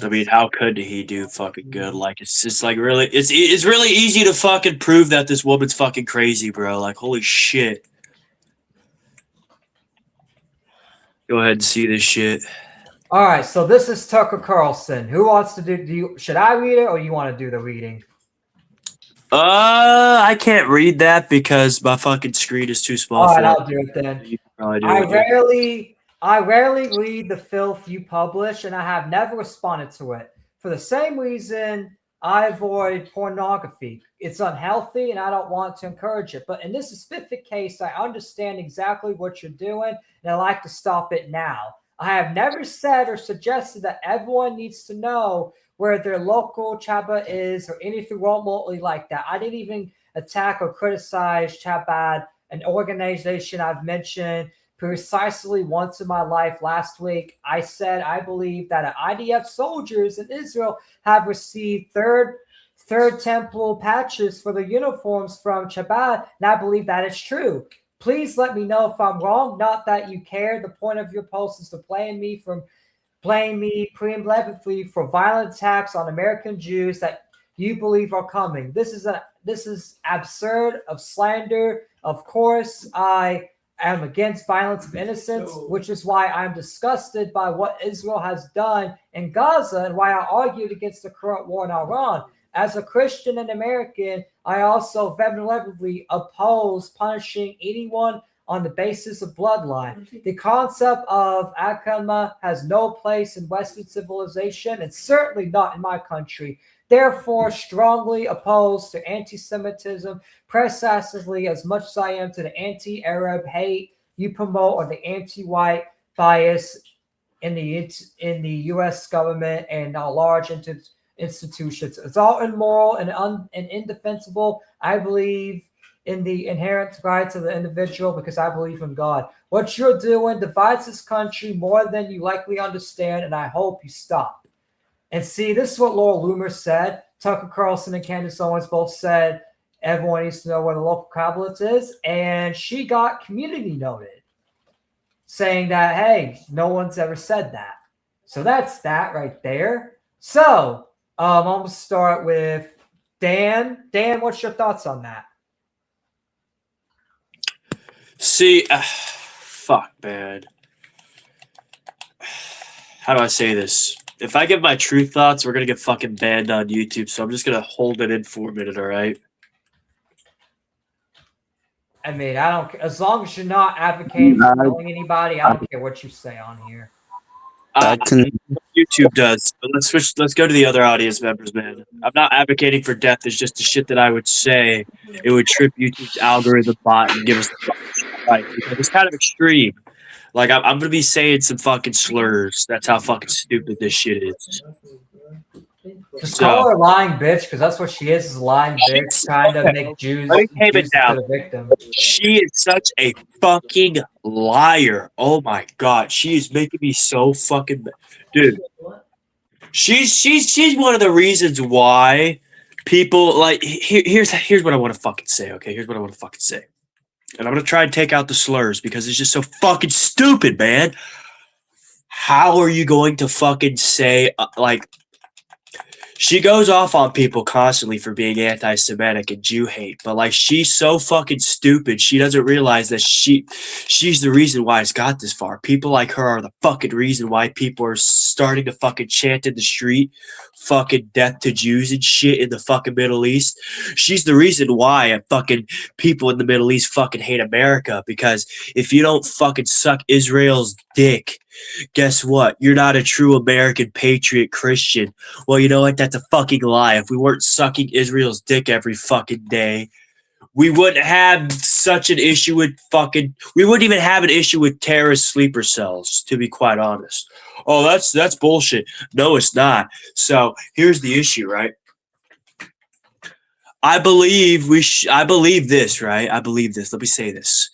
I mean, how could he do fucking good? Like, it's just like really, it's really easy to fucking prove that this woman's fucking crazy, bro. Like, holy shit. Go ahead and see this shit. All right, so this is Tucker Carlson. Who wants to do? Should I read it or you want to do the reading? I can't read that because my fucking screen is too small. All right, I'll do it then. You can probably do it. I rarely read the filth you publish, and I have never responded to it. For the same reason, I avoid pornography. It's unhealthy, and I don't want to encourage it. But in this specific case, I understand exactly what you're doing, and I like to stop it now. I have never said or suggested that everyone needs to know where their local Chabad is or anything remotely like that. I didn't even attack or criticize Chabad, an organization I've mentioned precisely once in my life last week. I said I believe that IDF soldiers in Israel have received third temple patches for their uniforms from Chabad, and I believe that is true. Please let me know if I'm wrong. Not that you care. The point of your post is to blame me preemptively for violent attacks on American Jews that you believe are coming. This is absurd of slander. Of course, I am against violence of innocence, which is why I'm disgusted by what Israel has done in Gaza and why I argued against the current war in Iran. As a Christian and American, I also vehemently oppose punishing anyone on the basis of bloodline. The concept of akama has no place in Western civilization and certainly not in my country. Therefore, strongly opposed to anti-Semitism precisely as much as I am to the anti-Arab hate you promote or the anti-white bias in the U.S. government and large institutions. It's all immoral and indefensible. I believe in the inherent rights of the individual because I believe in God. What you're doing divides this country more than you likely understand, and I hope you stop. And see, this is what Laura Loomer said. Tucker Carlson and Candace Owens both said everyone needs to know where the local Kabbalist is, and she got community noted, saying that, hey, no one's ever said that. So that's that right there. So I'm going to start with Dan. Dan, what's your thoughts on that? See, fuck, man. How do I say this? If I give my true thoughts, we're going to get fucking banned on YouTube, so I'm just going to hold it in for a minute, all right? I mean, I don't care. As long as you're not advocating for killing anybody, I don't care what you say on here. YouTube does. But let's go to the other audience members, man. I'm not advocating for death. It's just the shit that I would say. It would trip YouTube's algorithm bot and give us the fucking right. Because it's kind of extreme. Like, I'm going to be saying some fucking slurs. That's how fucking stupid this shit is. Just call her a lying bitch, because that's what she is a lying bitch, trying to make Jews the victim. She is such a fucking liar. Oh my god. She is making me so fucking... Dude. She's one of the reasons why people, like... Here's what I want to fucking say, okay? Here's what I want to fucking say. And I'm going to try and take out the slurs because it's just so fucking stupid, man. How are you going to fucking say, like, she goes off on people constantly for being anti-Semitic and Jew hate, but like she's so fucking stupid. She doesn't realize that she's the reason why it's got this far. People like her are the fucking reason why people are starting to fucking chant in the street, fucking death to Jews and shit in the fucking Middle East. She's the reason why fucking people in the Middle East fucking hate America, because if you don't fucking suck Israel's dick, guess what? You're not a true American patriot Christian. Well, you know what? That's a fucking lie. If we weren't sucking Israel's dick every fucking day, we wouldn't have such an issue with we wouldn't even have an issue with terrorist sleeper cells, to be quite honest. Oh, that's bullshit. No, it's not. So here's the issue, right? I believe I believe this, right? I believe this. Let me say this.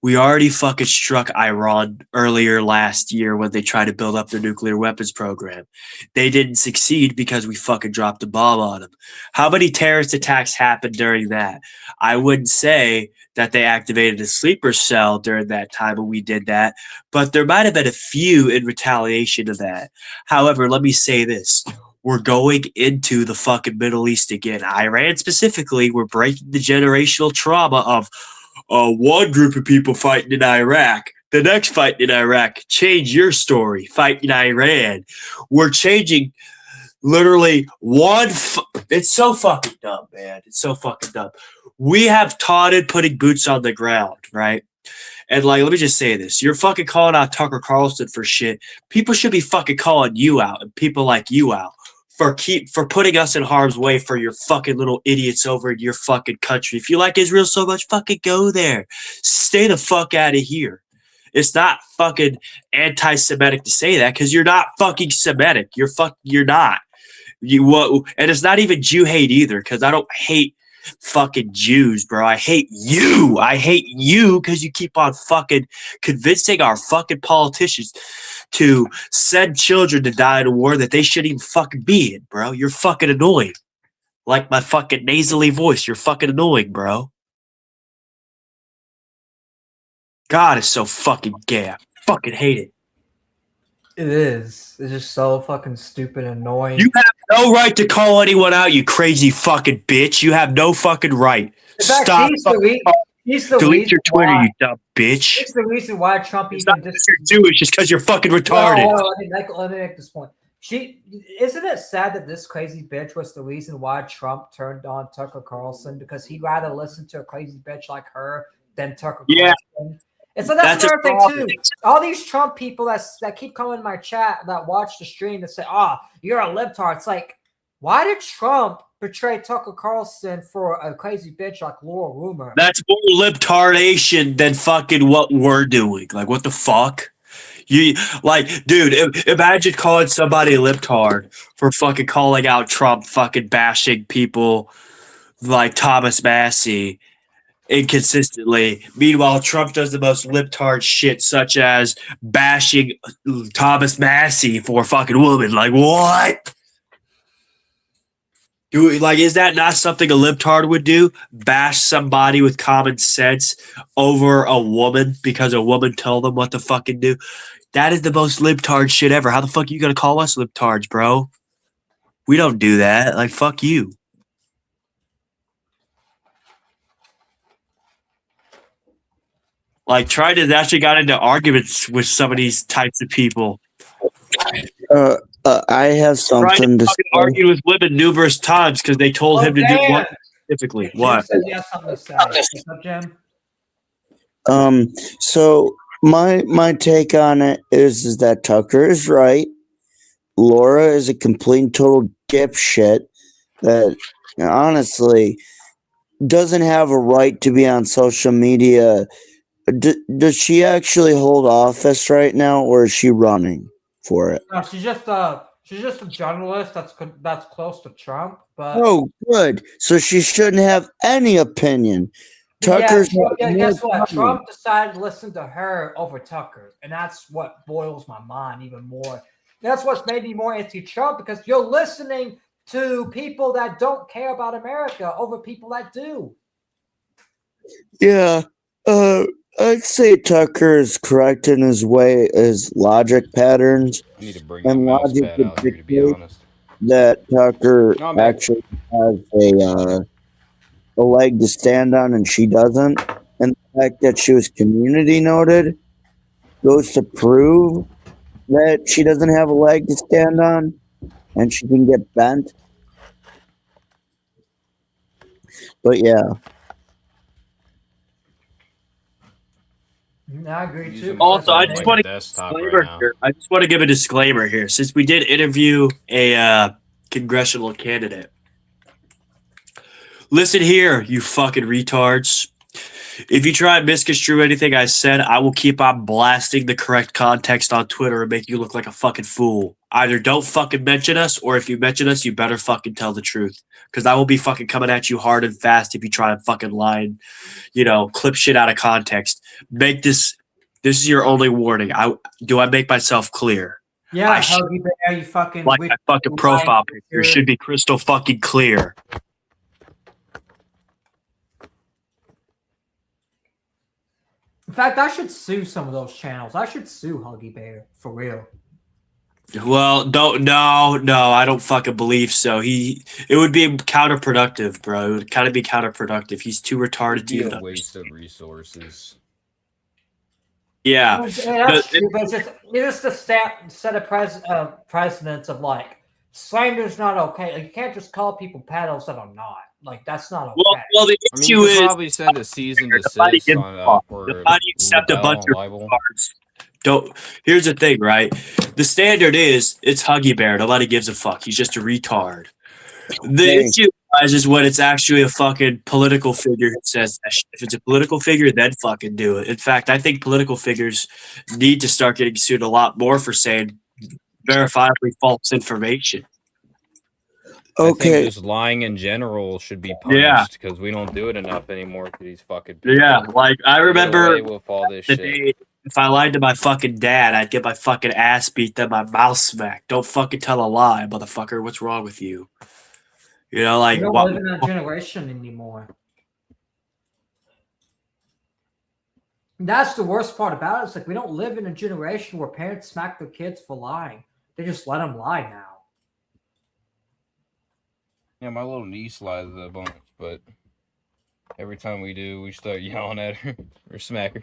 We already fucking struck Iran earlier last year when they tried to build up their nuclear weapons program. They didn't succeed because we fucking dropped a bomb on them. How many terrorist attacks happened during that? I wouldn't say that they activated a sleeper cell during that time when we did that, but there might have been a few in retaliation of that. However, let me say this. We're going into the fucking Middle East again. Iran specifically, we're breaking the generational trauma of one group of people fighting in Iraq, the next fighting in Iraq. Change your story, fighting Iran. We're changing literally one. It's so fucking dumb, man. It's so fucking dumb. We have taunted putting boots on the ground, right? And like, let me just say this. You're fucking calling out Tucker Carlson for shit. People should be fucking calling you out and people like you out for putting us in harm's way for your fucking little idiots over in your fucking country. If you like Israel so much, fucking go there. Stay the fuck out of here. It's not fucking anti-Semitic to say that because you're not fucking Semitic. You're not. And it's not even Jew hate either because I don't hate fucking Jews, bro. I hate you. I hate you because you keep on fucking convincing our fucking politicians to send children to die in a war that they shouldn't even fucking be in, bro. You're fucking annoying. Like my fucking nasally voice. You're fucking annoying, bro. God, it's so fucking gay. I fucking hate it. It is. It's just so fucking stupid and annoying. You have no right to call anyone out, you crazy fucking bitch. You have no fucking right. In fact, Stop. Delete your Twitter, you dumb bitch. It's the reason why Trump It's even not because you're Jewish, it's because you're fucking retarded. Let me make this point. Isn't it sad that this crazy bitch was the reason why Trump turned on Tucker Carlson? Because he'd rather listen to a crazy bitch like her than Tucker Carlson. And so that's another thing too. All these Trump people that keep coming in my chat that watch the stream and say, "Oh, you're a libtard." It's like, why did Trump portray Tucker Carlson for a crazy bitch like Laura Loomer? That's more libtardation than fucking what we're doing. Like, what the fuck? You like, dude, imagine calling somebody a libtard for fucking calling out Trump, fucking bashing people like Thomas Massey inconsistently. Meanwhile, Trump does the most libtard shit, such as bashing Thomas Massey for a fucking woman. Like, what? Is that not something a libtard would do? Bash somebody with common sense over a woman because a woman told them what to fucking do? That is the most libtard shit ever. How the fuck are you gonna call us libtards, bro? We don't do that. Like, fuck you. Like, trying to actually got into arguments with some of these types of people. I have something to say. Argued with women numerous times because they told him to do what specifically. What? Jim said he has something to say. What's up, Jim? So my take on it is that Tucker is right. Laura is a complete and total dipshit that honestly doesn't have a right to be on social media. Does she actually hold office right now, or is she running for it? No, she's just a journalist that's close to Trump. But oh, good. So she shouldn't have any opinion. Tucker's guess what? Trump decided to listen to her over Tucker, and that's what boils my mind even more. That's what's made me more anti-Trump, because you're listening to people that don't care about America over people that do. Yeah. I'd say Tucker is correct in his way, his logic patterns. You need to bring and logic out here, to be honest. That Tucker actually has a leg to stand on and she doesn't. And the fact that she was community noted goes to prove that she doesn't have a leg to stand on and she can get bent. But yeah. I agree too. Also, I just want to give a disclaimer here. Since we did interview a congressional candidate, listen here, you fucking retards. if you try and misconstrue anything I said, I will keep on blasting the correct context on Twitter and make you look like a fucking fool. Either don't fucking mention us, or if you mention us, you better fucking tell the truth. Because I will be fucking coming at you hard and fast if you try and fucking lie and, clip shit out of context. Make this is your only warning. I make myself clear? Yeah, Huggy Bear, you fucking Like my fucking profile picture should be crystal fucking clear. In fact, I should sue some of those channels. I should sue Huggy Bear for real. Well, no, I don't fucking believe so. It would be counterproductive, bro. It would kind of be counterproductive. He's too retarded to Be even a waste of resources. Yeah, That's true, but it's just a set of precedents of like slander's not okay. Like you can't just call people pedos that are not. Like that's not okay. Well, the I mean, issue you could is probably send a cease and desist on nobody accept a bunch of cards. Here's the thing, right? The standard is it's Huggy Bear. Nobody gives a fuck. He's just a retard. The issue is when it's actually a fucking political figure who says that shit. If it's a political figure, then fucking do it. In fact, I think political figures need to start getting sued a lot more for saying verifiably false information. Okay. I think just lying in general should be punished because we don't do it enough anymore to these fucking people. Yeah, like I remember with all this shit. day, if I lied to my fucking dad, I'd get my fucking ass beat, then my mouth smacked. Don't fucking tell a lie, motherfucker. What's wrong with you? We don't live in that generation anymore. That's the worst part about it. It's like we don't live in a generation where parents smack their kids for lying. They just let them lie now. Yeah, my little niece lies a bunch, but every time we do, we start yelling at her or smack her.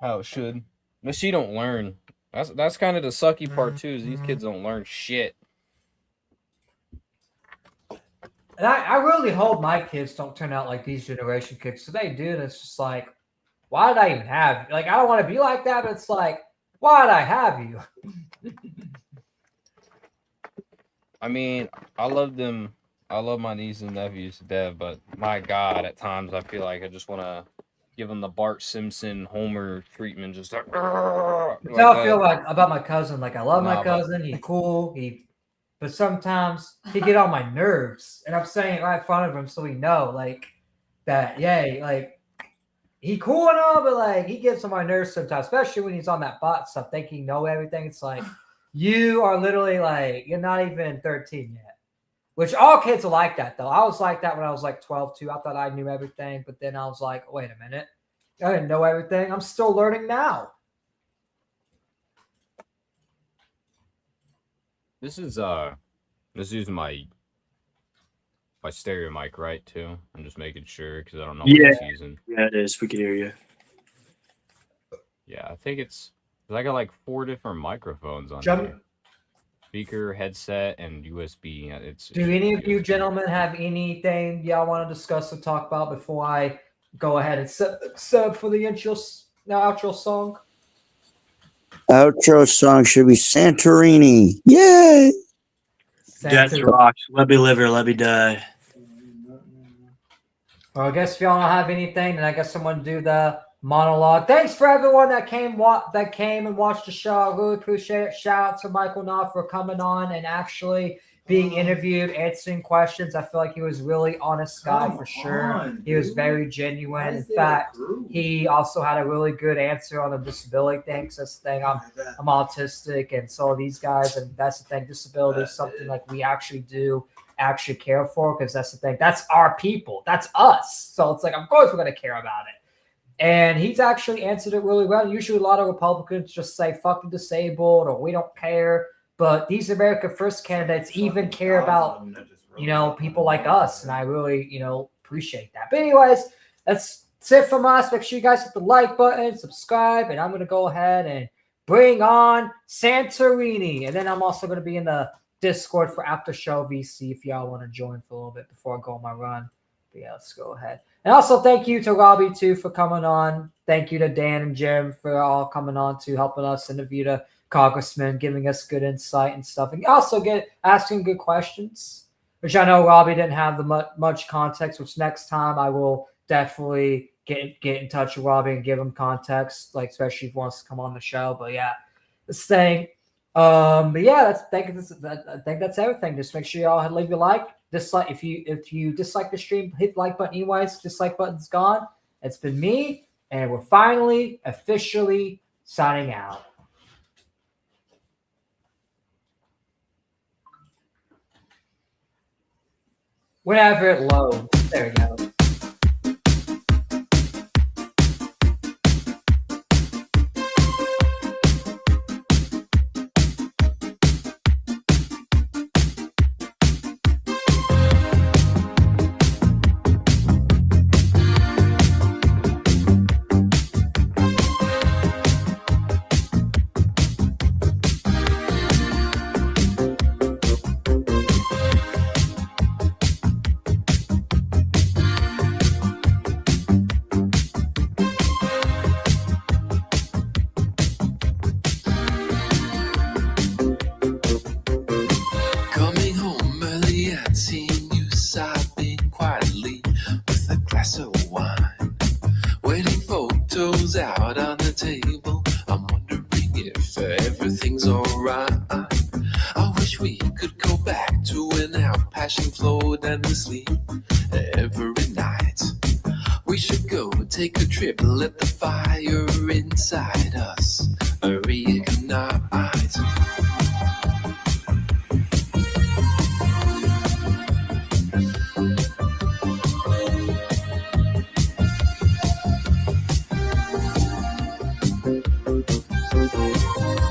How it should. But she don't learn. That's kind of the sucky part too, is these kids don't learn shit. And I really hope my kids don't turn out like these generation kids. So they do, and it's just like, why did I even have you? Like, I don't want to be like that, but it's like, why did I have you? I mean, I love them. I love my nieces and nephews to death, but my God, at times I feel like I just want to give them the Bart Simpson Homer treatment. Just like, That's how I feel like about my cousin. Like, I love my cousin. He's cool. But sometimes he get on my nerves, and I'm saying it right in front of him so he know, like, that, yay, like, he cool and all, but, like, he gets on my nerves sometimes, especially when he's on that bot stuff, thinking he know everything. It's like, you are literally, like, you're not even 13 yet. Which all kids are like that, though. I was like that when I was, like, 12, too. I thought I knew everything, but then I was like, wait a minute. I didn't know everything. I'm still learning now. This is my stereo mic, right? Too. I'm just making sure because I don't know what it's using. Yeah, it is. We can hear you. Yeah, I think it's. I got like 4 different microphones on here. Speaker, headset, and USB. Do any of you gentlemen have anything y'all want to discuss or talk about before I go ahead and set up for the outro song? Outro song should be Santorini. Yay! Death rocks. Let me live or let me die. Well, I guess if y'all don't have anything, then I guess someone do the monologue. Thanks for everyone that came and watched the show. I really appreciate it. Shout out to Michael Knopf for coming on and actually being interviewed, answering questions. I feel like he was really honest guy for sure. He was very genuine. In fact, he also had a really good answer on the disability thing. So that's the thing. I'm autistic, and so are these guys, and that's the thing. Disability is something like we actually actually care for, because that's the thing. That's our people. That's us. So it's like, of course we're going to care about it. And he's actually answered it really well. Usually a lot of Republicans just say fucking disabled or we don't care. But these America First candidates even care about, people like us. And I really, appreciate that. But anyways, that's it from us. Make sure you guys hit the like button, subscribe, and I'm going to go ahead and bring on Santorini. And then I'm also going to be in the Discord for After Show VC if y'all want to join for a little bit before I go on my run. But yeah, let's go ahead. And also thank you to Robbie, too, for coming on. Thank you to Dan and Jim for all coming on, to helping us interview the congressman, giving us good insight and stuff. And also asking good questions, which I know Robbie didn't have the much context, which next time I will definitely get in touch with Robbie and give him context, like especially if he wants to come on the show. But yeah, this thing. But yeah, I think that's everything. Just make sure y'all leave a like, dislike. If you dislike the stream, hit the like button. Anyways, dislike button's gone. It's been me, and we're finally officially signing out. Whenever it loads, there we go. Coming home early and seeing you sobbing quietly with a glass of wine. Waiting photos out on the table. I'm wondering if everything's alright. I wish we could go back to when our passion flowed endlessly every night. We should go take a trip, let the fire inside us reignite.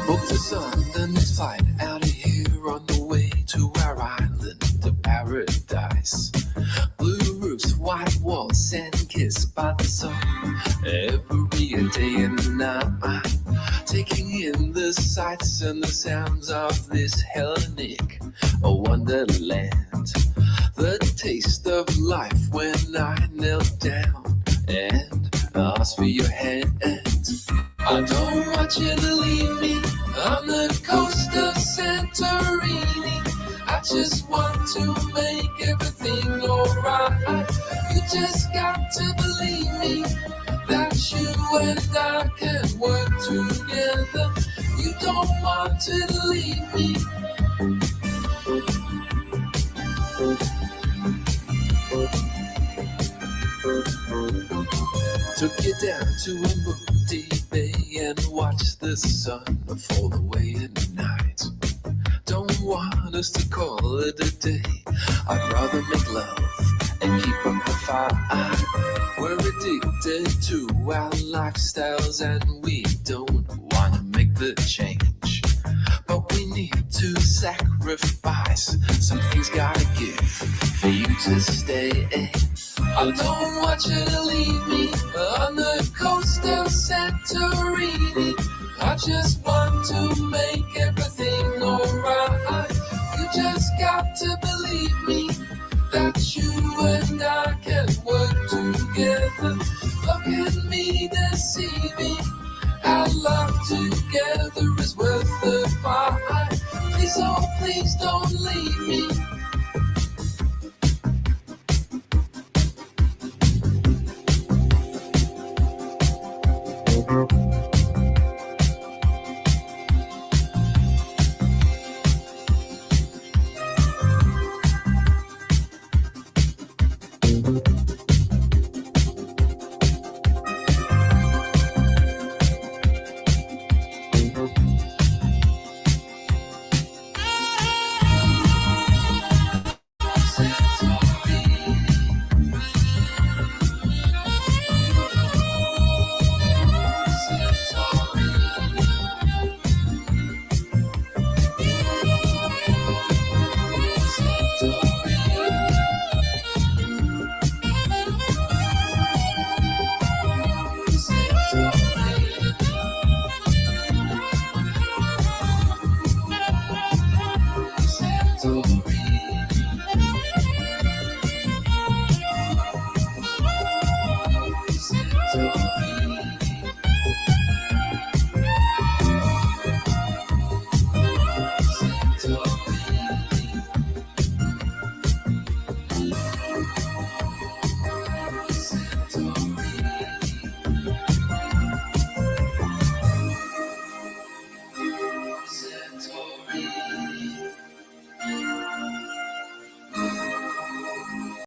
Booked us on the next flight out of here on the way to our island of paradise. Blue roofs, white walls, sand kissed by the sun every day and night. Taking in the sights and the sounds of this Hellenic wonderland. The taste of life when I knelt down and asked for your hand. I don't want you to leave me on the coast of Santorini. I just want to make everything alright. You just got to believe me that you and I can work together. You don't want to leave me. Took you down to a moody bay and watched the sun fall away at night. Don't want us to call it a day. I'd rather make love and keep up the fight. We're addicted to our lifestyles and we don't want to make the change. But we need to sacrifice. Something's gotta give for you to stay. I don't want you to leave me on the coast of Santorini. I just want to make everything alright. You just got to believe me that you and I can work together. Look at me deceiving. Our love together is worth the fight. Please, oh please don't leave me.